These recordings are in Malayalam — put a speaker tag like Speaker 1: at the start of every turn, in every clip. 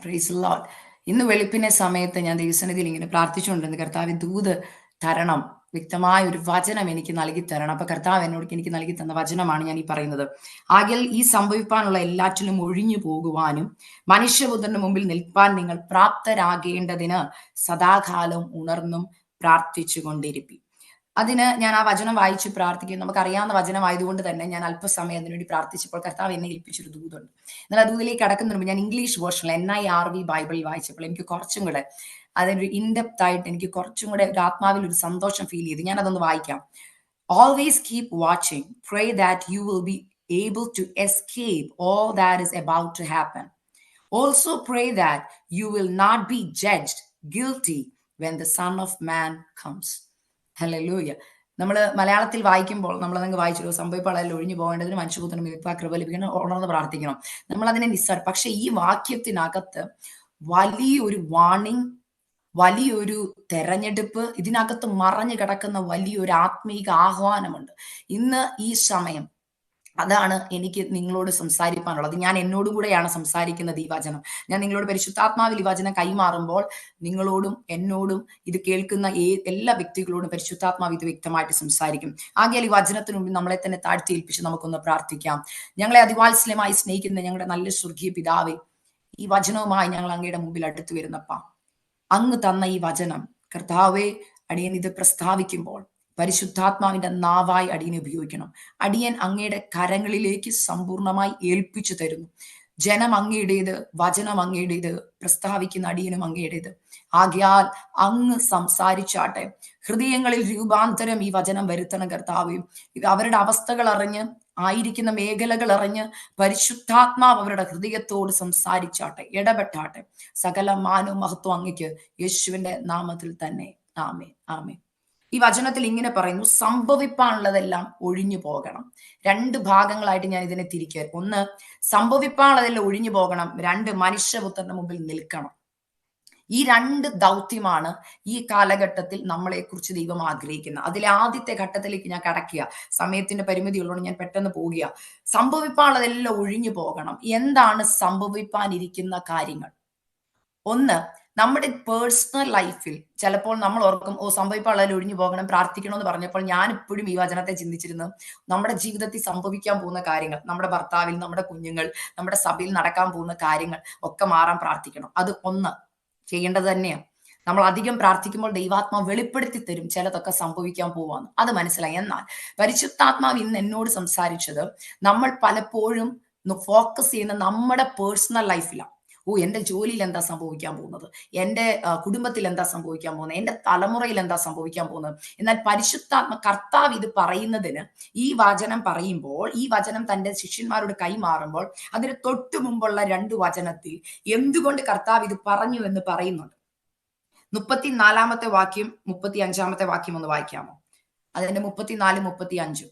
Speaker 1: Praise Lord. ഇന്ന് വെളുപ്പിനെ സമയത്ത് ഞാൻ ദൈവസന്നിധിയിൽ ഇങ്ങനെ പ്രാർത്ഥിച്ചുകൊണ്ടിരുന്നു, കർത്താവ് ദൂത് തരണം, വ്യക്തമായ ഒരു വചനം എനിക്ക് നൽകി തരണം. അപ്പൊ കർത്താവ് എനിക്ക് നൽകി തന്ന വചനമാണ് ഞാൻ ഈ പറയുന്നത്. ആകയാൽ ഈ സംഭവിപ്പാനുള്ള എല്ലാറ്റിലും ഒഴിഞ്ഞു പോകുവാനും മനുഷ്യപുത്രന്റെ മുമ്പിൽ നിൽപ്പാൻ നിങ്ങൾ പ്രാപ്തരാകേണ്ടതിന് സദാകാലം ഉണർന്നും പ്രാർത്ഥിച്ചു കൊണ്ടിരിപ്പി. അതിന് ഞാൻ ആ വചനം വായിച്ച് പ്രാർത്ഥിക്കും. നമുക്കറിയാവുന്ന വചനമായതുകൊണ്ട് തന്നെ ഞാൻ അല്പസമയം അതിനുവേണ്ടി പ്രാർത്ഥിച്ചപ്പോൾ കർത്താവ് എന്നെ ഏൽപ്പിച്ചൊരു ദൂതുണ്ട്. എന്നാൽ ആ ദൂതിലേക്ക് കടക്കുന്നതിന് മുമ്പ് ഞാൻ ഇംഗ്ലീഷ് വേർഷനിൽ NIRV ബൈബിൾ വായിച്ചപ്പോൾ എനിക്ക് കുറച്ചും കൂടെ അതിനൊരു ഇൻഡെപ്ത് ആയിട്ട് എനിക്ക് കുറച്ചും കൂടെ ഒരു ആത്മാവിൽ ഒരു സന്തോഷം ഫീൽ ചെയ്തു. ഞാൻ അതൊന്ന് വായിക്കാം. Always keep watching, pray that you will be able to escape all that is about to happen. Also pray that you will not be judged guilty when the Son of Man comes. Hallelujah. നമ്മൾ മലയാളത്തിൽ വായിക്കുമ്പോൾ നമ്മളതങ്ങ് വായിച്ചു, സംഭവിപ്പാളെല്ലാം ഒഴിഞ്ഞു പോകേണ്ടതിന് മനുഷ്യപുത്രനും മികപ്പ കൃപ ലഭിക്കണം, ഉണർന്ന് പ്രാർത്ഥിക്കണം. നമ്മൾ അതിനെ നിസ്സാരം. പക്ഷെ ഈ വാക്യത്തിനകത്ത് വലിയൊരു വാണിംഗ്, വലിയൊരു തെരഞ്ഞെടുപ്പ്, ഇതിനകത്ത് മറഞ്ഞു കിടക്കുന്ന വലിയൊരു ആത്മീക ആഹ്വാനമുണ്ട്. ഇന്ന് ഈ സമയം അതാണ് എനിക്ക് നിങ്ങളോട് സംസാരിക്കാനുള്ളത്. ഞാൻ എന്നോടും കൂടെയാണ് സംസാരിക്കുന്നത് ഈ വചനം. ഞാൻ നിങ്ങളോട് പരിശുദ്ധാത്മാവിൽ ഈ വചനം കൈമാറുമ്പോൾ നിങ്ങളോടും എന്നോടും ഇത് കേൾക്കുന്ന എല്ലാ വ്യക്തികളോടും പരിശുദ്ധാത്മാവ് ഇത് വ്യക്തമായിട്ട് സംസാരിക്കും. ആകയാൽ ഈ വചനത്തിന് മുമ്പിൽ നമ്മളെ തന്നെ താഴ്ത്തി ഏൽപ്പിച്ച് നമുക്കൊന്ന് പ്രാർത്ഥിക്കാം. ഞങ്ങളെ അതിവാത്സല്യമായി സ്നേഹിക്കുന്ന ഞങ്ങളുടെ നല്ല സ്വർഗീയ പിതാവേ, ഈ വചനവുമായി ഞങ്ങൾ അങ്ങയുടെ മുമ്പിൽ അടുത്തു വരുന്നപ്പാ, അങ്ങ് തന്ന ഈ വചനം കർത്താവേ, അടിയൻ ഇത് പ്രസ്താവിക്കുമ്പോൾ പരിശുദ്ധാത്മാവിന്റെ നാവായി അടിയനെ ഉപയോഗിക്കണം. അടിയൻ അങ്ങയുടെ കരങ്ങളിലേക്ക് സമ്പൂർണമായി ഏൽപ്പിച്ചു തരുന്നു. ജനം അങ്ങയുടേത്, വചനം അങ്ങയുടേത്, പ്രസ്താവിക്കുന്ന അടിയനും അങ്ങയുടേത്. ആകയാൽ അങ്ങ് സംസാരിച്ചാട്ടെ. ഹൃദയങ്ങളിൽ രൂപാന്തരം ഈ വചനം വരുത്തണം കർത്താവേ. ഇത് അവരുടെ അവസ്ഥകൾ അറിഞ്ഞ്, ആയിരിക്കുന്ന മേഖലകൾ അറിഞ്ഞ് പരിശുദ്ധാത്മാവ് അവരുടെ ഹൃദയത്തോട് സംസാരിച്ചാട്ടെ, ഇടപെട്ടാട്ടെ. സകല മാനവും മഹത്വം അങ്ങയ്ക്ക്, യേശുവിന്റെ നാമത്തിൽ തന്നെ. ആമേൻ, ആമേൻ. ഈ വചനത്തിൽ ഇങ്ങനെ പറയുന്നു, സംഭവിപ്പാനുള്ളതെല്ലാം ഒഴിഞ്ഞു പോകണം. രണ്ട് ഭാഗങ്ങളായിട്ട് ഞാൻ ഇതിനെ തിരിക്കുക. ഒന്ന്, സംഭവിപ്പാനുള്ളതെല്ലാം ഒഴിഞ്ഞു പോകണം. രണ്ട്, മനുഷ്യപുത്രന്റെ മുമ്പിൽ നിൽക്കണം. ഈ രണ്ട് ദൗത്യമാണ് ഈ കാലഘട്ടത്തിൽ നമ്മളെ കുറിച്ച് ദൈവം ആഗ്രഹിക്കുന്നത്. അതിലെ ആദ്യത്തെ ഘട്ടത്തിലേക്ക് ഞാൻ കടക്കുക. സമയത്തിന്റെ പരിമിതി ഉള്ളതുകൊണ്ട് ഞാൻ പെട്ടെന്ന് പോവുക. സംഭവിപ്പാനുള്ളതെല്ലാം ഒഴിഞ്ഞു പോകണം. എന്താണ് സംഭവിപ്പാനിരിക്കുന്ന കാര്യങ്ങൾ? ഒന്ന്, നമ്മുടെ പേഴ്സണൽ ലൈഫിൽ ചിലപ്പോൾ നമ്മൾ ഓർക്കും, സംഭവിപ്പാനുള്ളതിൽ ഒഴിഞ്ഞു പോകണം, പ്രാർത്ഥിക്കണമെന്ന് പറഞ്ഞപ്പോൾ ഞാൻ ഇപ്പോഴും ഈ വചനത്തെ ചിന്തിച്ചിരുന്നു. നമ്മുടെ ജീവിതത്തിൽ സംഭവിക്കാൻ പോകുന്ന കാര്യങ്ങൾ, നമ്മുടെ ഭർത്താവിൽ, നമ്മുടെ കുഞ്ഞുങ്ങൾ, നമ്മുടെ സഭയിൽ നടക്കാൻ പോകുന്ന കാര്യങ്ങൾ ഒക്കെ മാറാൻ പ്രാർത്ഥിക്കണം. അത് ഒന്ന് ചെയ്യേണ്ടത് തന്നെയാണ്. നമ്മൾ അധികം പ്രാർത്ഥിക്കുമ്പോൾ ദൈവാത്മാവ് വെളിപ്പെടുത്തി തരും ചിലതൊക്കെ സംഭവിക്കാൻ പോവാന്ന്. അത് മനസ്സിലായി. എന്നാൽ പരിശുദ്ധാത്മാവ് ഇന്ന് എന്നോട് സംസാരിച്ചത്, നമ്മൾ പലപ്പോഴും ഫോക്കസ് ചെയ്യുന്ന നമ്മുടെ പേഴ്സണൽ ലൈഫിലാണ്. എന്റെ ജോലിയിൽ എന്താ സംഭവിക്കാൻ പോകുന്നത്, എന്റെ കുടുംബത്തിൽ എന്താ സംഭവിക്കാൻ പോകുന്നത്, എന്റെ തലമുറയിൽ എന്താ സംഭവിക്കാൻ പോകുന്നത്. എന്നാൽ പരിശുദ്ധാത്മ കർത്താവ് ഇത് പറയുന്നതിന്, ഈ വചനം പറയുമ്പോൾ, ഈ വചനം തന്റെ ശിഷ്യന്മാരോട് കൈമാറുമ്പോൾ അതിന് തൊട്ടു മുമ്പുള്ള രണ്ട് വചനത്തിൽ എന്തുകൊണ്ട് കർത്താവ് ഇത് പറഞ്ഞു എന്ന് പറയുന്നുണ്ട്. 34-ാമത്തെ വാക്യം, 35-ാമത്തെ വാക്യം ഒന്ന് വായിക്കാമോ? അതിന്റെ 34, 35.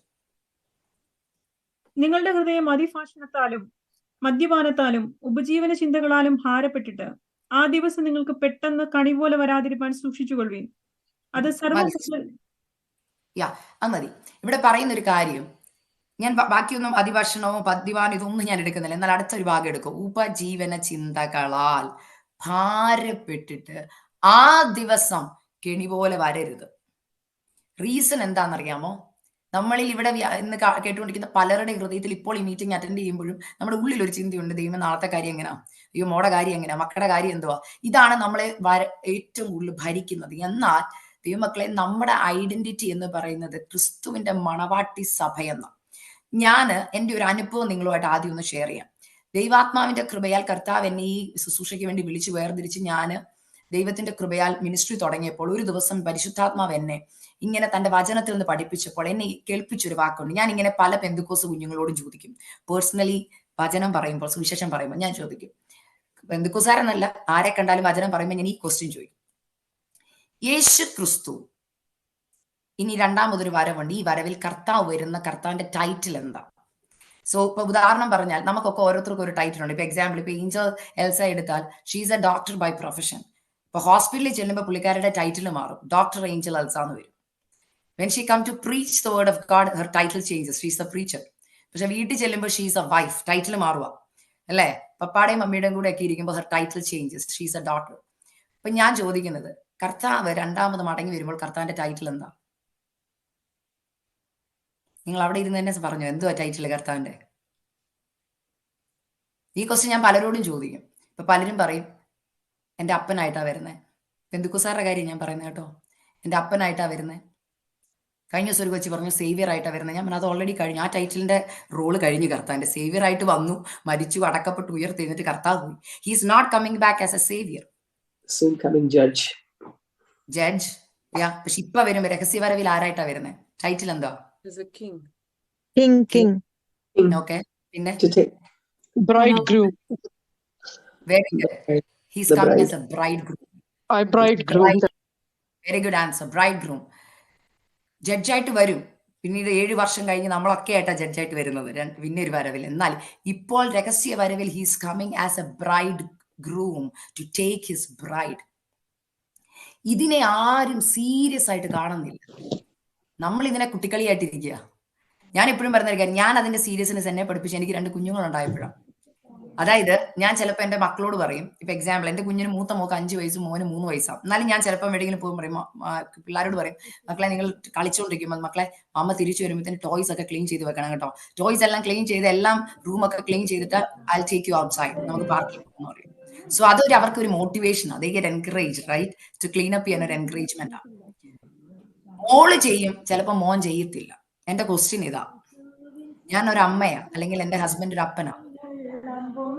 Speaker 2: നിങ്ങളുടെ ഹൃദയം അതിഭാഷണത്താലും മദ്യപാനത്താലും ഉപജീവന ചിന്തകളാലും ഭാരപ്പെട്ടിട്ട് ആ ദിവസം നിങ്ങൾക്ക് പെട്ടെന്ന് കണി പോലെ വരാതിരിക്കാൻ സൂക്ഷിച്ചുകൊള്ളുവീൻ. അത്
Speaker 1: മതി. ഇവിടെ പറയുന്ന ഒരു കാര്യം, ഞാൻ ബാക്കിയൊന്നും അതിഭാഷണമോ പദ്യപാനം ഇതൊന്നും ഞാൻ എടുക്കുന്നില്ല. എന്നാൽ അടുത്തൊരു ഭാഗം എടുക്കും. ഉപജീവന ചിന്തകളാൽ ഭാരപ്പെട്ടിട്ട് ആ ദിവസം കെണി പോലെ വരരുത്. റീസൺ എന്താണെന്നറിയാമോ? നമ്മളിൽ ഇവിടെ ഇന്ന് കേട്ടുകൊണ്ടിരിക്കുന്ന പലരുടെ ഹൃദയത്തിൽ ഇപ്പോൾ ഈ മീറ്റിംഗ് അറ്റൻഡ് ചെയ്യുമ്പോഴും നമ്മുടെ ഉള്ളിൽ ഒരു ചിന്തയുണ്ട്, ദൈവം നാളത്തെ കാര്യം എങ്ങനെയാ, അയ്യോ മോടെ കാര്യം എങ്ങനെയാ, മക്കളുടെ കാര്യം എന്തുവാ. ഇതാണ് നമ്മളെ ഏറ്റവും കൂടുതൽ ഭരിക്കുന്നത്. എന്നാൽ ദൈവമക്കളെ, നമ്മുടെ ഐഡന്റിറ്റി എന്ന് പറയുന്നത് ക്രിസ്തുവിന്റെ മണവാട്ടി സഭയെന്ന. ഞാൻ എൻ്റെ ഒരു അനുഭവം നിങ്ങളുമായിട്ട് ആദ്യം ഒന്ന് ഷെയർ ചെയ്യാം. ദൈവാത്മാവിന്റെ കൃപയാൽ കർത്താവ് എന്നെ ഈ ശുശ്രൂഷയ്ക്ക് വേണ്ടി വിളിച്ചു വേർതിരിച്ച് ഞാൻ ദൈവത്തിന്റെ കൃപയാൽ മിനിസ്ട്രി തുടങ്ങിയപ്പോൾ ഒരു ദിവസം പരിശുദ്ധാത്മാവ് എന്നെ ഇങ്ങനെ തന്റെ വചനത്തിൽ നിന്ന് പഠിപ്പിച്ചപ്പോൾ എന്നെ കേൾപ്പിച്ചൊരു വാക്കുണ്ട്. ഞാൻ ഇങ്ങനെ പല പെന്തക്കോസ് കുഞ്ഞുങ്ങളോടും ചോദിക്കും. പേഴ്സണലി വചനം പറയുമ്പോൾ, സുവിശേഷം പറയുമ്പോൾ ഞാൻ ചോദിക്കും. പെന്തക്കോസാരെന്നല്ല, ആരെ കണ്ടാലും വചനം പറയുമ്പോൾ ഞാൻ ഈ ക്വസ്റ്റ്യൻ ചോദിക്കും. യേശു ക്രിസ്തു ഇനി രണ്ടാമതൊരു വരവുണ്ട്. ഈ വരവിൽ കർത്താവ് വരുന്ന കർത്താവിന്റെ ടൈറ്റിൽ എന്താ? സോ ഇപ്പൊ ഉദാഹരണം പറഞ്ഞാൽ നമുക്കൊക്കെ ഓരോരുത്തർക്കും ഒരു ടൈറ്റിൽ ഉണ്ട്. ഇപ്പൊ എക്സാമ്പിൾ, ഇപ്പൊ ഏഞ്ചൽ എൽസ എടുത്താൽ, she's a doctor by profession. ഇപ്പൊ ഹോസ്പിറ്റലിൽ ചെല്ലുമ്പോൾ പുള്ളിക്കാരുടെ ടൈറ്റിൽ മാറും, ഡോക്ടർ ഏഞ്ചൽ എൽസ എന്ന് വരും. When she come to preach the word of God, her title changes. She's a preacher. പക്ഷെ വീട്ടിൽ ചെല്ലുമ്പോൾ ഷീസ് എ വൈഫ്, ടൈറ്റിൽ മാറുക അല്ലേ? പപ്പാടെയും മമ്മിയുടെയും കൂടെ ഒക്കെ ഇരിക്കുമ്പോൾ Har title changes, she's A daughter. അപ്പൊ ഞാൻ ചോദിക്കുന്നത്, കർത്താവ് രണ്ടാമത് മടങ്ങി വരുമ്പോൾ കർത്താവിന്റെ ടൈറ്റിൽ എന്താ? നിങ്ങൾ അവിടെ ഇരുന്ന് തന്നെ പറഞ്ഞു, എന്തുവാ ടൈറ്റിൽ കർത്താവിന്റെ? ഈ ക്വസ്റ്റ്യൻ ഞാൻ പലരോടും ചോദിക്കും. ഇപ്പൊ പലരും പറയും എന്റെ അപ്പനായിട്ടാ വരുന്നത്. പെന്തുക്കുസാരുടെ കാര്യം ഞാൻ പറയുന്നത് കേട്ടോ. എന്റെ അപ്പനായിട്ടാ വരുന്നത്. കഴിഞ്ഞ ദിവസം ഒരു കൊച്ചി പറഞ്ഞു സേവിയർ ആയിട്ടാ വരുന്നത്. ഞാൻ പറഞ്ഞു അത് ഓൾറെഡി കഴിഞ്ഞു, ആ ടൈറ്റിലിന്റെ റോള് കഴിഞ്ഞു. കർത്താവിന്റെ സേവിയർ ആയിട്ട് വന്നു, മരിച്ചു, അടക്കപ്പെട്ടു, ഉയർത്തെഴുന്നിട്ട് കർത്താവ് പോയി. He is not coming back as a saviour.
Speaker 3: Soon coming judge.
Speaker 1: Judge. പക്ഷെ ഇപ്പൊ വരുമ്പോ രഹസ്യവരവിൽ ആരായിട്ടാ വരുന്നത്? ടൈറ്റിൽ എന്താ?
Speaker 4: Is a king.
Speaker 5: King.
Speaker 1: Okay, പിന്നെ
Speaker 3: To take
Speaker 5: Bridegroom.
Speaker 1: Very good. He is
Speaker 3: The
Speaker 1: coming
Speaker 3: bride.
Speaker 1: As a bridegroom.
Speaker 5: Bridegroom.
Speaker 1: Very good answer, bridegroom. ജഡ്ജായിട്ട് വരും. പിന്നീട് 7 വർഷം കഴിഞ്ഞ് നമ്മളൊക്കെ ആയിട്ടാ ജഡ്ജായിട്ട് വരുന്നത് പിന്നെ ഒരു വരവിൽ. എന്നാൽ ഇപ്പോൾ രഹസ്യ വരവിൽ he's coming as a bridegroom to take his bride. ഇതിനെ ആരും സീരിയസ് ആയിട്ട് കാണുന്നില്ല. നമ്മൾ ഇതിനെ കുട്ടിക്കളിയായിട്ടിരിക്കുക. ഞാൻ എപ്പോഴും പറഞ്ഞ കാര്യം, ഞാൻ അതിന്റെ സീരിയസ്നെസ് എന്നെ പഠിപ്പിച്ച് എനിക്ക് 2 കുഞ്ഞുങ്ങളുണ്ടായപ്പോഴാണ്. അതായത് ഞാൻ ചിലപ്പോൾ എന്റെ മക്കളോട് പറയും, ഇപ്പൊ എക്സാമ്പിൾ എന്റെ കുഞ്ഞിന് മൂത്ത മോക്ക് 5 വയസ്സും മോന് 3 വയസ്സാണ്. എന്നാലും ഞാൻ ചിലപ്പോൾ എവിടെയെങ്കിലും പോകുമ്പോൾ പറയും, പിള്ളേരോട് പറയും, മക്കളെ നിങ്ങൾ കളിച്ചുകൊണ്ടിരിക്കുമ്പോൾ മക്കളെ അമ്മ തിരിച്ചു വരുമ്പോഴത്തേന് ടോയ്സ് ഒക്കെ ക്ലീൻ ചെയ്ത് വെക്കണം കേട്ടോ. ടോയ്സ് എല്ലാം ക്ലീൻ ചെയ്ത് എല്ലാം റൂമൊക്കെ ക്ലീൻ ചെയ്തിട്ട് I take you out side, നമുക്ക് പാർക്കിൽ പോകുന്ന പറയും. സോ അതൊരു അവർക്ക് ഒരു മോട്ടിവേഷൻ, അതേ get encourage right to clean up ചെയ്യാൻ ഒരു എൻകറേജ്മെന്റ് ആണ്. മോള് ചെയ്യും, ചിലപ്പോൾ മോൻ ചെയ്യത്തില്ല. എന്റെ ക്വസ്റ്റ്യൻ ഇതാ, ഞാൻ ഒരു അമ്മയാ അല്ലെങ്കിൽ എന്റെ ഹസ്ബൻഡ് ഒരു അപ്പനാ.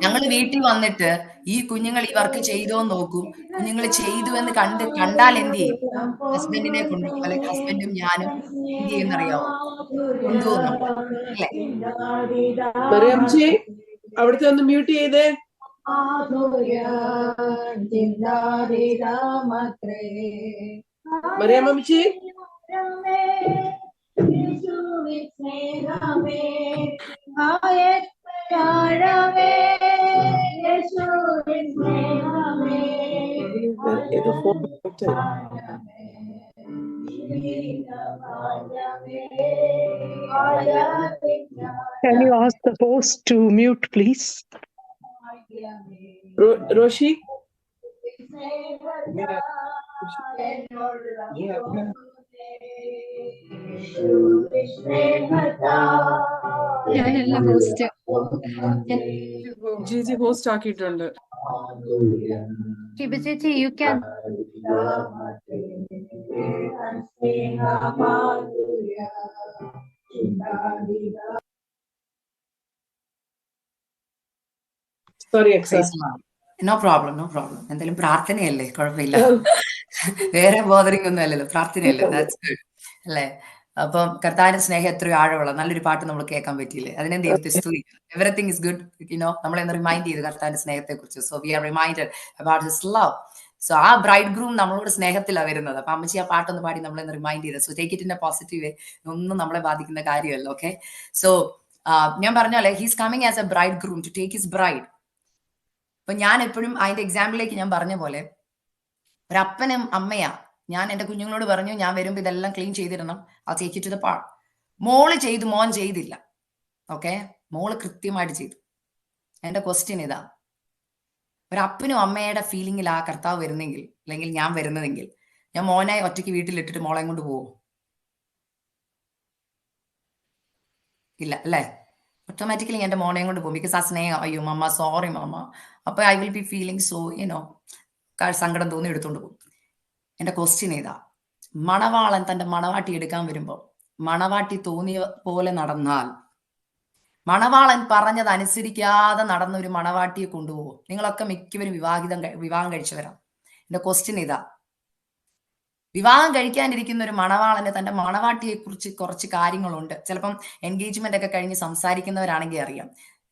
Speaker 1: ഞങ്ങൾ വീട്ടിൽ വന്നിട്ട് ഈ കുഞ്ഞുങ്ങൾ ഈ വർക്ക് ചെയ്തോ നോക്കും. കുഞ്ഞുങ്ങൾ ചെയ്തു എന്ന് കണ്ടാൽ എന്ത് ചെയ്യും? ഹസ്ബൻഡിനെ കൊണ്ടുപോകും, അല്ലെങ്കിൽ ഹസ്ബൻഡും ഞാനും എന്ത് ചെയ്യുന്നറിയാവോ? കൊണ്ടുപോകും നമ്മൾ, അല്ലേ?
Speaker 3: മറിയംജി അവിടുത്തെ ഒന്ന് മ്യൂട്ട് ചെയ്തേ. മറിയമ്മച്ചി ഏതോ phone
Speaker 5: Can you ask the host to mute, please?
Speaker 3: Roshi
Speaker 6: ഞാനല്ല ഹോസ്റ്റ്.
Speaker 4: ജിജി ഹോസ്റ്റ് ആക്കിയിട്ടുണ്ട്.
Speaker 6: ഷിബു ചേച്ചി, യു ക്യാൻ.
Speaker 3: സോറി എക്സാ.
Speaker 1: No problem, no problem. എന്തായാലും പ്രാർത്ഥനയല്ലേ, കുഴപ്പമില്ല. വേറെ ബോധറിംഗ് ഒന്നും അല്ലല്ലോ, പ്രാർത്ഥനയല്ലേ. ദാറ്റ്സ് ഗുഡ് അല്ലേ? അപ്പം കർത്താവിന്റെ സ്നേഹം എത്രയോ ആഴമുള്ള നല്ലൊരു പാട്ട് നമ്മൾ കേൾക്കാൻ പറ്റിയില്ലേ? അതിനെ ദൈവത്തെ സ്തുതിക്കാം. എവറിത്തിങ് ഇസ് ഗുഡ്, നമ്മളെന്ന് റിമൈൻഡ് ചെയ്തു കർത്താവിന്റെ സ്നേഹത്തെ കുറിച്ച്. So we are reminded about his love. So ആ ബ്രൈഡ് ഗ്രൂം നമ്മളോട് സ്നേഹത്തിലാണ് വരുന്നത്. അപ്പൊ അമ്മച്ചി ആ പാട്ടൊന്ന് പാടി നമ്മളെന്ന് റിമൈൻഡ് ചെയ്തത്. So take it in a positive way. ഒന്നും നമ്മളെ ബാധിക്കുന്ന കാര്യമല്ല. ഓക്കെ, സോ ഞാൻ പറഞ്ഞാലേ he's coming as a bridegroom to take his bride. അപ്പൊ ഞാൻ എപ്പോഴും അതിന്റെ എക്സാമ്പിളിലേക്ക് ഞാൻ പറഞ്ഞ പോലെ ഒരപ്പനും അമ്മയാ. ഞാൻ എന്റെ കുഞ്ഞുങ്ങളോട് പറഞ്ഞു, ഞാൻ വരുമ്പോൾ ഇതെല്ലാം ക്ലീൻ ചെയ്തിടണം, ആ take it to the part. മോള് ചെയ്തു, മോൻ ചെയ്തില്ല. ഓക്കെ, മോള് കൃത്യമായിട്ട് ചെയ്തു. എന്റെ ക്വസ്റ്റ്യൻ ഇതാ, ഒരപ്പനും അമ്മയുടെ ഫീലിംഗിൽ ആ കർത്താവ് വരുന്നെങ്കിൽ, അല്ലെങ്കിൽ ഞാൻ വരുന്നതെങ്കിൽ, ഞാൻ മോനെ ഒറ്റയ്ക്ക് വീട്ടിലിട്ടിട്ട് മോളെയും കൊണ്ട് പോവും? ഇല്ല അല്ലേ? ഓട്ടോമാറ്റിക്കലി എന്റെ മോനെയും കൊണ്ട് പോകും. ബിക്കോസ് ആ സ്നേഹം, അയ്യോ മമ്മ സോറി മമ്മ, അപ്പൊ I will be feeling so സങ്കടം തോന്നി എടുത്തോണ്ട് പോകും. എന്റെ ക്വസ്റ്റ്യൻ ഇതാ, മണവാളൻ തന്റെ മണവാട്ടി എടുക്കാൻ വരുമ്പോൾ മണവാട്ടി തോന്നിയ പോലെ നടന്നാൽ, മണവാളൻ പറഞ്ഞത് അനുസരിക്കാതെ നടന്ന ഒരു മണവാട്ടിയെ കൊണ്ടുപോകും. നിങ്ങളൊക്കെ മിക്കവരും വിവാഹം കഴിച്ചവരാ. എന്റെ ക്വസ്റ്റ്യൻ ഇതാ, വിവാഹം കഴിക്കാനിരിക്കുന്ന ഒരു മണവാളന് തന്റെ മണവാട്ടിയെ കുറിച്ച് കുറച്ച് കാര്യങ്ങളുണ്ട്. ചിലപ്പം എൻഗേജ്മെന്റ് ഒക്കെ കഴിഞ്ഞ് സംസാരിക്കുന്നവരാണെങ്കിൽ അറിയാം.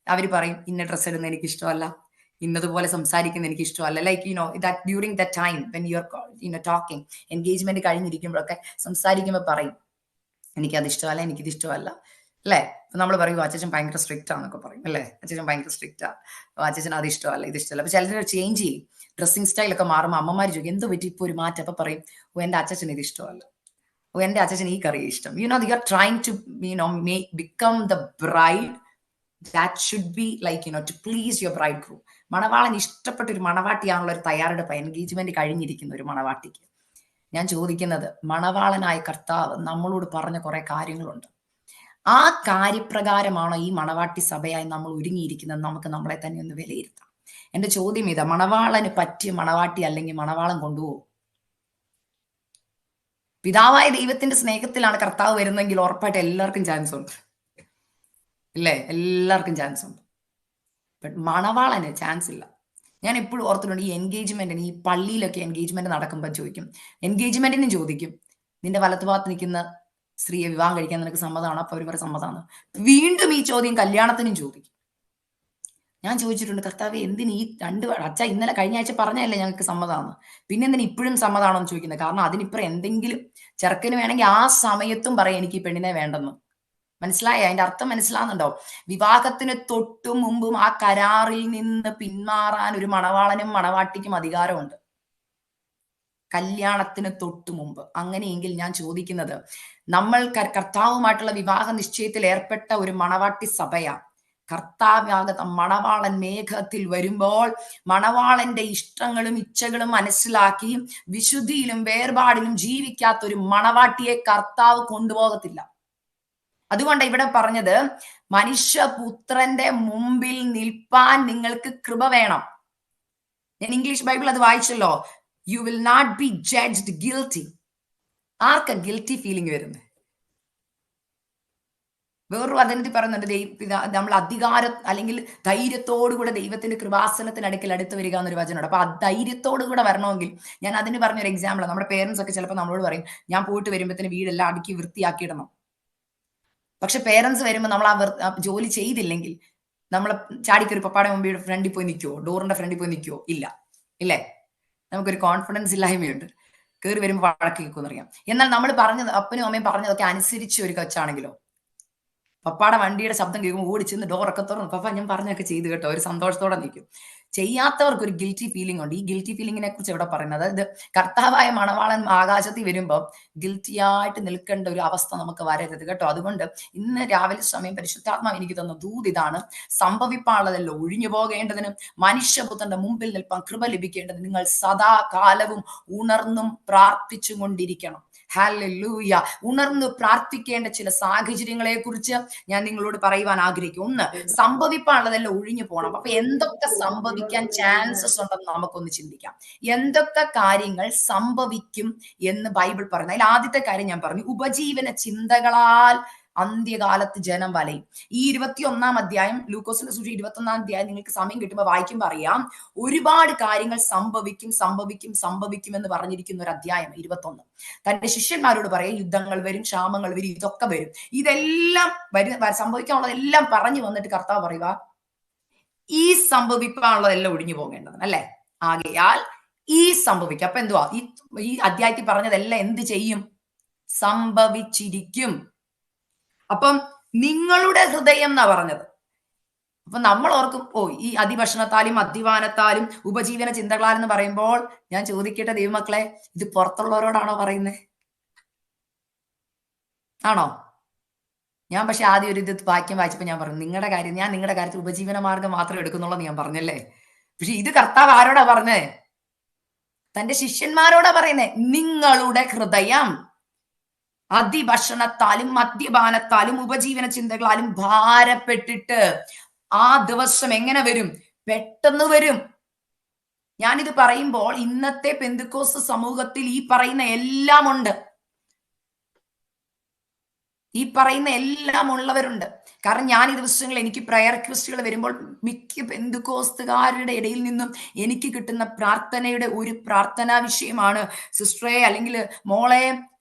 Speaker 1: അവര് പറയും, ഇന്ന ഡ്രസ്സ് ഇടുന്ന എനിക്ക് ഇഷ്ടമല്ല, ഇന്നതുപോലെ സംസാരിക്കുന്ന എനിക്ക് ഇഷ്ടമല്ല. Like that during the time when you are talking, engagement കഴിഞ്ഞിരിക്കുമ്പോഴൊക്കെ സംസാരിക്കുമ്പോൾ പറയും, എനിക്കത് ഇഷ്ടമല്ല, എനിക്കിത് ഇഷ്ടമല്ല, അല്ലേ? അപ്പൊ നമ്മൾ പറയും അച്ഛൻ ഭയങ്കര സ്ട്രിക്റ്റ് ആണെന്നൊക്കെ പറയും, അല്ലേ? അച്ഛൻ ഭയങ്കര സ്ട്രിക്റ്റാ, അച്ഛൻ അത് ഇഷ്ടമല്ല, ഇത് ഇഷ്ടമല്ല. അപ്പൊ ചിലർ ചേഞ്ച് ചെയ്യും, ഡ്രസ്സിങ് സ്റ്റൈലൊക്കെ മാറുമ്പോൾ അമ്മമാർ ചോദിക്കും എന്ത് പറ്റി ഇപ്പോൾ ഒരു മാറ്റം? അപ്പൊ പറയും, ഓ എന്റെ അച്ഛൻ ഇത് ഇഷ്ടമല്ല, എന്റെ അച്ഛൻ ഈ കറി ഇഷ്ടം. You are trying to become the bride that should be like to please your bridegroom. മണവാളൻ ഇഷ്ടപ്പെട്ട ഒരു മണവാട്ടിയാണുള്ള ഒരു തയ്യാറെടുപ്പ് എൻഗേജ്മെന്റ് കഴിഞ്ഞിരിക്കുന്ന ഒരു മണവാട്ടിക്ക്. ഞാൻ ചോദിക്കുന്നത്, മണവാളനായ കർത്താവ് നമ്മളോട് പറഞ്ഞ കുറെ കാര്യങ്ങളുണ്ട്. ആ കാര്യപ്രകാരമാണോ ഈ മണവാട്ടി സഭയായി നമ്മൾ ഒരുങ്ങിയിരിക്കുന്നത്? നമുക്ക് നമ്മളെ തന്നെ ഒന്ന് വിലയിരുത്താം. എന്റെ ചോദ്യം ഇതാ, മണവാളന് പറ്റിയ മണവാട്ടി അല്ലെങ്കിൽ മണവാളൻ കൊണ്ടുപോകും? പിതാവായ ദൈവത്തിന്റെ സ്നേഹത്തിലാണ് കർത്താവ് വരുന്നതെങ്കിൽ ഉറപ്പായിട്ട് എല്ലാവർക്കും ചാൻസ് ഉണ്ട്, ഇല്ലേ? എല്ലാവർക്കും ചാൻസ് ഉണ്ട്. ബട്ട് മണവാളന് ചാൻസ് ഇല്ല. ഞാൻ എപ്പോഴും ഓർത്തിട്ടുണ്ട്, ഈ എൻഗേജ്മെന്റിന്, ഈ പള്ളിയിലൊക്കെ എൻഗേജ്മെന്റ് നടക്കുമ്പോൾ ചോദിക്കും, എൻഗേജ്മെന്റിനും ചോദിക്കും, നിന്റെ വലത്തുഭാഗത്ത് നിൽക്കുന്ന സ്ത്രീയെ വിവാഹം കഴിക്കാൻ നിനക്ക് സമ്മതമാണോ? അപ്പൊ അവർ സമ്മതമാണ്. വീണ്ടും ഈ ചോദ്യം കല്യാണത്തിനും ചോദിക്കും. ഞാൻ ചോദിച്ചിട്ടുണ്ട്, കർത്താവ് എന്തിന് ഈ അച്ഛ ഇന്നലെ കഴിഞ്ഞ ആഴ്ച പറഞ്ഞല്ലേ ഞങ്ങൾക്ക് സമ്മതമാണ്, പിന്നെ എന്തിന് ഇപ്പോഴും സമ്മതമാണോ എന്ന് ചോദിക്കുന്നത്? കാരണം അതിനിപ്പുറം എന്തെങ്കിലും ചെറുക്കന് വേണമെങ്കിൽ ആ സമയത്തും പറയാം എനിക്ക് ഈ പെണ്ണിനെ വേണ്ടെന്ന്. മനസ്സിലായ? അതിന്റെ അർത്ഥം മനസ്സിലാകുന്നുണ്ടോ? വിവാഹത്തിന് തൊട്ടു മുമ്പും ആ കരാറിൽ നിന്ന് പിന്മാറാൻ ഒരു മണവാളനും മണവാട്ടിക്കും അധികാരമുണ്ട്, കല്യാണത്തിന് തൊട്ടു മുമ്പ്. അങ്ങനെയെങ്കിൽ ഞാൻ ചോദിക്കുന്നത്, നമ്മൾ കർത്താവുമായിട്ടുള്ള വിവാഹ നിശ്ചയത്തിൽ ഏർപ്പെട്ട ഒരു മണവാട്ടി സഭയാ. കർത്താവാകത്ത മണവാളൻ മേഘത്തിൽ വരുമ്പോൾ മണവാളന്റെ ഇഷ്ടങ്ങളും ഇച്ഛകളും മനസ്സിലാക്കി വിശുദ്ധിയിലും വേർപാടിലും ജീവിക്കാത്ത ഒരു മണവാട്ടിയെ കർത്താവ് കൊണ്ടുപോകത്തില്ല. അതുകൊണ്ട് ഇവിടെ പറഞ്ഞത്, മനുഷ്യപുത്രന്റെ മുമ്പിൽ നിൽപ്പാൻ നിങ്ങൾക്ക് കൃപ വേണം. ഞാൻ ഇംഗ്ലീഷ് ബൈബിൾ അത് വായിച്ചല്ലോ. You will not be judged guilty. ആർക്കാ ഗിൽറ്റി ഫീലിംഗ് വരുന്നത്? വേറൊരു വചനത്തിൽ പറയുന്നുണ്ട്, നമ്മൾ അധികാരം അല്ലെങ്കിൽ ധൈര്യത്തോടുകൂടെ ദൈവത്തിന്റെ കൃപാസനത്തിന് അടുത്ത് വരിക എന്നൊരു വചനമുണ്ട്. അപ്പൊ ആ ധൈര്യത്തോടുകൂടെ വരണമെങ്കിൽ, ഞാൻ അതിന് പറഞ്ഞൊരു എക്സാമ്പിൾ, നമ്മുടെ പേരൻസ് ഒക്കെ ചിലപ്പോൾ നമ്മളോട് പറയും, ഞാൻ പോയിട്ട് വരുമ്പോഴത്തേന് വീടെല്ലാം അടുക്കി വൃത്തിയാക്കിയിടണം. പക്ഷെ പേരൻസ് വരുമ്പോൾ നമ്മൾ ആ ജോലി ചെയ്തില്ലെങ്കിൽ നമ്മൾ ചാടിക്കൊരു പപ്പാടെ മുമ്പിൽ ഫ്രണ്ടിൽ പോയി നിൽക്കുവോ? ഡോറിന്റെ ഫ്രണ്ടിൽ പോയി നിൽക്കുവോ? ഇല്ല, ഇല്ലേ? നമുക്കൊരു കോൺഫിഡൻസ് ഇല്ലായ്മയുണ്ട്. കയറി വരുമ്പോൾ വഴക്ക് കേൾക്കുമെന്നറിയാം. എന്നാൽ നമ്മൾ പറഞ്ഞത്, അപ്പനും അമ്മയും പറഞ്ഞതൊക്കെ അനുസരിച്ച് ഒരു കൊച്ചാണെങ്കിലോ, പപ്പാടെ വണ്ടിയുടെ ശബ്ദം കേൾക്കുമ്പോൾ ഓടിച്ചെന്ന് ഡോറൊക്കെ തുറന്നു, പപ്പ ഞാൻ പറഞ്ഞൊക്കെ ചെയ്തു കേട്ടോ, ഒരു സന്തോഷത്തോടെ നിൽക്കും. ചെയ്യാത്തവർക്ക് ഒരു ഗിൽറ്റി ഫീലിംഗ് ഉണ്ട്. ഈ ഗിൽറ്റി ഫീലിംഗിനെ കുറിച്ച് ഇവിടെ പറയുന്നത്, അതായത് കർത്താവായ മണവാളൻ ആകാശത്തിൽ വരുമ്പോൾ ഗിൽറ്റിയായിട്ട് നിൽക്കേണ്ട ഒരു അവസ്ഥ നമുക്ക് വരരുത് കേട്ടോ. അതുകൊണ്ട് ഇന്ന് രാവിലെ സമയം പരിശുദ്ധാത്മാവ് എനിക്ക് തന്ന ദൂത് ഇതാണ്: സംഭവിപ്പാനുള്ളതെല്ലാം ഒഴിഞ്ഞു പോകേണ്ടതിനും മനുഷ്യപുത്രന്റെ മുമ്പിൽ നിൽപ്പാൻ കൃപ ലഭിക്കേണ്ടതിന് നിങ്ങൾ സദാ കാലവും ഉണർന്നും പ്രാർത്ഥിച്ചും കൊണ്ടിരിക്കണം. ഹല്ലേലൂയ. ഉണർന്നു പ്രാർത്ഥിക്കേണ്ട ചില സാഹചര്യങ്ങളെ കുറിച്ച് ഞാൻ നിങ്ങളോട് പറയുവാൻ ആഗ്രഹിക്കും. ഒന്ന്, സംഭവിപ്പാനുള്ളതെല്ലാം ഒഴിഞ്ഞു പോകണം. അപ്പൊ എന്തൊക്കെ സംഭവിക്കാൻ ചാൻസസ് ഉണ്ടെന്ന് നമുക്കൊന്ന് ചിന്തിക്കാം. എന്തൊക്കെ കാര്യങ്ങൾ സംഭവിക്കും എന്ന് ബൈബിൾ പറയുന്നത്. അതിൽ ആദ്യത്തെ കാര്യം ഞാൻ പറഞ്ഞു, ഉപജീവന ചിന്തകളാൽ അന്ത്യകാലത്ത് ജനം വലയും. ഈ 21-ാം അധ്യായം, ലൂക്കോസിന്റെ സുവിശേഷം 21-ാം അധ്യായം നിങ്ങൾക്ക് സമയം കിട്ടുമ്പോൾ വായിക്കുമ്പോൾ അറിയാം, ഒരുപാട് കാര്യങ്ങൾ സംഭവിക്കും എന്ന് പറഞ്ഞിരിക്കുന്ന ഒരു അധ്യായം 21. തന്റെ ശിഷ്യന്മാരോട് പറയും, യുദ്ധങ്ങൾ വരും, ക്ഷാമങ്ങൾ വരും, ഇതൊക്കെ വരും. ഇതെല്ലാം സംഭവിക്കാനുള്ളതെല്ലാം പറഞ്ഞു വന്നിട്ട് കർത്താവ് പറയുക, ഈ സംഭവിക്കാനുള്ളതെല്ലാം ഒഴിഞ്ഞു പോകേണ്ടത് അല്ലെ. ആകയാൽ ഈ സംഭവിക്കും. അപ്പൊ എന്തുവാ ഈ അധ്യായത്തിൽ പറഞ്ഞതെല്ലാം എന്ത് ചെയ്യും? സംഭവിച്ചിരിക്കും. അപ്പം നിങ്ങളുടെ ഹൃദയം എന്നാ പറഞ്ഞത്. അപ്പൊ നമ്മൾ ഓർക്കും, ഈ അതിഭക്ഷണത്താലും മദ്യപാനത്താലും ഉപജീവന ചിന്തകളാലെന്ന് പറയുമ്പോൾ ഞാൻ ചോദിക്കട്ടെ ദൈവമക്കളെ, ഇത് പുറത്തുള്ളവരോടാണോ പറയുന്നത്? ആണോ? ഞാൻ പക്ഷെ ആദ്യം ഒരു വാക്യം വായിച്ചപ്പോൾ ഞാൻ പറഞ്ഞു, നിങ്ങളുടെ കാര്യത്തിൽ ഉപജീവന മാർഗം മാത്രം എടുക്കുന്നുള്ളൂ ഞാൻ പറഞ്ഞല്ലേ. പക്ഷെ ഇത് കർത്താവ് ആരോടാ പറഞ്ഞേ? തന്റെ ശിഷ്യന്മാരോടാ പറയുന്നേ. നിങ്ങളുടെ ഹൃദയം അതിഭക്ഷണത്താലും മദ്യപാനത്താലും ഉപജീവന ചിന്തകളാലും ഭാരപ്പെട്ടിട്ട് ആ ദിവസം എങ്ങനെ വരും? പെട്ടെന്ന് വരും. ഞാനിത് പറയുമ്പോൾ ഇന്നത്തെ പെന്തക്കോസ്ത് സമൂഹത്തിൽ ഈ പറയുന്ന എല്ലാം ഉണ്ട്. ഈ പറയുന്ന എല്ലാം ഉള്ളവരുണ്ട്. കാരണം ഞാൻ ഈ ദിവസങ്ങളിൽ എനിക്ക് പ്രയർ റിക്വസ്റ്റുകൾ വരുമ്പോൾ മിക്ക പെന്തക്കോസ്തുകാരുടെ ഇടയിൽ നിന്നും എനിക്ക് കിട്ടുന്ന പ്രാർത്ഥനയുടെ ഒരു പ്രാർത്ഥനാ വിഷയമാണ്, സിസ്റ്ററെ അല്ലെങ്കിൽ മോളെ,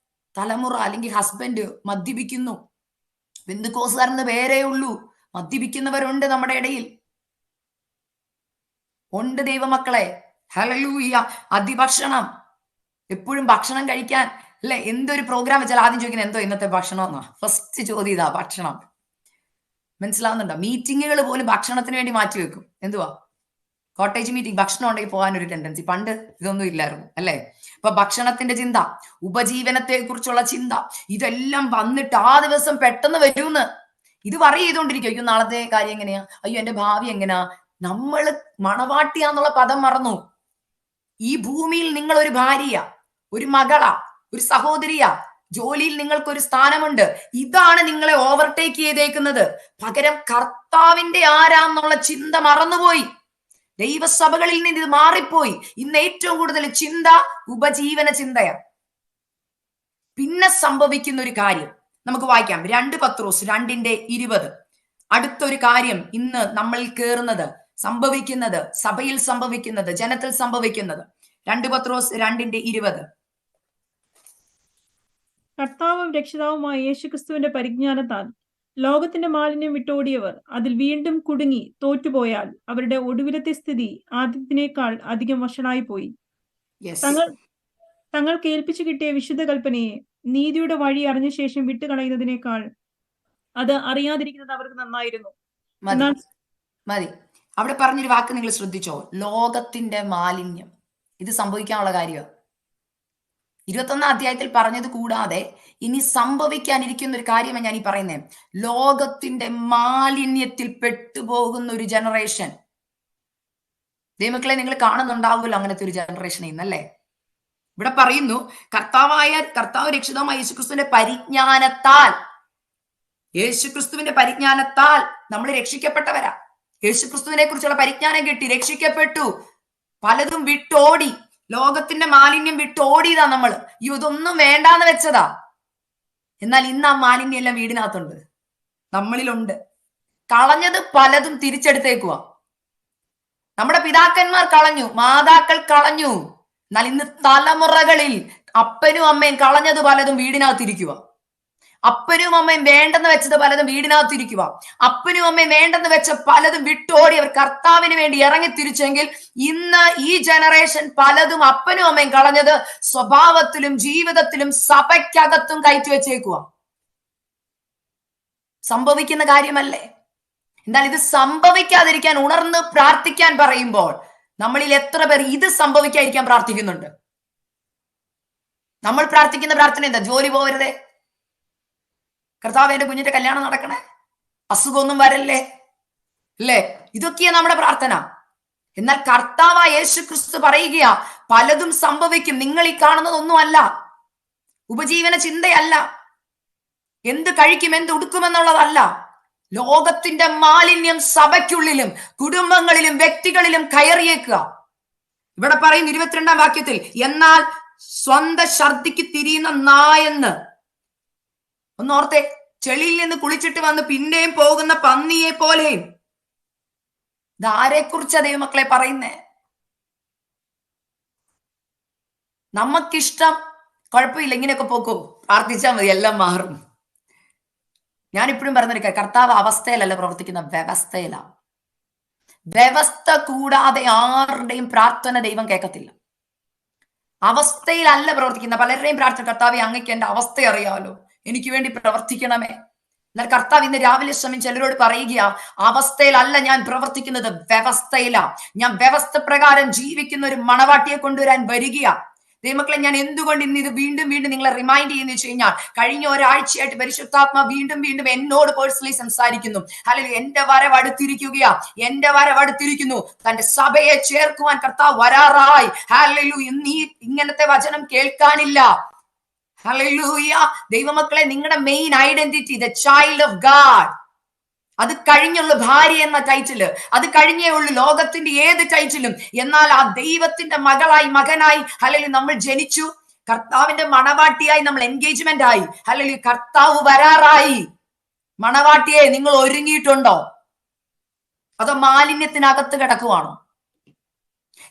Speaker 1: തലമുറ അല്ലെങ്കിൽ ഹസ്ബൻഡ് മദ്യപിക്കുന്നു. പെന്തക്കോസ്തുകാരെന്ന് പേരേ ഉള്ളൂ, മദ്യപിക്കുന്നവരുണ്ട് നമ്മുടെ ഇടയിൽ, ഉണ്ട് ദൈവമക്കളെ. ഹല്ലേലൂയ. അതിഭക്ഷണം, എപ്പോഴും ഭക്ഷണം കഴിക്കാൻ അല്ലെ. എന്തൊരു പ്രോഗ്രാം വെച്ചാൽ ആദ്യം ചോദിക്കുന്നത് എന്തോ ഇന്നത്തെ ഭക്ഷണം എന്നാ. ഫസ്റ്റ് ചോദ്യം ഇതാ, ഭക്ഷണം. മനസ്സിലാവുന്നുണ്ടോ? മീറ്റിങ്ങുകൾ പോലും ഭക്ഷണത്തിന് വേണ്ടി മാറ്റി വെക്കും. എന്തുവാ? കോട്ടേജ് മീറ്റിംഗ്, ഭക്ഷണം ഉണ്ടെങ്കിൽ പോകാനൊരു ടെൻഡൻസി. പണ്ട് ഇതൊന്നും ഇല്ലായിരുന്നു അല്ലെ. ഇപ്പൊ ഭക്ഷണത്തിന്റെ ചിന്ത, ഉപജീവനത്തെ കുറിച്ചുള്ള ചിന്ത, ഇതെല്ലാം വന്നിട്ട് ആ ദിവസം പെട്ടെന്ന് വരുമെന്ന്. ഇത് വറി ചെയ്തുകൊണ്ടിരിക്കും. അയ്യോ നാളത്തെ കാര്യം എങ്ങനെയാ, അയ്യോ എന്റെ ഭാവി എങ്ങനെയാ. നമ്മള് മണവാട്ടിയാന്നുള്ള പദം മറന്നു. ഈ ഭൂമിയിൽ നിങ്ങൾ ഒരു ഭാര്യയാ, ഒരു മകളാ, ഒരു സഹോദരിയാ, ജോലിയിൽ നിങ്ങൾക്കൊരു സ്ഥാനമുണ്ട്. ഇതാണ് നിങ്ങളെ ഓവർടേക്ക് ചെയ്തേക്കുന്നത്. പകരം കർത്താവിന്റെ ആരാന്നുള്ള ചിന്ത മറന്നുപോയി. ദൈവസഭകളിൽ നിന്ന് ഇത് മാറിപ്പോയി. ഇന്ന് ഏറ്റവും കൂടുതൽ ചിന്ത ഉപജീവന ചിന്തയാണ്. പിന്നെ സംഭവിക്കുന്ന ഒരു കാര്യം നമുക്ക് വായിക്കാം. 2 പത്രോസ് 2:20. അടുത്തൊരു കാര്യം ഇന്ന് നമ്മൾ കേറുന്നത്, സംഭവിക്കുന്നത്, സഭയിൽ സംഭവിക്കുന്നത്, ജനത്തിൽ സംഭവിക്കുന്നത്. 2 പത്രോസ് 2:20.
Speaker 2: കർത്താവും രക്ഷിതാവുമായ യേശുക്രിസ്തുവിന്റെ പരിജ്ഞാനത്താൽ ലോകത്തിന്റെ മാലിന്യം വിട്ടോടിയവർ അതിൽ വീണ്ടും കുടുങ്ങി തോറ്റുപോയാൽ അവരുടെ ഒടുവിലത്തെ സ്ഥിതി ആദ്യത്തിനേക്കാൾ അധികം വഷളായി പോയി. തങ്ങൾക്ക് ഏൽപ്പിച്ചു കിട്ടിയ വിശുദ്ധ കൽപ്പനയെ നീതിയുടെ വഴി അറിഞ്ഞ ശേഷം വിട്ടുകളയുന്നതിനേക്കാൾ അത് അറിയാതിരിക്കുന്നത് അവർക്ക് നന്നായിരുന്നു.
Speaker 1: മതി. അവിടെ പറഞ്ഞൊരു വാക്ക് നിങ്ങൾ ശ്രദ്ധിച്ചോ? ലോകത്തിന്റെ മാലിന്യം. ഇത് സംഭവിക്കാനുള്ള കാര്യമാണ്. 21-ാം അധ്യായത്തിൽ പറഞ്ഞത് കൂടാതെ ഇനി സംഭവിക്കാനിരിക്കുന്ന ഒരു കാര്യമാണ് ഞാൻ ഈ പറയുന്നത്. ലോകത്തിന്റെ മാലിന്യത്തിൽ പെട്ടുപോകുന്ന ഒരു ജനറേഷൻ. ദൈവമക്കളെ, നിങ്ങൾ കാണുന്നുണ്ടാവുമല്ലോ അങ്ങനത്തെ ഒരു ജനറേഷൻ ഇന്നല്ലേ. ഇവിടെ പറയുന്നു, കർത്താവ് രക്ഷിതാവായ യേശുക്രിസ്തുവിന്റെ പരിജ്ഞാനത്താൽ നമ്മൾ രക്ഷിക്കപ്പെട്ടവരാ. യേശുക്രിസ്തുവിനെ കുറിച്ചുള്ള പരിജ്ഞാനം കിട്ടി, രക്ഷിക്കപ്പെട്ടു, പലതും വിട്ടോടി, ലോകത്തിന്റെ മാലിന്യം വിട്ടോടിയതാ നമ്മള്. ഇതൊന്നും വേണ്ടാന്ന് വെച്ചതാ. എന്നാൽ ഇന്ന് ആ മാലിന്യം എല്ലാം വീടിനകത്തുണ്ട്, നമ്മളിലുണ്ട്. കളഞ്ഞത് പലതും തിരിച്ചെടുത്തേക്കുക. നമ്മുടെ പിതാക്കന്മാർ കളഞ്ഞു, മാതാക്കൾ കളഞ്ഞു. എന്നാൽ ഇന്ന് തലമുറകളിൽ അപ്പനും അമ്മയും കളഞ്ഞത് പലതും വീടിനകത്തിരിക്കുക. അപ്പനും അമ്മയും വേണ്ടെന്ന് വെച്ചത് പലതും വീടിനകത്തിരിക്കുക. അപ്പനും അമ്മയും വേണ്ടെന്ന് വെച്ച പലതും വിട്ടോടി അവർ കർത്താവിന് വേണ്ടി ഇറങ്ങി തിരിച്ചെങ്കിൽ ഇന്ന് ഈ ജനറേഷൻ പലതും അപ്പനും അമ്മയും കളഞ്ഞത് സ്വഭാവത്തിലും ജീവിതത്തിലും സഭയ്ക്കകത്തും കയറ്റി വെച്ചേക്കുക. സംഭവിക്കുന്ന കാര്യമല്ലേ? എന്നാൽ ഇത് സംഭവിക്കാതിരിക്കാൻ ഉണർന്ന് പ്രാർത്ഥിക്കാൻ പറയുമ്പോൾ നമ്മളിൽ എത്ര പേർ ഇത് സംഭവിക്കാതിരിക്കാൻ പ്രാർത്ഥിക്കുന്നുണ്ട്? നമ്മൾ പ്രാർത്ഥിക്കുന്ന പ്രാർത്ഥന എന്താ? ജോലി പോകരുതേ, കർത്താവ് എന്റെ കുഞ്ഞിന്റെ കല്യാണം നടക്കണേ, അസുഖമൊന്നും വരല്ലേ, അല്ലേ? ഇതൊക്കെയാ നമ്മുടെ പ്രാർത്ഥന. എന്നാൽ കർത്താവായ യേശുക്രിസ്തു പറയുകയാ, പലതും സംഭവിക്കും. നിങ്ങൾ ഈ കാണുന്നതൊന്നും അല്ല, ഉപജീവന ചിന്തയല്ല, എന്ത് കഴിക്കും എന്ത് ഉടുക്കുമെന്നുള്ളതല്ല. ലോകത്തിന്റെ മാലിന്യം സഭയ്ക്കുള്ളിലും കുടുംബങ്ങളിലും വ്യക്തികളിലും കയറിയേക്കുക. ഇവിടെ പറയും 22-ാം വാക്യത്തിൽ, എന്നാൽ സ്വന്തം ഛർദിക്ക് തിരിയുന്ന നായെന്ന്. ഒന്നോർത്തെ, ചെളിയിൽ നിന്ന് കുളിച്ചിട്ട് വന്ന് പിന്നെയും പോകുന്ന പന്നിയെ പോലെയും. ഇതാരെ കുറിച്ചാ ദൈവമക്കളെ പറയുന്നേ? നമുക്കിഷ്ടം, കുഴപ്പമില്ല, ഇങ്ങനെയൊക്കെ പോക്കോ, പ്രാർത്ഥിച്ചാൽ മതി, എല്ലാം മാറും. ഞാനിപ്പോഴും പറയുന്നൊരു കാര്യം, കർത്താവ് അവസ്ഥയിലല്ല പ്രവർത്തിക്കുന്ന, വ്യവസ്ഥയിലാണ്. വ്യവസ്ഥ കൂടാതെ ആരുടെയും പ്രാർത്ഥന ദൈവം കേൾക്കത്തില്ല. അവസ്ഥയിലല്ല പ്രവർത്തിക്കുന്ന പലരുടെയും പ്രാർത്ഥന, കർത്താവെ അങ്ങയ്ക്ക് എന്റെ അവസ്ഥ അറിയാമല്ലോ, എനിക്ക് വേണ്ടി പ്രവർത്തിക്കണമേ. എന്നാൽ കർത്താവ് ഇന്ന് രാവിലെ സമയം ചിലരോട് പറയുക, അവസ്ഥയിലല്ല ഞാൻ പ്രവർത്തിക്കുന്നത്, വ്യവസ്ഥയിലാ. ഞാൻ വ്യവസ്ഥ പ്രകാരം ജീവിക്കുന്ന ഒരു മണവാട്ടിയെ കൊണ്ടുവരാൻ വരികയാ. ദൈവമക്കളെ, ഞാൻ എന്തുകൊണ്ട് ഇന്ന് ഇത് വീണ്ടും വീണ്ടും നിങ്ങളെ റിമൈൻഡ് ചെയ്യുന്ന വെച്ച് കഴിഞ്ഞാൽ, കഴിഞ്ഞ ഒരാഴ്ചയായിട്ട് പരിശുദ്ധാത്മ വീണ്ടും വീണ്ടും എന്നോട് പേഴ്സണലി സംസാരിക്കുന്നു. അല്ലെങ്കിൽ എന്റെ വരവ് അടുത്തിരിക്കുകയാ, എന്റെ വരവ് അടുത്തിരിക്കുന്നു. തന്റെ സഭയെ ചേർക്കുവാൻ കർത്താവ് വരാറായി. ഹല്ലേലൂയ. ഇന്ന് ഇങ്ങനത്തെ വചനം കേൾക്കാനില്ല. ഹല്ലേലൂയ. ദൈവമക്കളെ, നിങ്ങളുടെ main identity the child of God. അത് കഴിഞ്ഞുള്ള ഭാര്യ എന്ന ടൈറ്റില്, അത് കഴിഞ്ഞേ ഉള്ളു ലോകത്തിന്റെ ഏത് ടൈറ്റിലും. എന്നാൽ ആ ദൈവത്തിന്റെ മകളായി മകനായി ഹല്ലേലൂയ നമ്മൾ ജനിച്ചു. കർത്താവിന്റെ മണവാട്ടിയായി നമ്മൾ എൻഗേജ്മെന്റ് ആയി. ഹല്ലേലൂയ. കർത്താവ് വരാറായി. മണവാട്ടിയെ നിങ്ങൾ ഒരുങ്ങിയിട്ടുണ്ടോ? അതോ മാലിന്യത്തിനകത്ത് കിടക്കുവാണോ?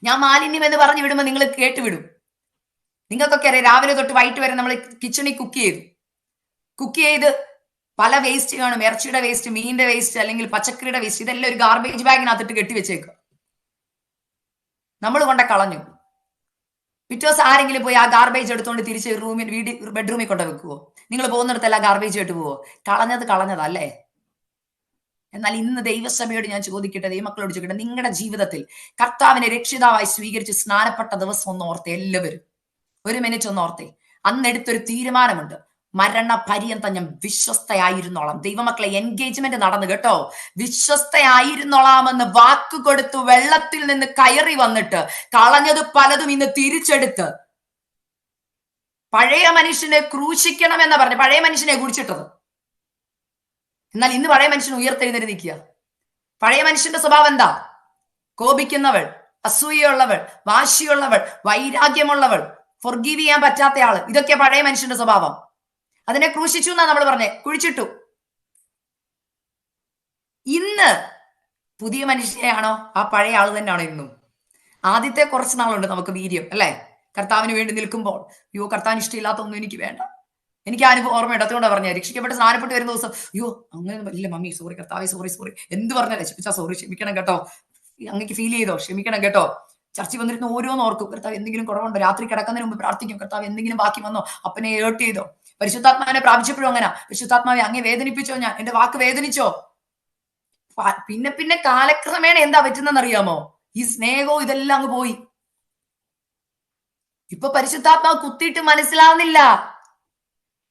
Speaker 1: ഞാൻ മാലിന്യം എന്ന് പറഞ്ഞു വിടുമ്പോ നിങ്ങൾ കേട്ടുവിടും. നിങ്ങൾക്കൊക്കെ അറിയാം, രാവിലെ തൊട്ട് വൈകിട്ട് വരെ നമ്മൾ കിച്ചണിൽ കുക്ക് ചെയ്ത് പല വേസ്റ്റ് കാണും. ഇറച്ചിയുടെ വേസ്റ്റ്, മീനിന്റെ വേസ്റ്റ്, അല്ലെങ്കിൽ പച്ചക്കറിയുടെ വേസ്റ്റ്, ഇതെല്ലാം ഒരു ഗാർബേജ് ബാഗിനകത്തിട്ട് കെട്ടിവെച്ചേക്കുക. നമ്മൾ കൊണ്ട കളഞ്ഞു. പിറ്റേ ദിവസം ആരെങ്കിലും പോയി ആ ഗാർബേജ് എടുത്തുകൊണ്ട് തിരിച്ച് ബെഡ്റൂമിൽ കൊണ്ട് വെക്കുവോ? നിങ്ങൾ പോകുന്നിടത്തെല്ലാം ഗാർബേജ് ഇട്ട് പോവോ? കളഞ്ഞതല്ലേ? എന്നാൽ ഇന്ന് ദൈവസഭയോട് ഞാൻ ചോദിക്കട്ടെ, ദൈവമക്കളോട് ചോദിക്കട്ടെ, നിങ്ങളുടെ ജീവിതത്തിൽ കർത്താവിനെ രക്ഷിതാവായി സ്വീകരിച്ച് സ്നാനപ്പെട്ട ദിവസം ഒന്ന് ഓർത്തെ. എല്ലാവരും ഒരു മിനിറ്റ് ഒന്ന് ഓർത്തെ. അന്ന് എടുത്തൊരു തീരുമാനമുണ്ട്. മരണപര്യന്തം ഞാൻ വിശ്വസ്തയായിരുന്നോളാം. ദൈവമക്കളെ, എൻഗേജ്മെന്റ് നടന്നു കേട്ടോ. വിശ്വസ്തയായിരുന്നോളാമെന്ന് വാക്ക് കൊടുത്തു വെള്ളത്തിൽ നിന്ന് കയറി വന്നിട്ട് കളഞ്ഞത് പലതും ഇന്ന് തിരിച്ചെടുത്ത് പഴയ മനുഷ്യനെ ക്രൂശിക്കണം എന്ന് പറഞ്ഞ് പഴയ മനുഷ്യനെ കുടിച്ചിട്ടത്. എന്നാൽ ഇന്ന് പഴയ മനുഷ്യൻ ഉയർത്തെഴുന്നേറ്റ് നിൽക്കുക. പഴയ മനുഷ്യന്റെ സ്വഭാവം എന്താ? കോപിക്കുന്നവൾ, അസൂയുള്ളവൾ, വാശിയുള്ളവൾ, വൈരാഗ്യമുള്ളവൾ, ഫൊർഗീവ് ചെയ്യാൻ പറ്റാത്ത ആള്. ഇതൊക്കെ പഴയ മനുഷ്യന്റെ സ്വഭാവം. അതിനെ ക്രൂശിച്ചു എന്നാ നമ്മൾ പറഞ്ഞേ, കുഴിച്ചിട്ടു. ഇന്ന് പുതിയ മനുഷ്യനെയാണോ ആ പഴയ ആള് തന്നെയാണോ ഇന്നും? ആദ്യത്തെ കുറച്ച് നാളുണ്ട് നമുക്ക് വീര്യം, അല്ലെ? കർത്താവിന് വേണ്ടി നിൽക്കുമ്പോൾ, അയ്യോ കർത്താവിന് ഇഷ്ടമില്ലാത്ത ഒന്നും എനിക്ക് വേണ്ട. എനിക്ക് അനുഭവം ഓർമ്മയുണ്ട്. അതുകൊണ്ടാണ് പറഞ്ഞത്, രക്ഷിക്കപ്പെട്ട് സ്നാനപ്പെട്ട് വരുന്ന ദിവസം അയ്യോ അങ്ങനെ ഇല്ല മമ്മി, സോറി കർത്താവെ, സോറി എന്ത് പറഞ്ഞാൽ രക്ഷിച്ചാ സോറി, ക്ഷമിക്കണം കേട്ടോ, അങ്ങക്ക് ഫീൽ ചെയ്തോ, ക്ഷമിക്കണം കേട്ടോ. ചർച്ചിൽ വന്നിരുന്ന ഓരോന്ന് ഓർക്കും, കർത്താവ് എന്തെങ്കിലും കുറവുണ്ടോ, രാത്രി കിടക്കുന്നതിന് മുമ്പ് പ്രാർത്ഥിക്കും, കർത്താവ് എന്തെങ്കിലും ബാക്കി വന്നോ, അപ്പനെ ഏർട്ട് ചെയ്തോ. പരിശുദ്ധാത്മാവിനെ പ്രാപിച്ചപ്പോഴും അങ്ങനെ, പരിശുദ്ധാത്മാവെ അങ്ങേ വേദനിപ്പിച്ചോ, ഞാൻ എന്റെ വാക്ക് വേദനിച്ചോ. പിന്നെ പിന്നെ കാലക്രമേണ എന്താ പറ്റുന്നതെന്ന് അറിയാമോ? ഈ സ്നേഹവും ഇതെല്ലാം അങ്ങ് പോയി. ഇപ്പൊ പരിശുദ്ധാത്മാവ് കുത്തിയിട്ട് മനസ്സിലാവുന്നില്ല,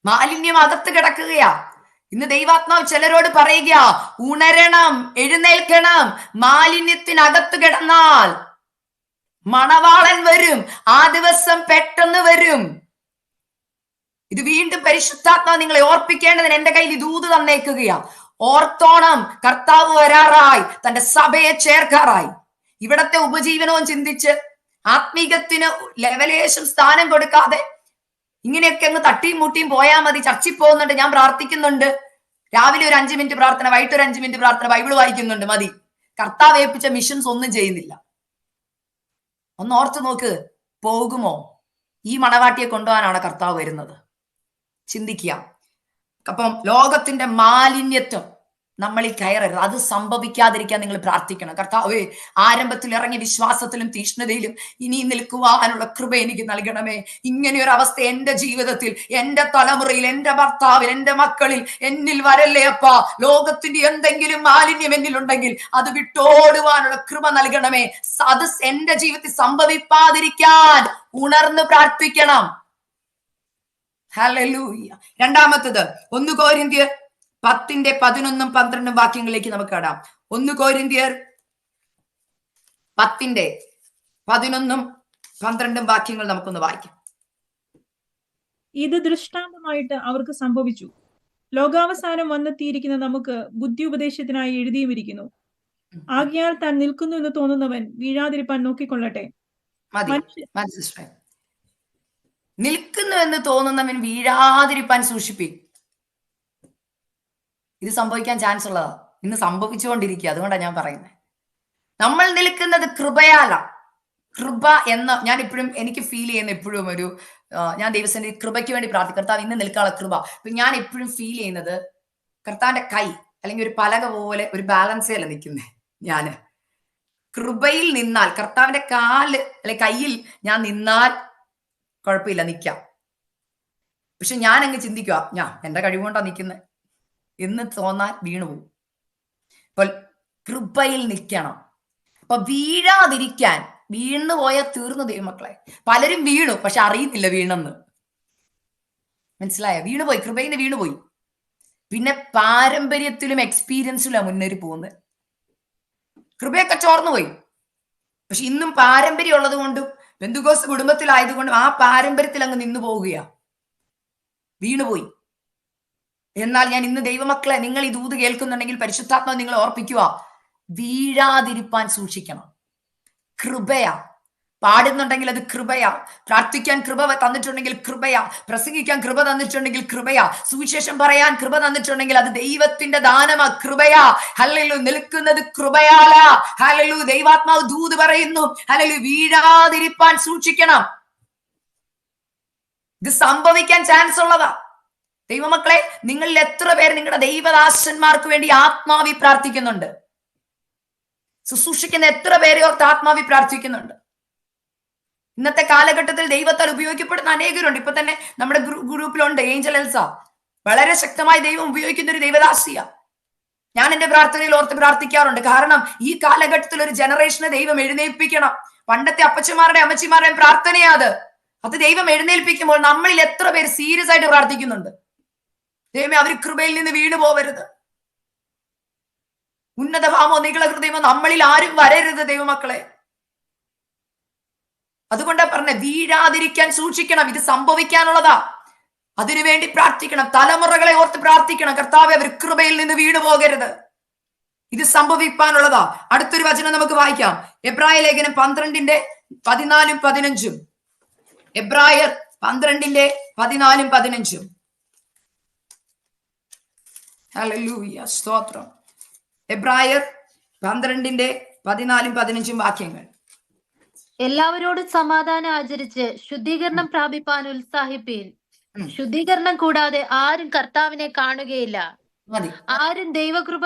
Speaker 1: മാലിന്യം അകത്ത് കിടക്കുകയാ. ഇന്ന് ദൈവാത്മാവ് ചിലരോട് പറയുക, ഉണരണം, എഴുന്നേൽക്കണം. മാലിന്യത്തിനകത്ത് കിടന്നാൽ മണവാളൻ വരും, ആ ദിവസം പെട്ടെന്ന് വരും. ഇത് വീണ്ടും പരിശുദ്ധാത്മാവ് നിങ്ങളെ ഓർപ്പിക്കേണ്ടതിന് എന്റെ കയ്യിൽ ദൂത് തന്നേക്കുകയാ. ഓർത്തോണം, കർത്താവ് വരാറായി, തന്റെ സഭയെ ചേർക്കാറായി. ഇവിടത്തെ ഉപജീവനവും ചിന്തിച്ച് ആത്മീകത്തിന് ലെവലേശം സ്ഥാനം കൊടുക്കാതെ ഇങ്ങനെയൊക്കെ അങ്ങ് തട്ടിയും മുട്ടിയും പോയാൽ മതി. ചർച്ചിൽ പോകുന്നുണ്ട്, ഞാൻ പ്രാർത്ഥിക്കുന്നുണ്ട്, രാവിലെ ഒരു 5 മിനിറ്റ് പ്രാർത്ഥന, വൈകിട്ട് ഒരു 5 മിനിറ്റ് പ്രാർത്ഥന, ബൈബിൾ വായിക്കുന്നുണ്ട്, മതി. കർത്താവ് ഏൽപ്പിച്ച മിഷൻസ് ഒന്നും ചെയ്യുന്നില്ല. ഒന്ന് ഓർത്ത് നോക്ക്, പോകുമോ? ഈ മണവാട്ടിയെ കൊണ്ടുപോകാനാണ് കർത്താവ് വരുന്നത്. ചിന്തിക്കുക. അപ്പം ലോകത്തിന്റെ മാലിന്യത്വം നമ്മളിൽ കയറരുത്. അത് സംഭവിക്കാതിരിക്കാൻ നിങ്ങൾ പ്രാർത്ഥിക്കണം. കർത്താവേ, ആരംഭത്തിൽ ഇറങ്ങിയ വിശ്വാസത്തിലും തീഷ്ണതയിലും ഇനി നിൽക്കുവാനുള്ള കൃപ എനിക്ക് നൽകണമേ. ഇങ്ങനെയൊരു അവസ്ഥ എന്റെ ജീവിതത്തിൽ, എന്റെ തലമുറയിൽ, എന്റെ ഭർത്താവിൽ, എന്റെ മക്കളിൽ എന്നിൽ വരല്ലേ അപ്പാ. ലോകത്തിന്റെ എന്തെങ്കിലും മാലിന്യം എന്നിലുണ്ടെങ്കിൽ അത് വിട്ടോടുവാനുള്ള കൃപ നൽകണമേ. അത് എന്റെ ജീവിതത്തിൽ സംഭവിക്കാതിരിക്കാൻ ഉണർന്ന് പ്രാർത്ഥിക്കണം. ഹല്ലേലൂയ. രണ്ടാമത്തത് 1 കൊരിന്ത്യർ 10:11-12 വാക്യങ്ങളിലേക്ക് നമുക്ക് കടക്കാം. 1 കൊരിന്ത്യർ 10:11-12 വാക്യങ്ങൾ നമുക്കൊന്ന് വായിക്കാം.
Speaker 2: ഇത് ദൃഷ്ടാന്തമായിട്ട് അവർക്ക് സംഭവിച്ചു. ലോകാവസാനം വന്നെത്തിയിരിക്കുന്ന നമുക്ക് ബുദ്ധി ഉപദേശത്തിനായി എഴുതിയുമിരിക്കുന്നു. ആകയാൽ താൻ നിൽക്കുന്നു എന്ന് തോന്നുന്നവൻ വീഴാതിരിപ്പാൻ നോക്കിക്കൊള്ളട്ടെ.
Speaker 1: നിൽക്കുന്നു എന്ന് തോന്നുന്നവൻ വീഴാതിരിപ്പാൻ സൂക്ഷിപ്പിക്കും. ഇത് സംഭവിക്കാൻ ചാൻസ് ഉള്ളതാ, ഇന്ന് സംഭവിച്ചുകൊണ്ടിരിക്കുക. അതുകൊണ്ടാണ് ഞാൻ പറയുന്നത്, നമ്മൾ നിൽക്കുന്നത് കൃപയാല. കൃപ എന്ന ഞാൻ ഇപ്പോഴും എനിക്ക് ഫീൽ ചെയ്യുന്ന എപ്പോഴും ഒരു ഞാൻ ദൈവത്തിന്റെ കൃപയ്ക്ക് വേണ്ടി പ്രാർത്ഥിക്കും. കർത്താവ് ഇന്ന് നിൽക്കാനുള്ള കൃപ. അപ്പൊ ഞാൻ എപ്പോഴും ഫീൽ ചെയ്യുന്നത് കർത്താവിന്റെ കൈ അല്ലെങ്കിൽ ഒരു പലക പോലെ ഒരു ബാലൻസേല നിൽക്കുന്നേ. ഞാന് കൃപയിൽ നിന്നാൽ, കർത്താവിന്റെ കാല് അല്ലെ കയ്യിൽ ഞാൻ നിന്നാൽ കുഴപ്പമില്ല, നിൽക്കാം. പക്ഷെ ഞാൻ അങ്ങ് ചിന്തിക്കുക, ഞാൻ എന്റെ കഴിവുകൊണ്ടാ നിൽക്കുന്നത് എന്ന് തോന്നാൽ വീണുപോകും. അപ്പോൾ കൃപയിൽ നിൽക്കണം. അപ്പൊ വീഴാതിരിക്കാൻ, വീണു പോയാൽ തീർന്നു ദൈവമക്കളെ. പലരും വീണു, പക്ഷെ അറിയുന്നില്ല വീണെന്ന്. മനസ്സിലായോ? വീണുപോയി, കൃപയിൽ നിന്ന് വീണുപോയി. പിന്നെ പാരമ്പര്യത്തിലും എക്സ്പീരിയൻസിലും മുന്നേറി പോകുന്നത്. കൃപയൊക്കെ ചോർന്നുപോയി. പക്ഷെ ഇന്നും പാരമ്പര്യം ഉള്ളത് കൊണ്ടും പെന്തക്കോസ്ത് കുടുംബത്തിലായതുകൊണ്ടും ആ പാരമ്പര്യത്തിൽ അങ്ങ് നിന്നു പോവുകയാ, വീണുപോയി. എന്നാൽ ഞാൻ ഇന്ന് ദൈവമക്കളെ, നിങ്ങൾ ഈ ദൂത് കേൾക്കുന്നുണ്ടെങ്കിൽ പരിശുദ്ധാത്മാവ് നിങ്ങളെ ഓർപ്പിക്കുക, വീഴാതിരിപ്പാൻ സൂക്ഷിക്കണം. കൃപയാ. പാടുന്നുണ്ടെങ്കിൽ അത് കൃപയാ. പ്രാർത്ഥിക്കാൻ കൃപ തന്നിട്ടുണ്ടെങ്കിൽ കൃപയാ. പ്രസംഗിക്കാൻ കൃപ തന്നിട്ടുണ്ടെങ്കിൽ കൃപയാ. സുവിശേഷം പറയാൻ കൃപ തന്നിട്ടുണ്ടെങ്കിൽ അത് ദൈവത്തിന്റെ ദാനമാ, കൃപയാ. ഹല്ലേലൂയ. നിൽക്കുന്നത് കൃപയാലാ. ഹല്ലേലൂയ. ദൈവാത്മാവ് ദൂത് പറയുന്നു, ഹല്ലേലൂയ, വീഴാതിരിപ്പാൻ സൂക്ഷിക്കണം. ഇത് സംഭവിക്കാൻ ചാൻസ് ഉള്ളതാ. ദൈവമക്കളെ, നിങ്ങളിൽ എത്ര പേര് നിങ്ങളുടെ ദൈവദാസന്മാർക്ക് വേണ്ടി ആത്മാവി പ്രാർത്ഥിക്കുന്നുണ്ട്? ശുശ്രൂഷിക്കുന്ന എത്ര പേരെ ഓർത്ത് ആത്മാവി പ്രാർത്ഥിക്കുന്നുണ്ട്? ഇന്നത്തെ കാലഘട്ടത്തിൽ ദൈവത്താൽ ഉപയോഗിക്കപ്പെടുന്ന അനേകരുണ്ട്. ഇപ്പൊ തന്നെ നമ്മുടെ ഗ്രൂപ്പിലുണ്ട് ഏഞ്ചൽ എൽസ. വളരെ ശക്തമായി ദൈവം ഉപയോഗിക്കുന്ന ഒരു ദൈവദാസിയ. ഞാൻ എന്റെ പ്രാർത്ഥനയിൽ ഓർത്ത് പ്രാർത്ഥിക്കാറുണ്ട്. കാരണം ഈ കാലഘട്ടത്തിൽ ഒരു ജനറേഷനെ ദൈവം എഴുന്നേൽപ്പിക്കണം. പണ്ടത്തെ അപ്പച്ചമാരുടെയും അമ്മച്ചിമാരുടെയും പ്രാർത്ഥനയാ അത്. അത് ദൈവം എഴുന്നേൽപ്പിക്കുമ്പോൾ നമ്മളിൽ എത്ര പേര് സീരിയസ് ആയിട്ട് പ്രാർത്ഥിക്കുന്നുണ്ട്? ദൈവമേ, അവർ കൃപയിൽ നിന്ന് വീണു പോവരുത്. ഉന്നതഭാമോ നികള ഹൃദയമോ നമ്മളിൽ ആരും വരരുത് ദൈവമക്കളെ. അതുകൊണ്ടാ പറഞ്ഞ വീഴാതിരിക്കാൻ സൂക്ഷിക്കണം. ഇത് സംഭവിക്കാനുള്ളതാ. അതിനുവേണ്ടി പ്രാർത്ഥിക്കണം. തലമുറകളെ ഓർത്ത് പ്രാർത്ഥിക്കണം. കർത്താവേ, അവർ കൃപയിൽ നിന്ന് വീണു പോകരുത്. ഇത് സംഭവിക്കാനുള്ളതാ. അടുത്തൊരു വചനം നമുക്ക് വായിക്കാം. എബ്രായ ലേഖനം 12:14-15. എബ്രായർ 12:14-15. ഹല്ലേലൂയ, സ്തോത്രം. എബ്രായർ 12:14-15 വാക്യങ്ങൾ.
Speaker 6: എല്ലാവരോടും സമാധാനം ആചരിച്ച് ശുദ്ധീകരണം പ്രാപിപ്പാൻ ഉത്സാഹിപ്പീൻ. ശുദ്ധീകരണം കൂടാതെ ആരും കർത്താവിനെ കാണുകയില്ല.
Speaker 1: മതി.
Speaker 6: ആരും ദൈവകൃപ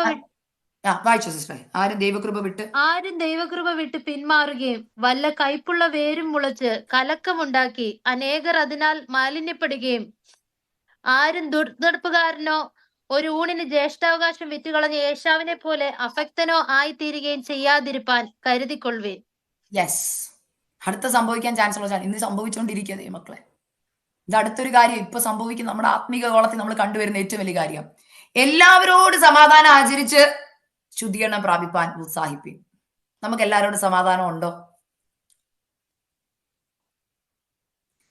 Speaker 6: വിട്ട് പിന്മാറുകയും വല്ല കയ്പുള്ള വേരും മുളച്ച് കലക്കമുണ്ടാക്കി അനേകർ അതിനാൽ മാലിന്യപ്പെടുകയും ആരും ദുർനടപ്പുകാരനോ ഒരു ഊണിന് ജ്യേഷ്ഠാവകാശം വിറ്റുകളഞ്ഞ യേശാവിനെ പോലെ അഭക്തനോ ആയിത്തീരുകയും ചെയ്യാതിരിപ്പാൻ കരുതിക്കൊള്ളുവേൻ.
Speaker 1: യെസ്, അടുത്ത സംഭവിക്കാൻ ചാൻസ് ഉള്ള ഇന്ന് സംഭവിച്ചുകൊണ്ടിരിക്കുക മക്കളെ. ഇത് അടുത്തൊരു കാര്യം ഇപ്പൊ സംഭവിക്കുന്ന നമ്മുടെ ആത്മീക കോളത്തിൽ നമ്മൾ കണ്ടുവരുന്ന ഏറ്റവും വലിയ കാര്യം. എല്ലാവരോടും സമാധാനം ആചരിച്ച് ശുദ്ധീകരണം പ്രാപിപ്പാൻ ഉത്സാഹിപ്പിൻ. നമുക്ക് എല്ലാവരോടും സമാധാനം ഉണ്ടോ?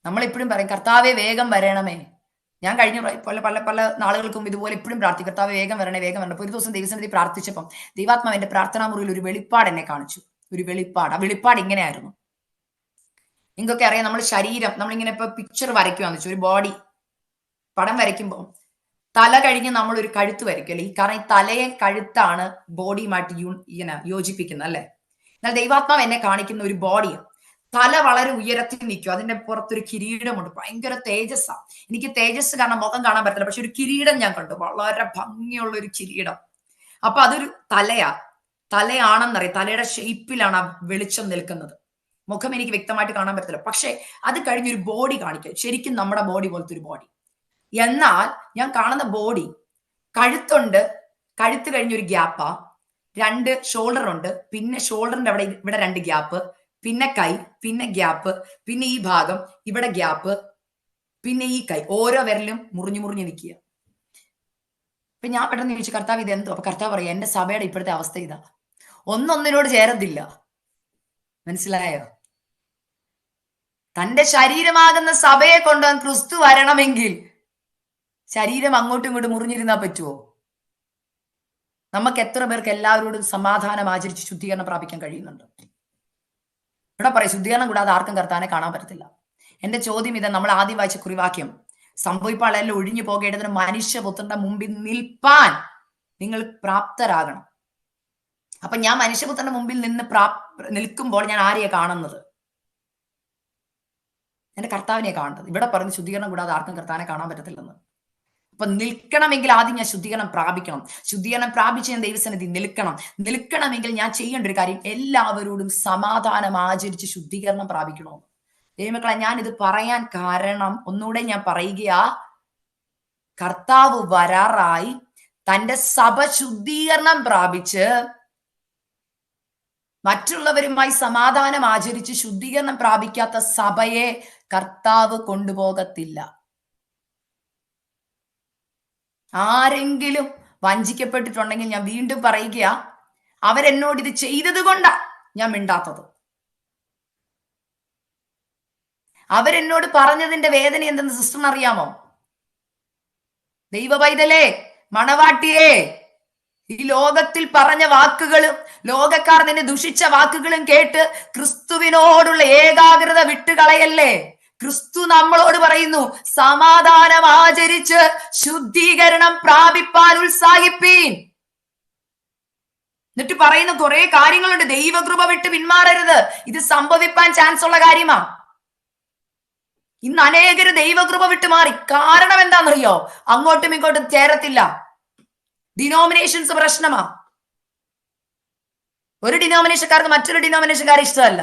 Speaker 1: നമ്മൾ എപ്പോഴും പറയും, കർത്താവെ വേഗം വരണമേ. ഞാൻ കഴിഞ്ഞ പല നാളുകൾക്കും ഇതുപോലെ എപ്പോഴും പ്രാർത്ഥിക്കും, കർത്താവെ വേഗം വരണേ, വേഗം വരണം. ഒരു ദിവസം ദൈവസന്നിധി പ്രാർത്ഥിച്ചപ്പം ദൈവാത്മാവ് എന്റെ പ്രാർത്ഥനാ മുറിയിൽ ഒരു വെളിപ്പാട് എന്നെ കാണിച്ചു. ഒരു വെളിപ്പാട്. ആ വെളിപ്പാട് ഇങ്ങനെയായിരുന്നു. നിങ്ങൾക്കൊക്കെ അറിയാം, നമ്മൾ ശരീരം നമ്മളിങ്ങനെ ഇപ്പൊ പിക്ചർ വരയ്ക്കുവാന്ന് വെച്ചാൽ ഒരു ബോഡി പടം വരയ്ക്കുമ്പോൾ തല കഴിഞ്ഞ് നമ്മൾ ഒരു കഴുത്ത് വരയ്ക്കും അല്ലെ. കാരണം ഈ തലയെ കഴുത്താണ് ബോഡിയുമായിട്ട് ഇങ്ങനെ യോജിപ്പിക്കുന്നത് അല്ലെ. എന്നാൽ ദൈവാത്മാവ് എന്നെ കാണിക്കുന്ന ഒരു ബോഡിയാണ്. തല വളരെ ഉയരത്തിൽ നിൽക്കും. അതിന്റെ പുറത്തൊരു കിരീടമുണ്ട്. ഭയങ്കര തേജസ്സാണ്. എനിക്ക് തേജസ് കാരണം മുഖം കാണാൻ പറ്റില്ല. പക്ഷെ ഒരു കിരീടം ഞാൻ കണ്ടു, വളരെ ഭംഗിയുള്ള ഒരു കിരീടം. അപ്പൊ അതൊരു തലയാണെന്നറിയാം. തലയുടെ ഷേപ്പിലാണ് ആ വെളിച്ചം നിൽക്കുന്നത്. മുഖം എനിക്ക് വ്യക്തമായിട്ട് കാണാൻ പറ്റത്തില്ല. പക്ഷെ അത് കഴിഞ്ഞൊരു ബോഡി കാണിക്കും, ശരിക്കും നമ്മുടെ ബോഡി പോലത്തെ ഒരു ബോഡി. എന്നാൽ ഞാൻ കാണുന്ന ബോഡി കഴുത്തുണ്ട്, കഴുത്ത് കഴിഞ്ഞൊരു ഗ്യാപ്പാ, 2 ഷോൾഡർ ഉണ്ട്, പിന്നെ ഷോൾഡറിന്റെ ഇവിടെ 2 ഗ്യാപ്പ്, പിന്നെ കൈ, പിന്നെ ഗ്യാപ്പ്, പിന്നെ ഈ ഭാഗം ഇവിടെ ഗ്യാപ്പ്, പിന്നെ ഈ കൈ. ഓരോ വിരലും മുറിഞ്ഞു നിൽക്കുക. അപ്പൊ ഞാൻ പെട്ടെന്ന് ചോദിച്ചു, കർത്താവ് ഇത് എന്തോ? അപ്പൊ കർത്താവ് പറയാം, എന്റെ സഭയുടെ ഇപ്പോഴത്തെ അവസ്ഥ ഇതാ, ഒന്നൊന്നിനോട് ചേരത്തില്ല. മനസ്സിലായോ? തന്റെ ശരീരമാകുന്ന സഭയെ കൊണ്ടുവൻ ക്രിസ്തു വരണമെങ്കിൽ ശരീരം അങ്ങോട്ടും ഇങ്ങോട്ടും മുറിഞ്ഞിരുന്നാ പറ്റുമോ? നമുക്ക് എത്ര പേർക്ക് എല്ലാവരോടും സമാധാനം ആചരിച്ച് ശുദ്ധീകരണം പ്രാപിക്കാൻ കഴിയുന്നുണ്ട്? ഇവിടെ പറയും, ശുദ്ധീകരണം കൂടാതെ ആർക്കും കർത്താവിനെ കാണാൻ പറ്റത്തില്ല. എന്റെ ചോദ്യം ഇതാ, നമ്മൾ ആദ്യം വായിച്ച കുറിവാക്യം, സംഭവിപ്പാളെല്ലാം ഒഴിഞ്ഞു പോകേണ്ടതിന് മനുഷ്യപുത്രന്റെ മുമ്പിൽ നിൽപ്പാൻ നിങ്ങൾ പ്രാപ്തരാകണം. അപ്പൊ ഞാൻ മനുഷ്യപുത്രന്റെ മുമ്പിൽ നിൽക്കുമ്പോൾ ഞാൻ ആരെയാ കാണുന്നത്? എന്റെ കർത്താവിനെ കാണുന്നത്. ഇവിടെ പറഞ്ഞ് ശുദ്ധീകരണം കൂടാതെ ആർക്കും കർത്താവിനെ കാണാൻ പറ്റത്തില്ലെന്ന്. അപ്പൊ നിൽക്കണമെങ്കിൽ ആദ്യം ഞാൻ ശുദ്ധീകരണം പ്രാപിക്കണം. ശുദ്ധീകരണം പ്രാപിച്ച് ഞാൻ ദൈവസന്നിധി നിൽക്കണമെങ്കിൽ ഞാൻ ചെയ്യേണ്ട ഒരു കാര്യം, എല്ലാവരോടും സമാധാനം ആചരിച്ച് ശുദ്ധീകരണം പ്രാപിക്കണമെന്ന്. ദൈവമക്കളെ, ഞാൻ ഇത് പറയാൻ കാരണം, ഒന്നുകൂടെ ഞാൻ പറയുകയാ, കർത്താവ് വരാറായി. തന്റെ സഭ ശുദ്ധീകരണം പ്രാപിച്ച് മറ്റുള്ളവരുമായി സമാധാനം ആചരിച്ച് ശുദ്ധീകരണം പ്രാപിക്കാത്ത സഭയെ കർത്താവ് കൊണ്ടുപോകത്തില്ല. ആരെങ്കിലും വഞ്ചിക്കപ്പെട്ടിട്ടുണ്ടെങ്കിൽ ഞാൻ വീണ്ടും പറയുകയാ, അവരെന്നോട് ഇത് ചെയ്തത് കൊണ്ടാ ഞാൻ മിണ്ടാത്തത്. അവരെന്നോട് പറഞ്ഞതിന്റെ വേദന എന്തെന്ന് സിസ്റ്ററിന് അറിയാമോ? ദൈവ പൈതലേ, മണവാട്ടിയേ, ഈ ലോകത്തിൽ പറഞ്ഞ വാക്കുകളും ലോകക്കാർ നിന്നെ ദുഷിച്ച വാക്കുകളും കേട്ട് ക്രിസ്തുവിനോടുള്ള ഏകാഗ്രത വിട്ടുകളയല്ലേ. ക്രിസ്തു നമ്മളോട് പറയുന്നു, സമാധാനം ആചരിച്ച് ശുദ്ധീകരണം പ്രാപിപ്പാൻ ഉത്സാഹിപ്പീൻ. എന്നിട്ട് പറയുന്ന കുറെ കാര്യങ്ങളുണ്ട്. ദൈവകൃപ വിട്ട് പിന്മാറരുത്. ഇത് സംഭവിപ്പാൻ ചാൻസ് ഉള്ള കാര്യമാ. ഇന്ന് അനേകര് ദൈവകൃപ വിട്ട് മാറി. കാരണം എന്താണെന്നറിയോ? അങ്ങോട്ടും ഇങ്ങോട്ടും ചേരത്തില്ല. ഡിനോമിനേഷൻസ് പ്രശ്നമാ. ഒരു ഡിനോമിനേഷൻകാർക്ക് മറ്റൊരു ഡിനോമിനേഷൻകാരെ ഇഷ്ടമല്ല.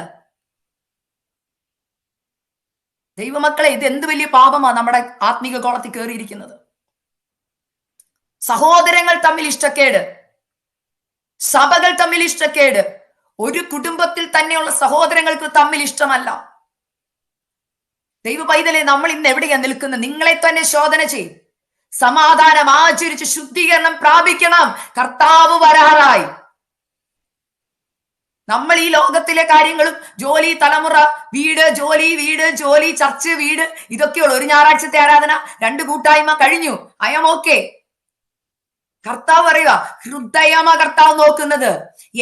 Speaker 1: ദൈവമക്കളെ, ഇത് എന്ത് വലിയ പാപമാ നമ്മുടെ ആത്മീക കോളത്തിൽ കയറിയിരിക്കുന്നത്. സഹോദരങ്ങൾ തമ്മിൽ ഇഷ്ടക്കേട്, സഭകൾ തമ്മിൽ ഇഷ്ടക്കേട്, ഒരു കുടുംബത്തിൽ തന്നെയുള്ള സഹോദരങ്ങൾക്ക് തമ്മിൽ ഇഷ്ടമല്ല. ദൈവ പൈതലെ, നമ്മൾ ഇന്ന് എവിടെയാ നിൽക്കുന്നത്? നിങ്ങളെ തന്നെ ശോധന ചെയ്യും. സമാധാനം ആചരിച്ച് ശുദ്ധീകരണം പ്രാപിക്കണം. കർത്താവ് വരാറായി. നമ്മൾ ഈ ലോകത്തിലെ കാര്യങ്ങളും ജോലി, തലമുറ, വീട്, ജോലി, വീട്, ജോലി, ചർച്ച്, വീട്, ഇതൊക്കെയുള്ളൂ. ഒരു ഞായറാഴ്ചത്തെ ആരാധന, 2 കൂട്ടായ്മ കഴിഞ്ഞു, ഐ ആം ഓക്കെ. കർത്താവ് പറയുക, ഹൃദയമാ കർത്താവ് നോക്കുന്നത്.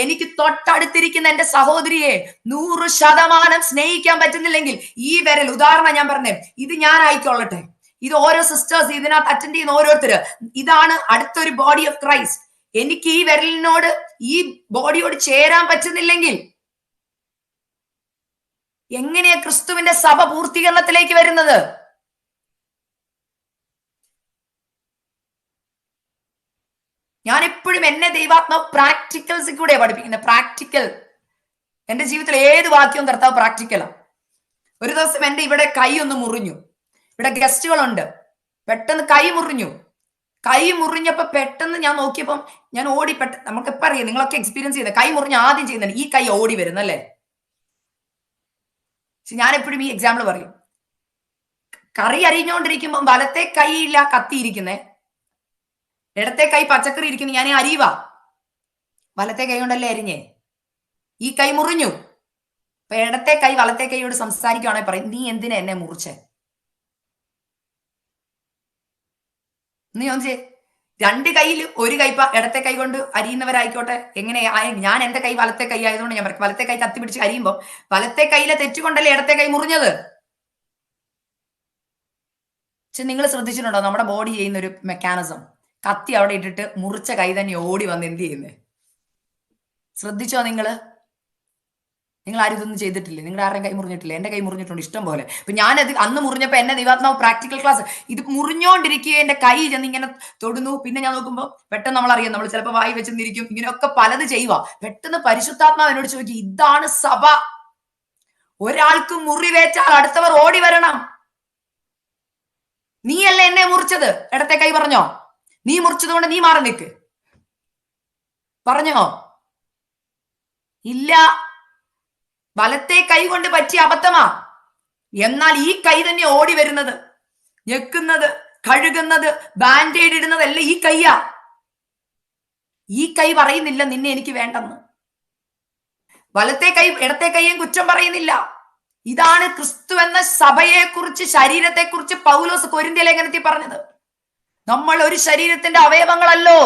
Speaker 1: എനിക്ക് തൊട്ടടുത്തിരിക്കുന്ന എന്റെ സഹോദരിയെ 100% സ്നേഹിക്കാൻ പറ്റുന്നില്ലെങ്കിൽ ഈ വിരൽ, ഉദാഹരണം ഞാൻ പറഞ്ഞേ, ഇത് ഞാൻ ആയിക്കൊള്ളട്ടെ, ഇത് ഓരോ സിസ്റ്റേഴ്സ് ഇതിനകത്ത് അറ്റൻഡ് ചെയ്യുന്ന ഓരോരുത്തര്, ഇതാണ് അടുത്തൊരു ബോഡി ഓഫ് ക്രൈസ്റ്റ്. എനിക്ക് ഈ വിരലിനോട്, ഈ ബോഡിയോട് ചേരാൻ പറ്റുന്നില്ലെങ്കിൽ എങ്ങനെയാ ക്രിസ്തുവിന്റെ സഭ പൂർത്തീകരണത്തിലേക്ക് വരുന്നത്? ഞാൻ എപ്പോഴും എന്നെ ദൈവാത്മാവ് പ്രാക്ടിക്കൽസിൽ കൂടെ പഠിപ്പിക്കുന്നത്. പ്രാക്ടിക്കൽ. എന്റെ ജീവിതത്തിൽ ഏത് വാക്യവും കർത്താവ് പ്രാക്ടിക്കലാണ്. ഒരു ദിവസം എന്റെ ഇവിടെ കൈ ഒന്ന് മുറിഞ്ഞു. ഇവിടെ ഗസ്റ്റുകളുണ്ട്. പെട്ടെന്ന് കൈ മുറിഞ്ഞു. കൈ മുറിഞ്ഞപ്പോ പെട്ടെന്ന് ഞാൻ നോക്കിയപ്പം ഞാൻ ഓടി, നമുക്ക് എപ്പോ അറിയാം, നിങ്ങളൊക്കെ എക്സ്പീരിയൻസ് ചെയ്ത, കൈ മുറിഞ്ഞ് ആദ്യം ചെയ്യുന്നുണ്ട് ഈ കൈ ഓടി വരുന്നല്ലേ. പക്ഷെ ഞാൻ എപ്പോഴും ഈ എക്സാമ്പിൾ പറയും. കറി അരിഞ്ഞുകൊണ്ടിരിക്കുമ്പോ വലത്തെ കൈയില്ല കത്തിയിരിക്കുന്നേ, ഇടത്തെ കൈ പച്ചക്കറി ഇരിക്കുന്നു, ഞാൻ അരിയുക, വലത്തെ കൈ കൊണ്ടല്ലേ അരിഞ്ഞേ, ഈ കൈ മുറിഞ്ഞു. അപ്പൊ ഇടത്തെ കൈ വലത്തെ കൈയോട് സംസാരിക്കുകയാണെങ്കിൽ പറയും, നീ എന്തിനാ എന്നെ മുറിച്ചേ? നീ ചോദിച്ചേ, 2 കൈയിലും ഒരു കൈ, ഇടത്തെ കൈ കൊണ്ട് അരിയുന്നവരായിക്കോട്ടെ, എങ്ങനെ ഞാൻ എന്റെ കൈ വലത്തെ കൈ ആയതുകൊണ്ട് ഞാൻ പറയും, വലത്തെ കൈ കത്തി പിടിച്ച് അരിയുമ്പോ വലത്തെ കൈയിലെ തെറ്റുകൊണ്ടല്ലേ ഇടത്തെ കൈ മുറിഞ്ഞത്. പക്ഷെ നിങ്ങൾ ശ്രദ്ധിച്ചിട്ടുണ്ടോ നമ്മുടെ ബോഡി ചെയ്യുന്ന ഒരു മെക്കാനിസം? കത്തി അവിടെ ഇട്ടിട്ട് മുറിച്ച കൈ തന്നെ ഓടി വന്ന് എന്ത് ചെയ്യുന്നേ? ശ്രദ്ധിച്ചോ നിങ്ങൾ ആരും ഇതൊന്നും ചെയ്തിട്ടില്ലേ? നിങ്ങളുടെ ആരുടെയും കൈ മുറിഞ്ഞിട്ടില്ല? എന്റെ കൈ മുറിഞ്ഞിട്ടുണ്ട് ഇഷ്ടം പോലെ. അപ്പൊ ഞാനത് അന്ന് മുറിഞ്ഞപ്പോ എന്നെ ദൈവാത്മാവ് പ്രാക്ടിക്കൽ ക്ലാസ്, ഇത് മുറിഞ്ഞോണ്ടിരിക്കുക എന്റെ കൈ ചെന്ന് ഇങ്ങനെ തൊടുന്നു. പിന്നെ ഞാൻ നോക്കുമ്പോ പെട്ടെന്ന് നമ്മൾ അറിയാം, നമ്മൾ ചിലപ്പോൾ വായി വെച്ചെന്നിരിക്കും, ഇങ്ങനെയൊക്കെ പലത് ചെയ്യുക. പെട്ടെന്ന് പരിശുദ്ധാത്മാവ് എന്നോട് ചോദിക്കും, ഇതാണ് സഭ. ഒരാൾക്ക് മുറിവേറ്റാൽ അടുത്തവർ ഓടി വരണം. നീയല്ല എന്നെ മുറിച്ചത്. ഇടത്തെ കൈ പറഞ്ഞോ, നീ മുറിച്ചത് കൊണ്ട് നീ മാറി നിൽക്ക് പറഞ്ഞോ? ഇല്ല, വലത്തെ കൈ കൊണ്ട് പറ്റിയ അബദ്ധമാ. എന്നാൽ ഈ കൈ തന്നെ ഓടി വരുന്നത്, ഞെക്കുന്നത്, കഴുകുന്നത്, ബാൻഡേഡ് ഇടുന്നത് എല്ലാം ഈ കൈയാ. ഈ കൈ പറയുന്നില്ല നിന്നെ എനിക്ക് വേണ്ടെന്ന്. വലത്തെ കൈ ഇടത്തെ കൈയും കുറ്റം പറയുന്നില്ല. ഇതാണ് ക്രിസ്തു എന്ന സഭയെ കുറിച്ച്, ശരീരത്തെ കുറിച്ച് പൗലോസ് കൊരിന്ത്യ ലേഖനത്തിൽ പറഞ്ഞത്. നമ്മൾ ഒരു ശരീരത്തിന്റെ അവയവങ്ങളല്ലോ.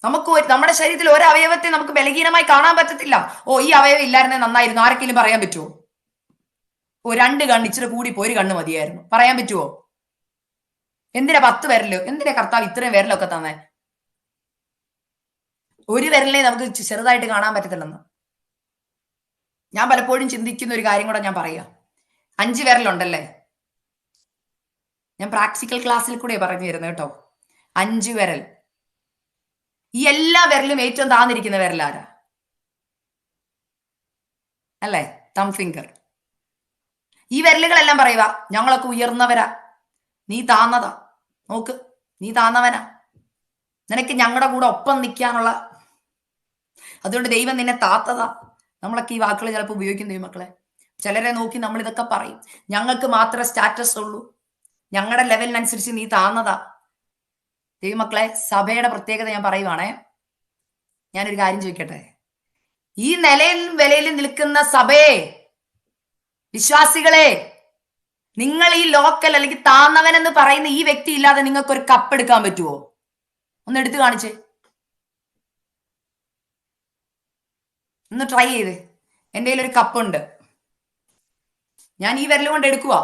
Speaker 1: നമുക്ക് നമ്മുടെ ശരീരത്തിൽ ഒരു അവയവത്തെ നമുക്ക് ബലഹീനമായി കാണാൻ പറ്റത്തില്ല. ഓ, ഈ അവയവം ഇല്ലായിരുന്നേ നന്നായിരുന്നു, ആർക്കെങ്കിലും പറയാൻ പറ്റുമോ? ഓ, 2 കണ്ണ് ഇച്ചിരി കൂടിപ്പോ 1 കണ്ണ് മതിയായിരുന്നു, പറയാൻ പറ്റുമോ? എന്തിനാ 10 വിരല്? എന്തിനാ കർത്താവ് ഇത്രയും വിരലൊക്കെ തന്നെ? ഒരു വിരലിനെ നമുക്ക് ചെറുതായിട്ട് കാണാൻ പറ്റത്തില്ലെന്ന് ഞാൻ പലപ്പോഴും ചിന്തിക്കുന്ന ഒരു കാര്യം കൂടെ ഞാൻ പറയാം. 5 വിരലുണ്ടല്ലേ? ഞാൻ പ്രാക്ടിക്കൽ ക്ലാസ്സിൽ കൂടെ പറഞ്ഞു തരുന്നത് കേട്ടോ. 5 വിരൽ. ഈ എല്ലാ വിരലും ഏറ്റവും താന്നിരിക്കുന്ന വിരലാരാ? അല്ലേ? തം ഫിംഗർ. ഈ വിരലുകളെല്ലാം പറയുക, ഞങ്ങളൊക്കെ ഉയർന്നവരാ, നീ താന്നതാ, നോക്ക് നീ താന്നവനാ, നിനക്ക് ഞങ്ങളുടെ കൂടെ ഒപ്പം നിൽക്കാനുള്ള, അതുകൊണ്ട് ദൈവം നിന്നെ താത്തതാ. നമ്മളൊക്കെ ഈ വാക്കുകൾ ചിലപ്പോൾ ഉപയോഗിക്കും ദൈവമക്കളെ. ചിലരെ നോക്കി നമ്മൾ ഇതൊക്കെ പറയും, ഞങ്ങൾക്ക് മാത്രമേ സ്റ്റാറ്റസ് ഉള്ളൂ, ഞങ്ങളുടെ ലെവലിനനുസരിച്ച് നീ താന്നതാ. ദൈവമക്കളെ, സഭയുടെ പ്രത്യേകത ഞാൻ പറയുവാണേ. ഞാനൊരു കാര്യം ചോദിക്കട്ടെ, ഈ നിലയിലും വിലയിലും നിൽക്കുന്ന സഭയെ, വിശ്വാസികളെ, നിങ്ങൾ ഈ ലോക്കൽ അല്ലെങ്കിൽ താന്നവൻ എന്ന് പറയുന്ന ഈ വ്യക്തി ഇല്ലാതെ നിങ്ങൾക്ക് ഒരു കപ്പ് എടുക്കാൻ പറ്റുമോ? ഒന്ന് എടുത്തു കാണിച്ചേ, ഒന്ന് ട്രൈ ചെയ്ത്. എൻ്റെ കയ്യിൽ ഒരു കപ്പുണ്ട്, ഞാൻ ഈ വിരൽ കൊണ്ട് എടുക്കുക,